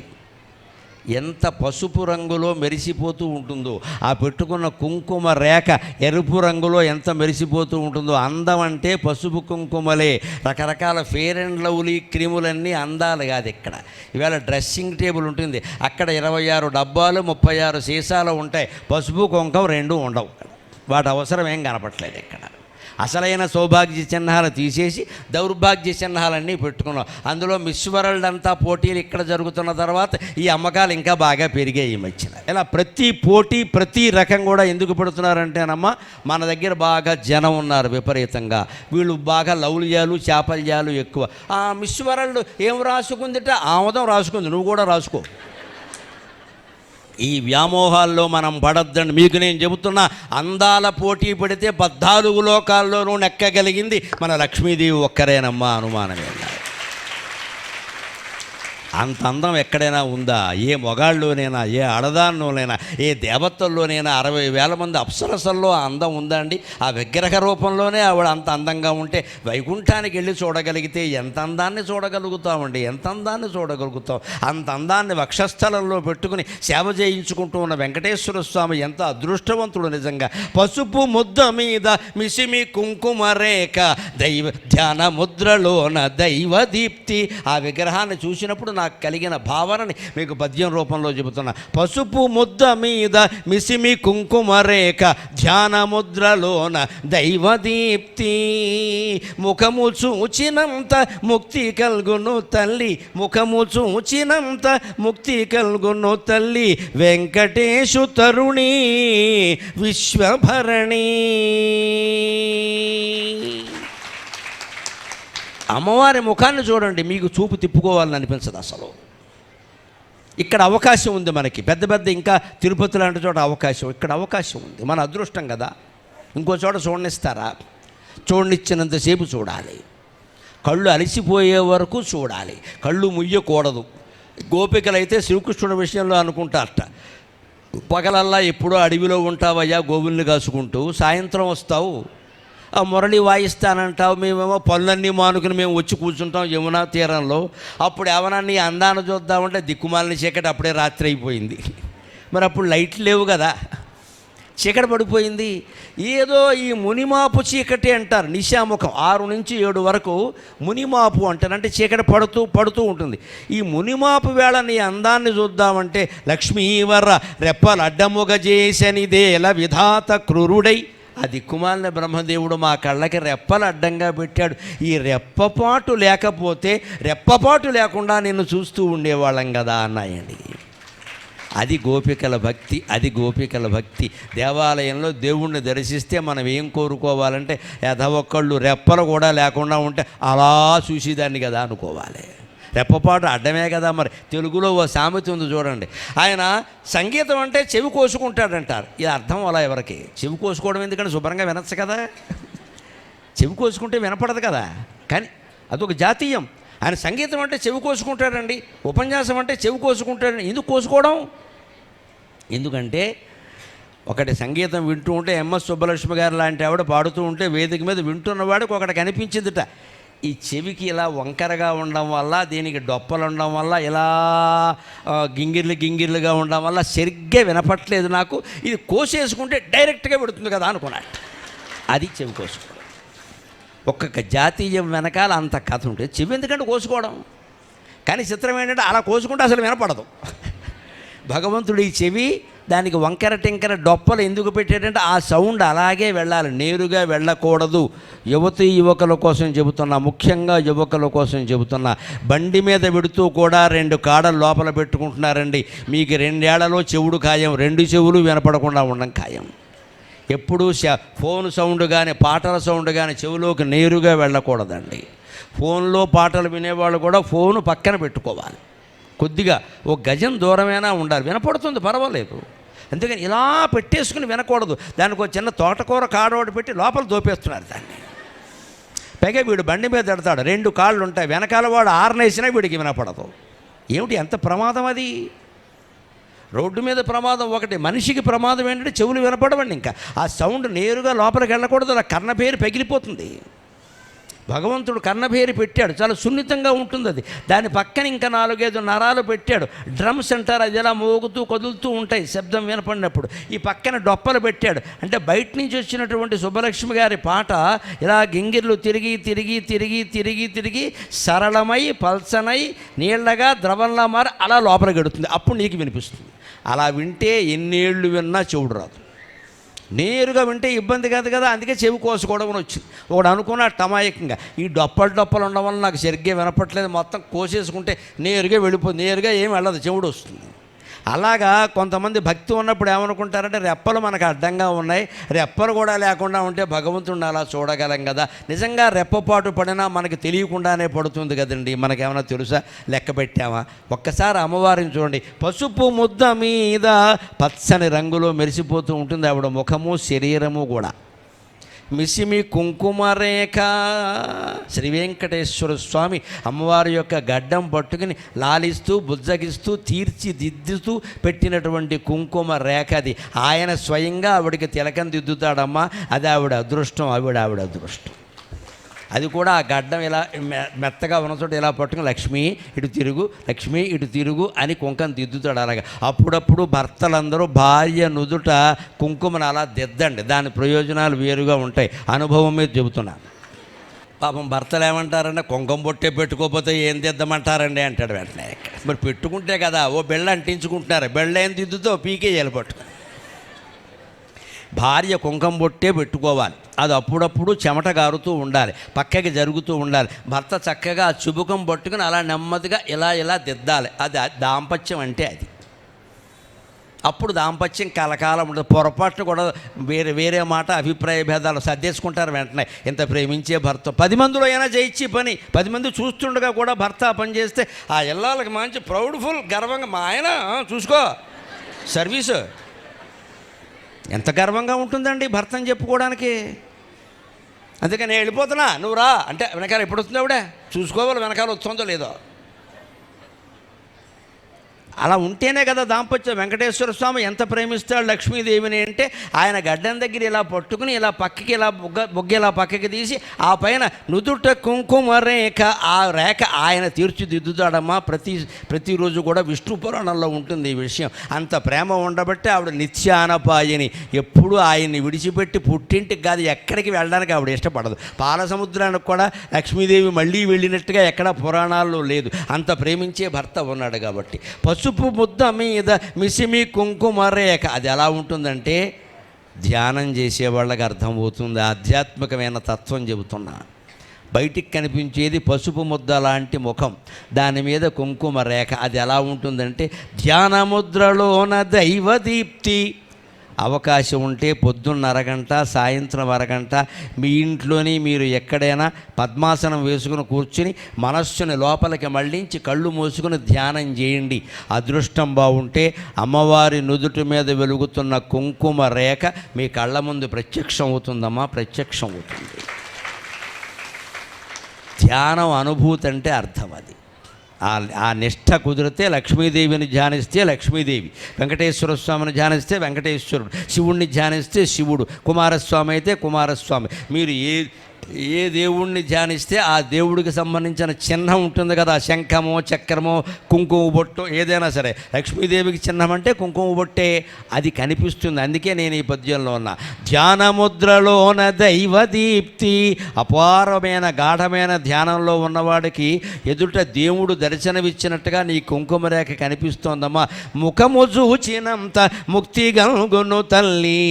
ఎంత పసుపు రంగులో మెరిసిపోతూ ఉంటుందో, ఆ పెట్టుకున్న కుంకుమ రేఖ ఎరుపు రంగులో ఎంత మెరిసిపోతూ ఉంటుందో. అందం అంటే పసుపు కుంకుమలే. రకరకాల ఫెయిర్ అండ్ లవ్లీ క్రీములన్నీ అందాలు కాదు. ఇక్కడ ఇవాళ డ్రెస్సింగ్ టేబుల్ ఉంటుంది, అక్కడ 26 డబ్బాలు 36 సీసాలు ఉంటాయి. పసుపు కుంకుమ రెండూ ఉండవు. వాటి అవసరం ఏం కనపట్లేదు. ఇక్కడ అసలైన సౌభాగ్య చిహ్నాలు తీసేసి దౌర్భాగ్య చిహ్నాలన్నీ పెట్టుకున్నాం. అందులో మిస్ వరల్డ్ అంతా పోటీలు ఇక్కడ జరుగుతున్న తర్వాత ఈ అమ్మకాలు ఇంకా బాగా పెరిగాయి ఈ మధ్యన. ఇలా ప్రతి పోటీ ప్రతి రకం కూడా ఎందుకు పెడుతున్నారంటేనమ్మా, మన దగ్గర బాగా జనం ఉన్నారు విపరీతంగా. వీళ్ళు బాగా లౌల్యాలు చాపల్యాలు ఎక్కువ. ఆ మిస్ వరల్డ్ ఏం రాసుకుందిట? ఆమోదం రాసుకుంది, నువ్వు కూడా రాసుకో. ఈ వ్యామోహాల్లో మనం పడద్దండి. మీకు నేను చెబుతున్నా, అందాల పోటీ పడితే 14 లోకాల్లోనూ నెక్కగలిగింది మన లక్ష్మీదేవి ఒక్కరేనమ్మా, అనుమానమే. అంత అందం ఎక్కడైనా ఉందా? ఏ మొగాళ్ళలోనైనా, ఏ ఆడదానిలోనైనా, ఏ దేవతల్లోనైనా 60,000 మంది అప్సరసల్లో ఆ అందం ఉందా అండి? ఆ విగ్రహ రూపంలోనే ఆవిడ అంత అందంగా ఉంటే వైకుంఠానికి వెళ్ళి చూడగలిగితే ఎంత అందాన్ని చూడగలుగుతామండి, ఎంత అందాన్ని చూడగలుగుతాం. అంత అందాన్ని వక్షస్థలంలో పెట్టుకుని సేవ చేయించుకుంటూ ఉన్న వెంకటేశ్వర స్వామి ఎంత అదృష్టవంతుడు నిజంగా. పసుపు ముద్ద మీద మిసిమి కుంకుమ రేఖ దైవ ధ్యాన ముద్రలోన దైవ దీప్తి. ఆ విగ్రహాన్ని చూసినప్పుడు నాకు కలిగిన భావనని మీకు పద్యం రూపంలో చెబుతున్నా. పసుపు ముద్ద మీద మిసిమి కుంకుమ రేఖ ధ్యాన ముద్రలోన దైవదీప్తి. ముఖము చూచినంత ముక్తి కల్గును తల్లి, ముఖము చూచినంత ముక్తి కల్గును తల్లి వెంకటేశు తరుణి విశ్వభరణి. అమ్మవారి ముఖాన్ని చూడండి, మీకు చూపు తిప్పుకోవాలని అనిపించదు అసలు. ఇక్కడ అవకాశం ఉంది మనకి. పెద్ద పెద్ద ఇంకా తిరుపతి లాంటి చోట అవకాశం, ఇక్కడ అవకాశం ఉంది. మన అదృష్టం కదా. ఇంకో చోట చూడనిస్తారా? చూడనిచ్చినంతసేపు చూడాలి. కళ్ళు అలసిపోయే వరకు చూడాలి. కళ్ళు ముయ్యకూడదు. గోపికలైతే శ్రీకృష్ణుడి విషయంలో అనుకుంటారట, పగలల్లా ఎప్పుడో అడవిలో ఉంటావయ్యా గోవుల్ని కాసుకుంటూ, సాయంత్రం వస్తావు ఆ మురళి వాయిస్తానంటావు, మేమేమో పనులన్నీ మానుకుని మేము వచ్చి కూర్చుంటాం యమునా తీరంలో. అప్పుడు ఏమన్నా నీ అందాన్ని చూద్దామంటే దిక్కుమాలని చీకటి, అప్పుడే రాత్రి అయిపోయింది. మరి అప్పుడు లైట్లు లేవు కదా, చీకటి పడిపోయింది. ఏదో ఈ మునిమాపు చీకటి అంటారు. నిశాముఖం 6 నుంచి 7 వరకు మునిమాపు అంటారు, అంటే చీకటి పడుతూ ఉంటుంది. ఈ మునిమాపు వేళ నీ అందాన్ని చూద్దామంటే లక్ష్మీవర్ర రెప్పలు అడ్డముగ చేసనిదేల విధాత క్రూరుడై. ఆ దిక్కుమాలిన బ్రహ్మదేవుడు మా కళ్ళకి రెప్పలు అడ్డంగా పెట్టాడు. ఈ రెప్పపాటు లేకపోతే రెప్పపాటు లేకుండా నిన్ను చూస్తూ ఉండేవాళ్ళం కదా అన్నాయండి. అది గోపికల భక్తి, అది గోపికల భక్తి. దేవాలయంలో దేవుణ్ణి దర్శిస్తే మనం ఏం కోరుకోవాలంటే ఒక్కళ్ళు రెప్పలు కూడా లేకుండా ఉంటే అలా చూసేదాన్ని కదా అనుకోవాలి. రెప్పపాటు అడ్డమే కదా. మరి తెలుగులో ఓ సామెత ఉంది చూడండి, ఆయన సంగీతం అంటే చెవి కోసుకుంటాడంటారు. ఇది అర్థం అలా ఎవరికి? చెవి కోసుకోవడం ఎందుకంటే శుభ్రంగా వినొచ్చు కదా, చెవి కోసుకుంటే వినపడదు కదా. కానీ అదొక జాతీయం. ఆయన సంగీతం అంటే చెవి కోసుకుంటాడండి, ఉపన్యాసం అంటే చెవి కోసుకుంటాడండి. ఎందుకు కోసుకోవడం? ఎందుకంటే ఒకటి సంగీతం వింటూ ఉంటే ఎంఎస్ సుబ్బలక్ష్మి గారు లాంటి ఆవిడ పాడుతూ ఉంటే వేదిక మీద వింటున్నవాడికి ఒకటి కనిపించిందిట, ఈ చెవికి ఇలా వంకరగా ఉండడం వల్ల, దీనికి డొప్పలు ఉండడం వల్ల, ఇలా గింగిర్లుగా ఉండడం వల్ల సరిగ్గా వినపట్లేదు నాకు, ఇది కోసేసుకుంటే డైరెక్ట్గా పెడుతుంది కదా అనుకున్నాడు. అది చెవి కోసుకోవడం. ఒక్కొక్క జాతీయం వెనకాల అంత కథ ఉంటే చెవి ఎందుకంటే కోసుకోవడం. కానీ చిత్రం ఏంటంటే అలా కోసుకుంటే అసలు వినపడదు. భగవంతుడు ఈ చెవి దానికి వంకర టింకర డొప్పలు ఎందుకు పెట్టాడంటే ఆ సౌండ్ అలాగే వెళ్ళాలి, నేరుగా వెళ్ళకూడదు. యువకుల కోసం చెబుతున్నా, ముఖ్యంగా యువకుల కోసం చెబుతున్నా. బండి మీద పెడుతూ కూడా 2 కాడలు లోపల పెట్టుకుంటున్నారండి. మీకు 2 ఏళ్లలో చెవుడు ఖాయం, 2 చెవులు వినపడకుండా ఉండడం ఖాయం. ఎప్పుడూ ఫోన్ సౌండ్ కానీ పాటల సౌండ్ కానీ చెవులోకి నేరుగా వెళ్ళకూడదండి. ఫోన్లో పాటలు వినేవాళ్ళు కూడా ఫోను పక్కన పెట్టుకోవాలి, కొద్దిగా 1 గజం దూరమైనా ఉండాలి. వినపడుతుంది పర్వాలేదు, అందుకని ఇలా పెట్టేసుకుని వినకూడదు. దానికి ఒక చిన్న తోటకూర కాడోటి పెట్టి లోపల దోపేస్తున్నారు దాన్ని. పైగా వీడు బండి మీద ఎడతాడు, 2 కాళ్ళు ఉంటాయి, వెనకాల వాడు ఆరనేసినా వీడికి వినపడదు. ఏమిటి ఎంత ప్రమాదం అది! రోడ్డు మీద ప్రమాదం ఒకటి, మనిషికి ప్రమాదం ఏంటంటే చెవులు వినపడవండి. ఇంకా ఆ సౌండ్ నేరుగా లోపలికి వెళ్ళకూడదు, అలా కర్ణభేరి పగిలిపోతుంది. భగవంతుడు కర్ణభేరి పెట్టాడు, చాలా సున్నితంగా ఉంటుంది అది. దాని పక్కన ఇంకా 4-5 నరాలు పెట్టాడు. డ్రమ్స్ అంటారు, అది ఎలా మోగుతూ కదులుతూ ఉంటాయి శబ్దం వినపడినప్పుడు. ఈ పక్కన డొప్పలు పెట్టాడు. అంటే బయట నుంచి వచ్చినటువంటి సుబ్బలక్ష్మి గారి పాట ఇలా గింగిర్లు తిరిగి సరళమై పల్చనై నీళ్లగా ద్రవంలా మారి అలా లోపలికి గడుతుంది. అప్పుడు నీకు వినిపిస్తుంది. అలా వింటే ఎన్నేళ్ళు విన్నా చెవుడు రాదు. నేరుగా వింటే ఇబ్బంది కాదు కదా, అందుకే చెవి కోసుకోవడం అని వచ్చింది. ఒకడు అనుకున్న టమాయకంగా ఈ డొప్పలు ఉండడం వల్ల నాకు సరిగ్గా వినపట్లేదు, మొత్తం కోసేసుకుంటే నేరుగా వెళ్ళిపోతుంది, నేరుగా ఏం వెళ్ళదు, చెవుడు వస్తుంది. అలాగా కొంతమంది భక్తి ఉన్నప్పుడు ఏమనుకుంటారంటే రెప్పలు మనకు అడ్డంగా ఉన్నాయి, రెప్పలు కూడా లేకుండా ఉంటే భగవంతుడిని అలా చూడగలం కదా. నిజంగా రెప్పపాటు పడినా మనకు తెలియకుండానే పడుతుంది కదండి. మనకేమైనా తెలుసా? లెక్క పెట్టామా? ఒక్కసారి అమ్మవారిని చూడండి, పసుపు ముద్ద మీద పచ్చని రంగులో మెరిసిపోతూ ఉంటుంది ఆవిడ ముఖము శరీరము కూడా. మిసిమి కుంకుమరేఖ శ్రీ వెంకటేశ్వర స్వామి అమ్మవారి యొక్క గడ్డం పట్టుకుని లాలిస్తూ బుజ్జగిస్తూ తీర్చిదిద్దుతూ పెట్టినటువంటి కుంకుమ రేఖ అది. ఆయన స్వయంగా ఆవిడికి తిలకం దిద్దుతాడమ్మా. అది ఆవిడ అదృష్టం, ఆవిడ అదృష్టం. అది కూడా ఆ గడ్డం ఇలా మెత్తగా ఉన్న చోట ఇలా పట్టుకుని లక్ష్మి ఇటు తిరుగు, లక్ష్మి ఇటు తిరుగు అని కుంకం దిద్దుతాడు. అలాగా అప్పుడప్పుడు భర్తలందరూ భార్య నుదుట కుంకుమను అలా దిద్దండి, దాని ప్రయోజనాలు వేరుగా ఉంటాయి. అనుభవం మీద చెబుతున్నాను. పాపం భర్తలు ఏమంటారంటే కుంకుమ బొట్టే పెట్టుకోకపోతే ఏం దిద్దమంటారండి అంటాడు. వెంటనే మరి పెట్టుకుంటే కదా, ఓ బెళ్ళ అంటించుకుంటున్నారు, బెళ్ళ ఏం దిద్దుతో పీకే పట్టుకుని. భార్య కుంకుమ బొట్టే పెట్టుకోవాలి, అది అప్పుడప్పుడు చెమట గారుతూ ఉండాలి, పక్కకి జరుగుతూ ఉండాలి. భర్త చక్కగా ఆ చుబుకం పట్టుకుని అలా నెమ్మదిగా ఇలా దిద్దాలి. అది దాంపత్యం అంటే అది. అప్పుడు దాంపత్యం కలకాలం ఉండదు. పొరపాటును కూడా వేరే మాట అభిప్రాయ భేదాలు సర్దేసుకుంటారు వెంటనే. ఇంత ప్రేమించే భర్త 10 మందిలో అయినా చేయించి పని, 10 మంది చూస్తుండగా కూడా భర్త పని చేస్తే ఆ ఇళ్ళకి మంచి ప్రౌడ్ఫుల్ గర్వంగా, మా ఆయన చూసుకో సర్వీసు, ఎంత గర్వంగా ఉంటుందండి భర్తను చెప్పుకోవడానికి. అందుకని నేను వెళ్ళిపోతున్నా నువ్వు రా అంటే వెనకాల ఎప్పుడు వస్తుందో ఆవిడ చూసుకోవాలి, వెనకాల వస్తుందో లేదో. అలా ఉంటేనే కదా దాంపత్యం. వెంకటేశ్వర స్వామి ఎంత ప్రేమిస్తాడు లక్ష్మీదేవిని అంటే ఆయన గడ్డం దగ్గర ఇలా పట్టుకుని ఇలా పక్కకి ఇలా బొగ్గ ఇలా పక్కకి తీసి ఆ పైన నుదుట కుంకుమ రేఖ, ఆ రేఖ ఆయన తీర్చిదిద్దుతాడమ్మా. ప్రతిరోజు కూడా విష్ణు పురాణంలో ఉంటుంది ఈ విషయం. అంత ప్రేమ ఉండబట్టే ఆవిడ నిత్యానపాయని, ఎప్పుడూ ఆయన్ని విడిచిపెట్టి పుట్టింటికి కాదు ఎక్కడికి వెళ్ళడానికి ఆవిడ ఇష్టపడదు. పాల సముద్రానికి కూడా లక్ష్మీదేవి మళ్ళీ వెళ్ళినట్టుగా ఎక్కడా పురాణాల్లో లేదు. అంత ప్రేమించే భర్త ఉన్నాడు కాబట్టి. పసుపు ముద్ద మీద మిసిమి కుంకుమ రేఖ, అది ఎలా ఉంటుందంటే ధ్యానం చేసే వాళ్ళకి అర్థమవుతుంది. ఆధ్యాత్మికమైన తత్వం చెబుతున్నా. బయటికి కనిపించేది పసుపు ముద్ద లాంటి ముఖం, దాని మీద కుంకుమ రేఖ. అది ఎలా ఉంటుందంటే ధ్యానముద్రలోన దైవదీప్తి. అవకాశం ఉంటే పొద్దున్న అరగంట, సాయంత్రం అరగంట మీ ఇంట్లోని మీరు ఎక్కడైనా పద్మాసనం వేసుకుని కూర్చుని మనస్సుని లోపలికి మళ్ళించి కళ్ళు మూసుకుని ధ్యానం చేయండి. అదృష్టం బాగుంటే అమ్మవారి నుదుటి మీద వెలుగుతున్న కుంకుమ రేఖ మీ కళ్ళ ముందు ప్రత్యక్షం అవుతుందమ్మా, ప్రత్యక్షం అవుతుంది. ధ్యానం అనుభూతి అంటే అర్థం అది. ఆ నిష్ఠ కుదిరితే లక్ష్మీదేవిని ధ్యానిస్తే లక్ష్మీదేవి, వెంకటేశ్వర స్వామిని ధ్యానిస్తే వెంకటేశ్వరుడు, శివుణ్ణి ధ్యానిస్తే శివుడు, కుమారస్వామి అయితే కుమారస్వామి. మీరు ఏ దేవుణ్ణి ధ్యానిస్తే ఆ దేవుడికి సంబంధించిన చిహ్నం ఉంటుంది కదా, శంఖమో చక్రమో కుంకుమ బొట్టు ఏదైనా సరే. లక్ష్మీదేవికి చిహ్నం అంటే కుంకుమ బొట్టే, అది కనిపిస్తుంది. అందుకే నేను ఈ పద్యంలో ఉన్నా. ధ్యానముద్రలోన దైవదీప్తి. అపారమైన గాఢమైన ధ్యానంలో ఉన్నవాడికి ఎదుట దేవుడు దర్శనమిచ్చినట్టుగా నీ కుంకుమ రేఖ కనిపిస్తోందమ్మా. ముఖము చూచినంత ముక్తి గల్గును తల్లి,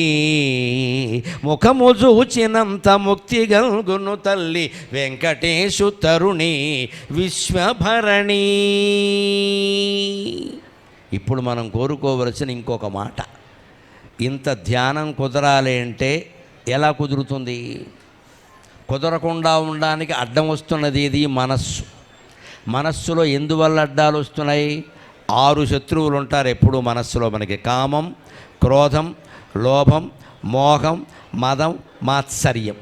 ముఖము చూచినంత ముక్తి గల్గును తల్లి, వెంకటేశు తరుణి విశ్వభరణి. ఇప్పుడు మనం కోరుకోవలసిన ఇంకొక మాట, ఇంత ధ్యానం కుదరాలి అంటే ఎలా కుదురుతుంది? కుదరకుండా ఉండడానికి అడ్డం వస్తున్నది ఇది మనస్సు. మనస్సులో ఎందువల్ల అడ్డాలు వస్తున్నాయి? 6 శత్రువులు ఉంటారు ఎప్పుడూ మనస్సులో మనకి. కామం, క్రోధం, లోభం, మోహం, మదం, మాత్సర్యం.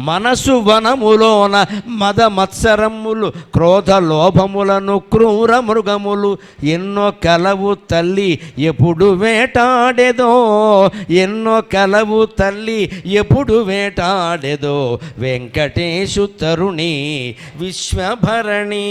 మనసు వనములోన మద మత్సరములు, క్రోధ లోభములను క్రూర మృగములు ఎన్నో కలవు తల్లి ఎప్పుడు వేటాడేదో, ఎన్నో కలవు తల్లి ఎప్పుడు వేటాడేదో, వెంకటేశు తరుణి విశ్వభరణి.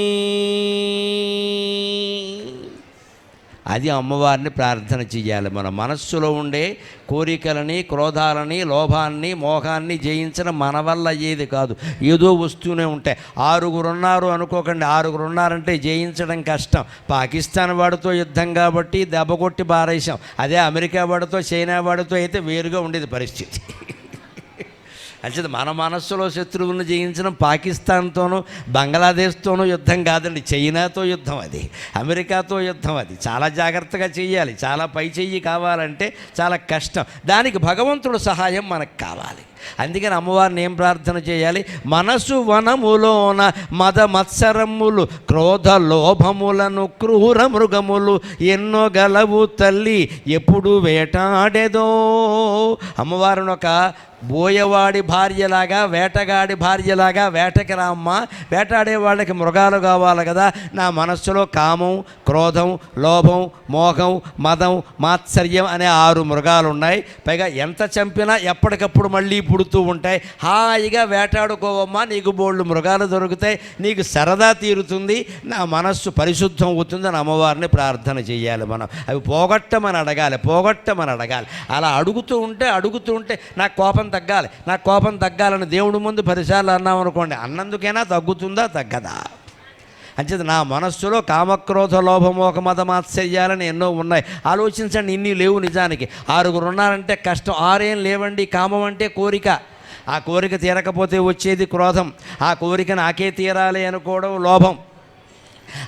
అది అమ్మవారిని ప్రార్థన చెయ్యాలి. మన మనస్సులో ఉండే కోరికలని, క్రోధాలని, లోభాన్ని, మోహాన్ని జయించడం మన వల్ల అయ్యేది కాదు. ఏదో వస్తూనే ఉంటాయి. 6 ఉన్నారు అనుకోకండి, 6 ఉన్నారంటే జయించడం కష్టం. పాకిస్తాన్ వాడితో యుద్ధం కాబట్టి దెబ్బ కొట్టి బారేసాం. అదే అమెరికా వాడితో, చైనా వాడితో అయితే వేరుగా ఉండేది పరిస్థితి. అంటే మన మనస్సులో శత్రువులను జయించడం పాకిస్తాన్తోనూ బంగ్లాదేశ్తోనూ యుద్ధం కాదండి, చైనాతో యుద్ధం, అది అమెరికాతో యుద్ధం. అది చాలా జాగ్రత్తగా చేయాలి. చాలా పై చెయ్యి కావాలంటే చాలా కష్టం. దానికి భగవంతుడు సహాయం మనకు కావాలి. అందుకని అమ్మవారిని ఏం ప్రార్థన చేయాలి? మనసు వనములోన మద మత్సరములు, క్రోధ లోభములను క్రూర మృగములు ఎన్నో గలవు తల్లి ఎప్పుడు వేటాడేదో. అమ్మవారిని ఒక బోయవాడి భార్యలాగా, వేటగాడి భార్యలాగా వేటకి రామ్మ, వేటాడే వాళ్ళకి మృగాలు కావాలి కదా. నా మనస్సులో కామం, క్రోధం, లోభం, మోహం, మదం, మాత్సర్యం అనే 6 మృగాలు ఉన్నాయి. పైగా ఎంత చంపినా ఎప్పటికప్పుడు మళ్ళీ పుడుతూ ఉంటాయి. హాయిగా వేటాడుకోవమ్మా, నీకు బోళ్ళు మృగాలు దొరుకుతాయి, నీకు సరదా తీరుతుంది, నా మనస్సు పరిశుద్ధం అవుతుంది అని అమ్మవారిని ప్రార్థన చేయాలి మనం. అవి పోగొట్టమని అడగాలి, పోగొట్టమని అడగాలి. అలా అడుగుతూ ఉంటే నాకు కోపం తగ్గాలి, నాకు కోపం తగ్గాలని దేవుడి ముందు 10 సార్లు అన్నాం అనుకోండి, అన్నందుకైనా తగ్గుతుందా తగ్గదా? అంచేత నా మనస్సులో కామక్రోధ లోభమోహ మద మాత్సర్యాలని ఎన్నో ఉన్నాయి. ఆలోచించండి, ఇన్ని లేవు నిజానికి. 6 ఉన్నారంటే కష్టం. 6 ఏం లేవండి. కామం అంటే కోరిక, ఆ కోరిక తీరకపోతే వచ్చేది క్రోధం, ఆ కోరిక నాకే తీరాలి అనుకోవడం లోభం,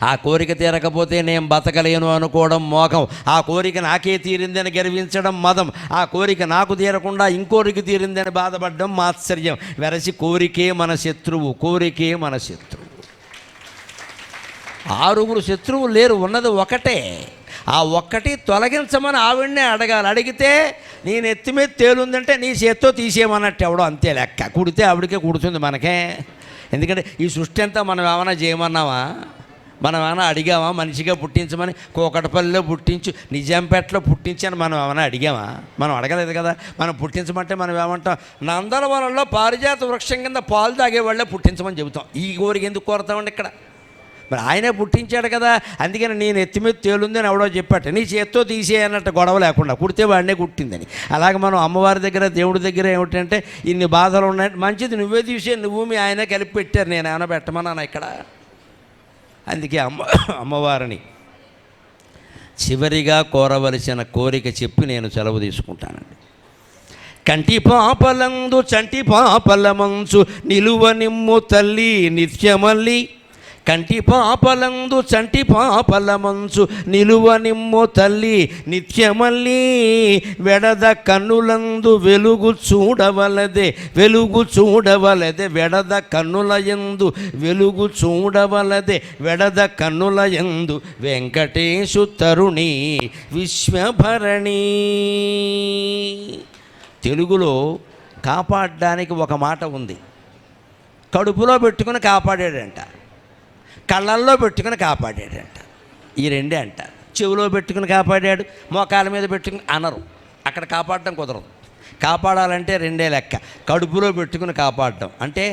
ఆ కోరిక తీరకపోతే నేను బతకలేను అనుకోవడం మోహం, ఆ కోరిక నాకే తీరిందని గర్వించడం మదం, ఆ కోరిక నాకు తీరకుండా ఇంకోరికి తీరిందని బాధపడడం మాత్సర్యం. వెరసి కోరికే మన శత్రువు, కోరికే మన శత్రువు. 6 శత్రువులు లేరు, ఉన్నది ఒకటే. ఆ ఒక్కటి తొలగించమని ఆవిడనే అడగాలి. అడిగితే నేను ఎత్తి మీద తేలుందంటే నీ చేత్తో తీసేయమన్నట్టు ఎవడో, అంతే లెక్క. కుడితే ఆవిడకే కుడుతుంది, మనకే. ఎందుకంటే ఈ సృష్టి అంతా మనం ఏమైనా చేయమన్నావా? మనం ఏమైనా అడిగామా? మనిషిగా పుట్టించమని కోకటపల్లిలో పుట్టించు, నిజాంపేటలో పుట్టించని మనం ఏమైనా అడిగామా? మనం అడగలేదు కదా. మనం పుట్టించమంటే మనం ఏమంటాం? నందనవనంలో పారిజాత వృక్షం కింద పాలు తాగేవాళ్ళే పుట్టించమని చెబుతాం. ఈ కోరిక ఎందుకు కోరతామండి ఇక్కడ? మరి ఆయనే పుట్టించాడు కదా. అందుకని నేను ఎత్తి మీద తేలుందని ఎవడో చెప్పాట, నీ చేత్తో తీసేయన్నట్టు గొడవ లేకుండా, కుడితే వాడినే కుట్టిందని. అలాగే మనం అమ్మవారి దగ్గర, దేవుడి దగ్గర ఏమిటంటే ఇన్ని బాధలు ఉన్నాయి, మంచిది నువ్వే తీసే, నువ్వు మీ ఆయనే కలిపి పెట్టారు, నేను ఏమైనా పెట్టమన్నాను ఇక్కడ? అందుకే అమ్మవారిని చివరిగా కోరవలసిన కోరిక చెప్పి నేను సెలవు తీసుకుంటానండి. కంటి పాపలందు చంటి పాపల మంచు నిలువ నిమ్ము తల్లి నిత్యమల్లి. కంటి పాపలందు చంటి పాపల మంచు నిలువ నిమ్ము తల్లి నిత్యమల్లి. వెడద కన్నులందు వెలుగు చూడవలదే వెలుగు చూడవలదే వెడద కన్నుల యందు వెలుగు చూడవలదే వెడద కన్నుల యందు. వెంకటేశు తరుణి విశ్వభరణి. తెలుగులో కాపాడడానికి ఒక మాట ఉంది. కడుపులో పెట్టుకుని కాపాడాడంట, కళ్ళల్లో పెట్టుకుని కాపాడాడంట. ఈ రెండే అంటారు. చెవిలో పెట్టుకుని కాపాడాడు, మోకాల మీద పెట్టుకుని అనరు. అక్కడ కాపాడడం కుదరదు. కాపాడాలంటే రెండే లెక్క. కడుపులో పెట్టుకుని కాపాడడం అంటే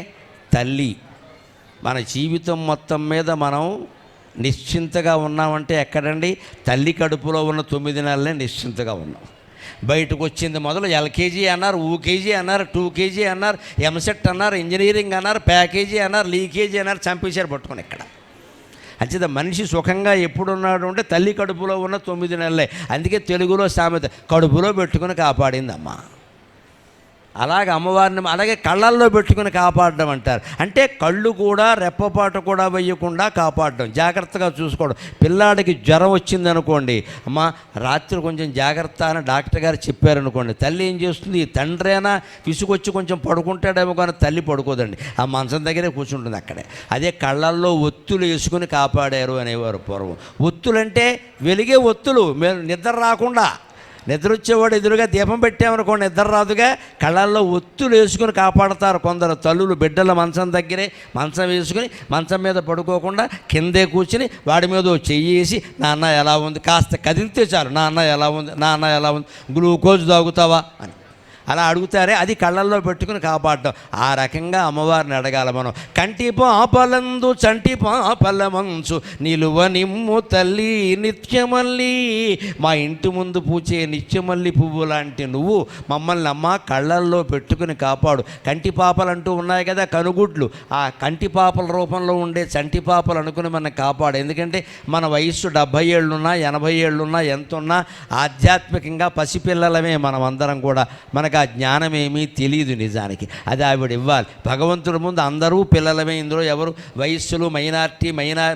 తల్లి. మన జీవితం మొత్తం మీద మనం నిశ్చింతగా ఉన్నామంటే ఎక్కడండి? తల్లి కడుపులో ఉన్న 9 నెలలే నిశ్చింతగా ఉన్నాం. బయటకు వచ్చింది మొదలు ఎల్కేజీ అన్నారు, ఊకేజీ అన్నారు, 2 kg అన్నారు, ఎంసెట్ అన్నారు, ఇంజనీరింగ్ అన్నారు, ప్యాకేజీ అన్నారు, లీకేజీ అన్నారు, చంపేశారు పట్టుకొని. ఇక్కడ అంచేత మనిషి సుఖంగా ఎప్పుడున్నాడు అంటే తల్లి కడుపులో ఉన్న 9 నెలలే. అందుకే తెలుగులో సామెత కడుపులో పెట్టుకుని కాపాడిందమ్మ. అలాగే అమ్మవారిని అలాగే కళ్ళల్లో పెట్టుకుని కాపాడడం అంటారు. అంటే కళ్ళు కూడా రెప్పపాటు కూడా వేయకుండా కాపాడడం, జాగ్రత్తగా చూసుకోవడం. పిల్లాడికి జ్వరం వచ్చిందనుకోండి, అమ్మ రాత్రి కొంచెం జాగ్రత్త అని డాక్టర్ గారు చెప్పారనుకోండి, తల్లి ఏం చేస్తుంది? తండ్రైనా విసుగొచ్చి కొంచెం పడుకుంటాడేమో కానీ తల్లి పడుకోదండి, ఆ మంచం దగ్గరే కూర్చుంటుంది అక్కడే. అదే కళ్ళల్లో ఒత్తులు వేసుకుని కాపాడారు అనేవారు పూర్వం. ఒత్తులంటే వెలిగే ఒత్తులు, నిద్ర రాకుండా. నిద్ర వచ్చేవాడు ఎదురుగా దీపం పెట్టామనుకోండి నిద్ర రాదుగా. కళ్ళల్లో ఒత్తులు వేసుకుని కాపాడతారు కొందరు తల్లులు. బిడ్డల మంచం దగ్గరే మంచం వేసుకుని మంచం మీద పడుకోకుండా కిందే కూర్చుని వాడి మీద చెయ్యేసి నాన్న ఎలా ఉంది, కాస్త కదిలితే చాలు, నాన్న ఎలా ఉంది, నాన్న ఎలా ఉంది, గ్లూకోజ్ తాగుతావా అని అలా అడుగుతారే, అది కళ్ళల్లో పెట్టుకుని కాపాడడం. ఆ రకంగా అమ్మవారిని అడగాల మనం. కంటి పాపలందు చంటి పాపల మంచు నిలువ నిమ్ము తల్లి నిత్యమల్లి. మా ఇంటి ముందు పూచే నిత్యమల్లి పువ్వు లాంటి నువ్వు మమ్మల్ని అమ్మ కళ్ళల్లో పెట్టుకుని కాపాడు. కంటి పాపలు అంటూ ఉన్నాయి కదా, కనుగుడ్లు. ఆ కంటి పాపల రూపంలో ఉండే చంటి పాపలు అనుకుని మనం కాపాడు. ఎందుకంటే మన వయస్సు 70 ఏళ్ళున్నా 80 ఏళ్ళున్నా ఎంతున్నా ఆధ్యాత్మికంగా పసిపిల్లలమే మనం అందరం కూడా. మనకు ఆ జ్ఞానమేమీ తెలియదు నిజానికి, అది ఆవిడ ఇవ్వాలి. భగవంతుడి ముందు అందరూ పిల్లలమే. ఇందులో ఎవరు వయస్సులు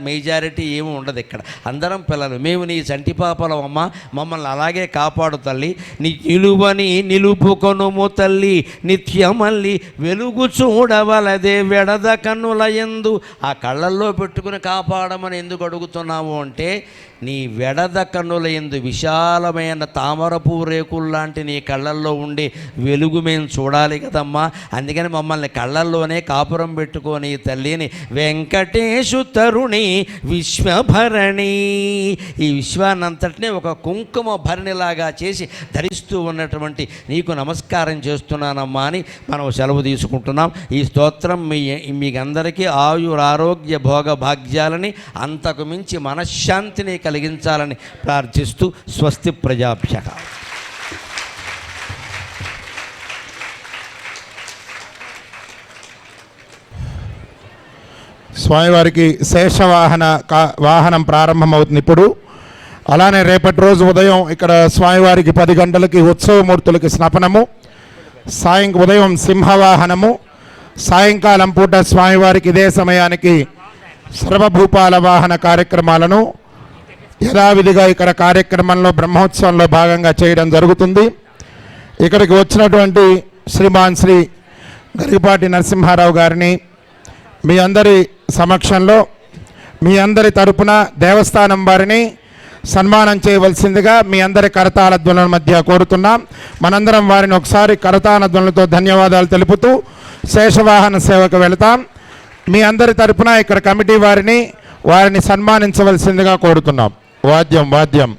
మెజారిటీ ఏమీ ఉండదు. ఇక్కడ అందరం పిల్లలు. మేము నీ చంటి పాపలం అమ్మ, మమ్మల్ని అలాగే కాపాడు తల్లి. నీ నిలువని నిలుపుకొనుము తల్లి నిత్యమల్లి. వెలుగు చూడవలదే వెడద కన్నుల యందు. ఆ కళ్ళల్లో పెట్టుకుని కాపాడమని ఎందుకు అడుగుతున్నాము అంటే, నీ వెడద కన్నుల యందు విశాలమైన తామరపు రేకుల్లాంటి నీ కళ్ళల్లో ఉండే వెలుగు మేము చూడాలి కదమ్మా. అందుకని మమ్మల్ని కళ్ళల్లోనే కాపురం పెట్టుకొని తల్లిని. వెంకటేశు తరుణి విశ్వభరణి. ఈ విశ్వాన్నంతటినీ ఒక కుంకుమ భరణిలాగా చేసి ధరిస్తూ ఉన్నటువంటి నీకు నమస్కారం చేస్తున్నానమ్మా అని మనం సెలవు తీసుకుంటున్నాం. ఈ స్తోత్రం మీకందరికీ ఆయురారోగ్య భోగ భాగ్యాలని, అంతకు మించి మనశ్శాంతిని కలిగించాలని ప్రార్థిస్తూ స్వస్తి ప్రజాభ్యః. స్వామివారికి వాహనం ప్రారంభమవుతుంది ఇప్పుడు. అలానే రేపటి రోజు ఉదయం ఇక్కడ స్వామివారికి 10 గంటలకి ఉత్సవమూర్తులకి స్నపనము, ఉదయం సింహవాహనము, సాయంకాలం పూట స్వామివారికి ఇదే సమయానికి సర్వభూపాల వాహన కార్యక్రమాలను యథావిధిగా ఇక్కడ కార్యక్రమంలో బ్రహ్మోత్సవంలో భాగంగా చేయడం జరుగుతుంది. ఇక్కడికి వచ్చినటువంటి శ్రీమాన్ శ్రీ గరికపాటి నరసింహారావు గారిని మీ అందరి సమక్షంలో మీ అందరి తరపున దేవస్థానం వారిని సన్మానం చేయవలసిందిగా మీ అందరి కరతాళ ధ్వనుల మధ్య కోరుతున్నాం. మనందరం వారిని ఒకసారి కరతాళ ధ్వనులతో ధన్యవాదాలు తెలుపుతూ శేషవాహన సేవకు వెళతాం. మీ అందరి తరపున ఇక్కడ కమిటీ వారిని సన్మానించవలసిందిగా కోరుతున్నాం. వాద్యం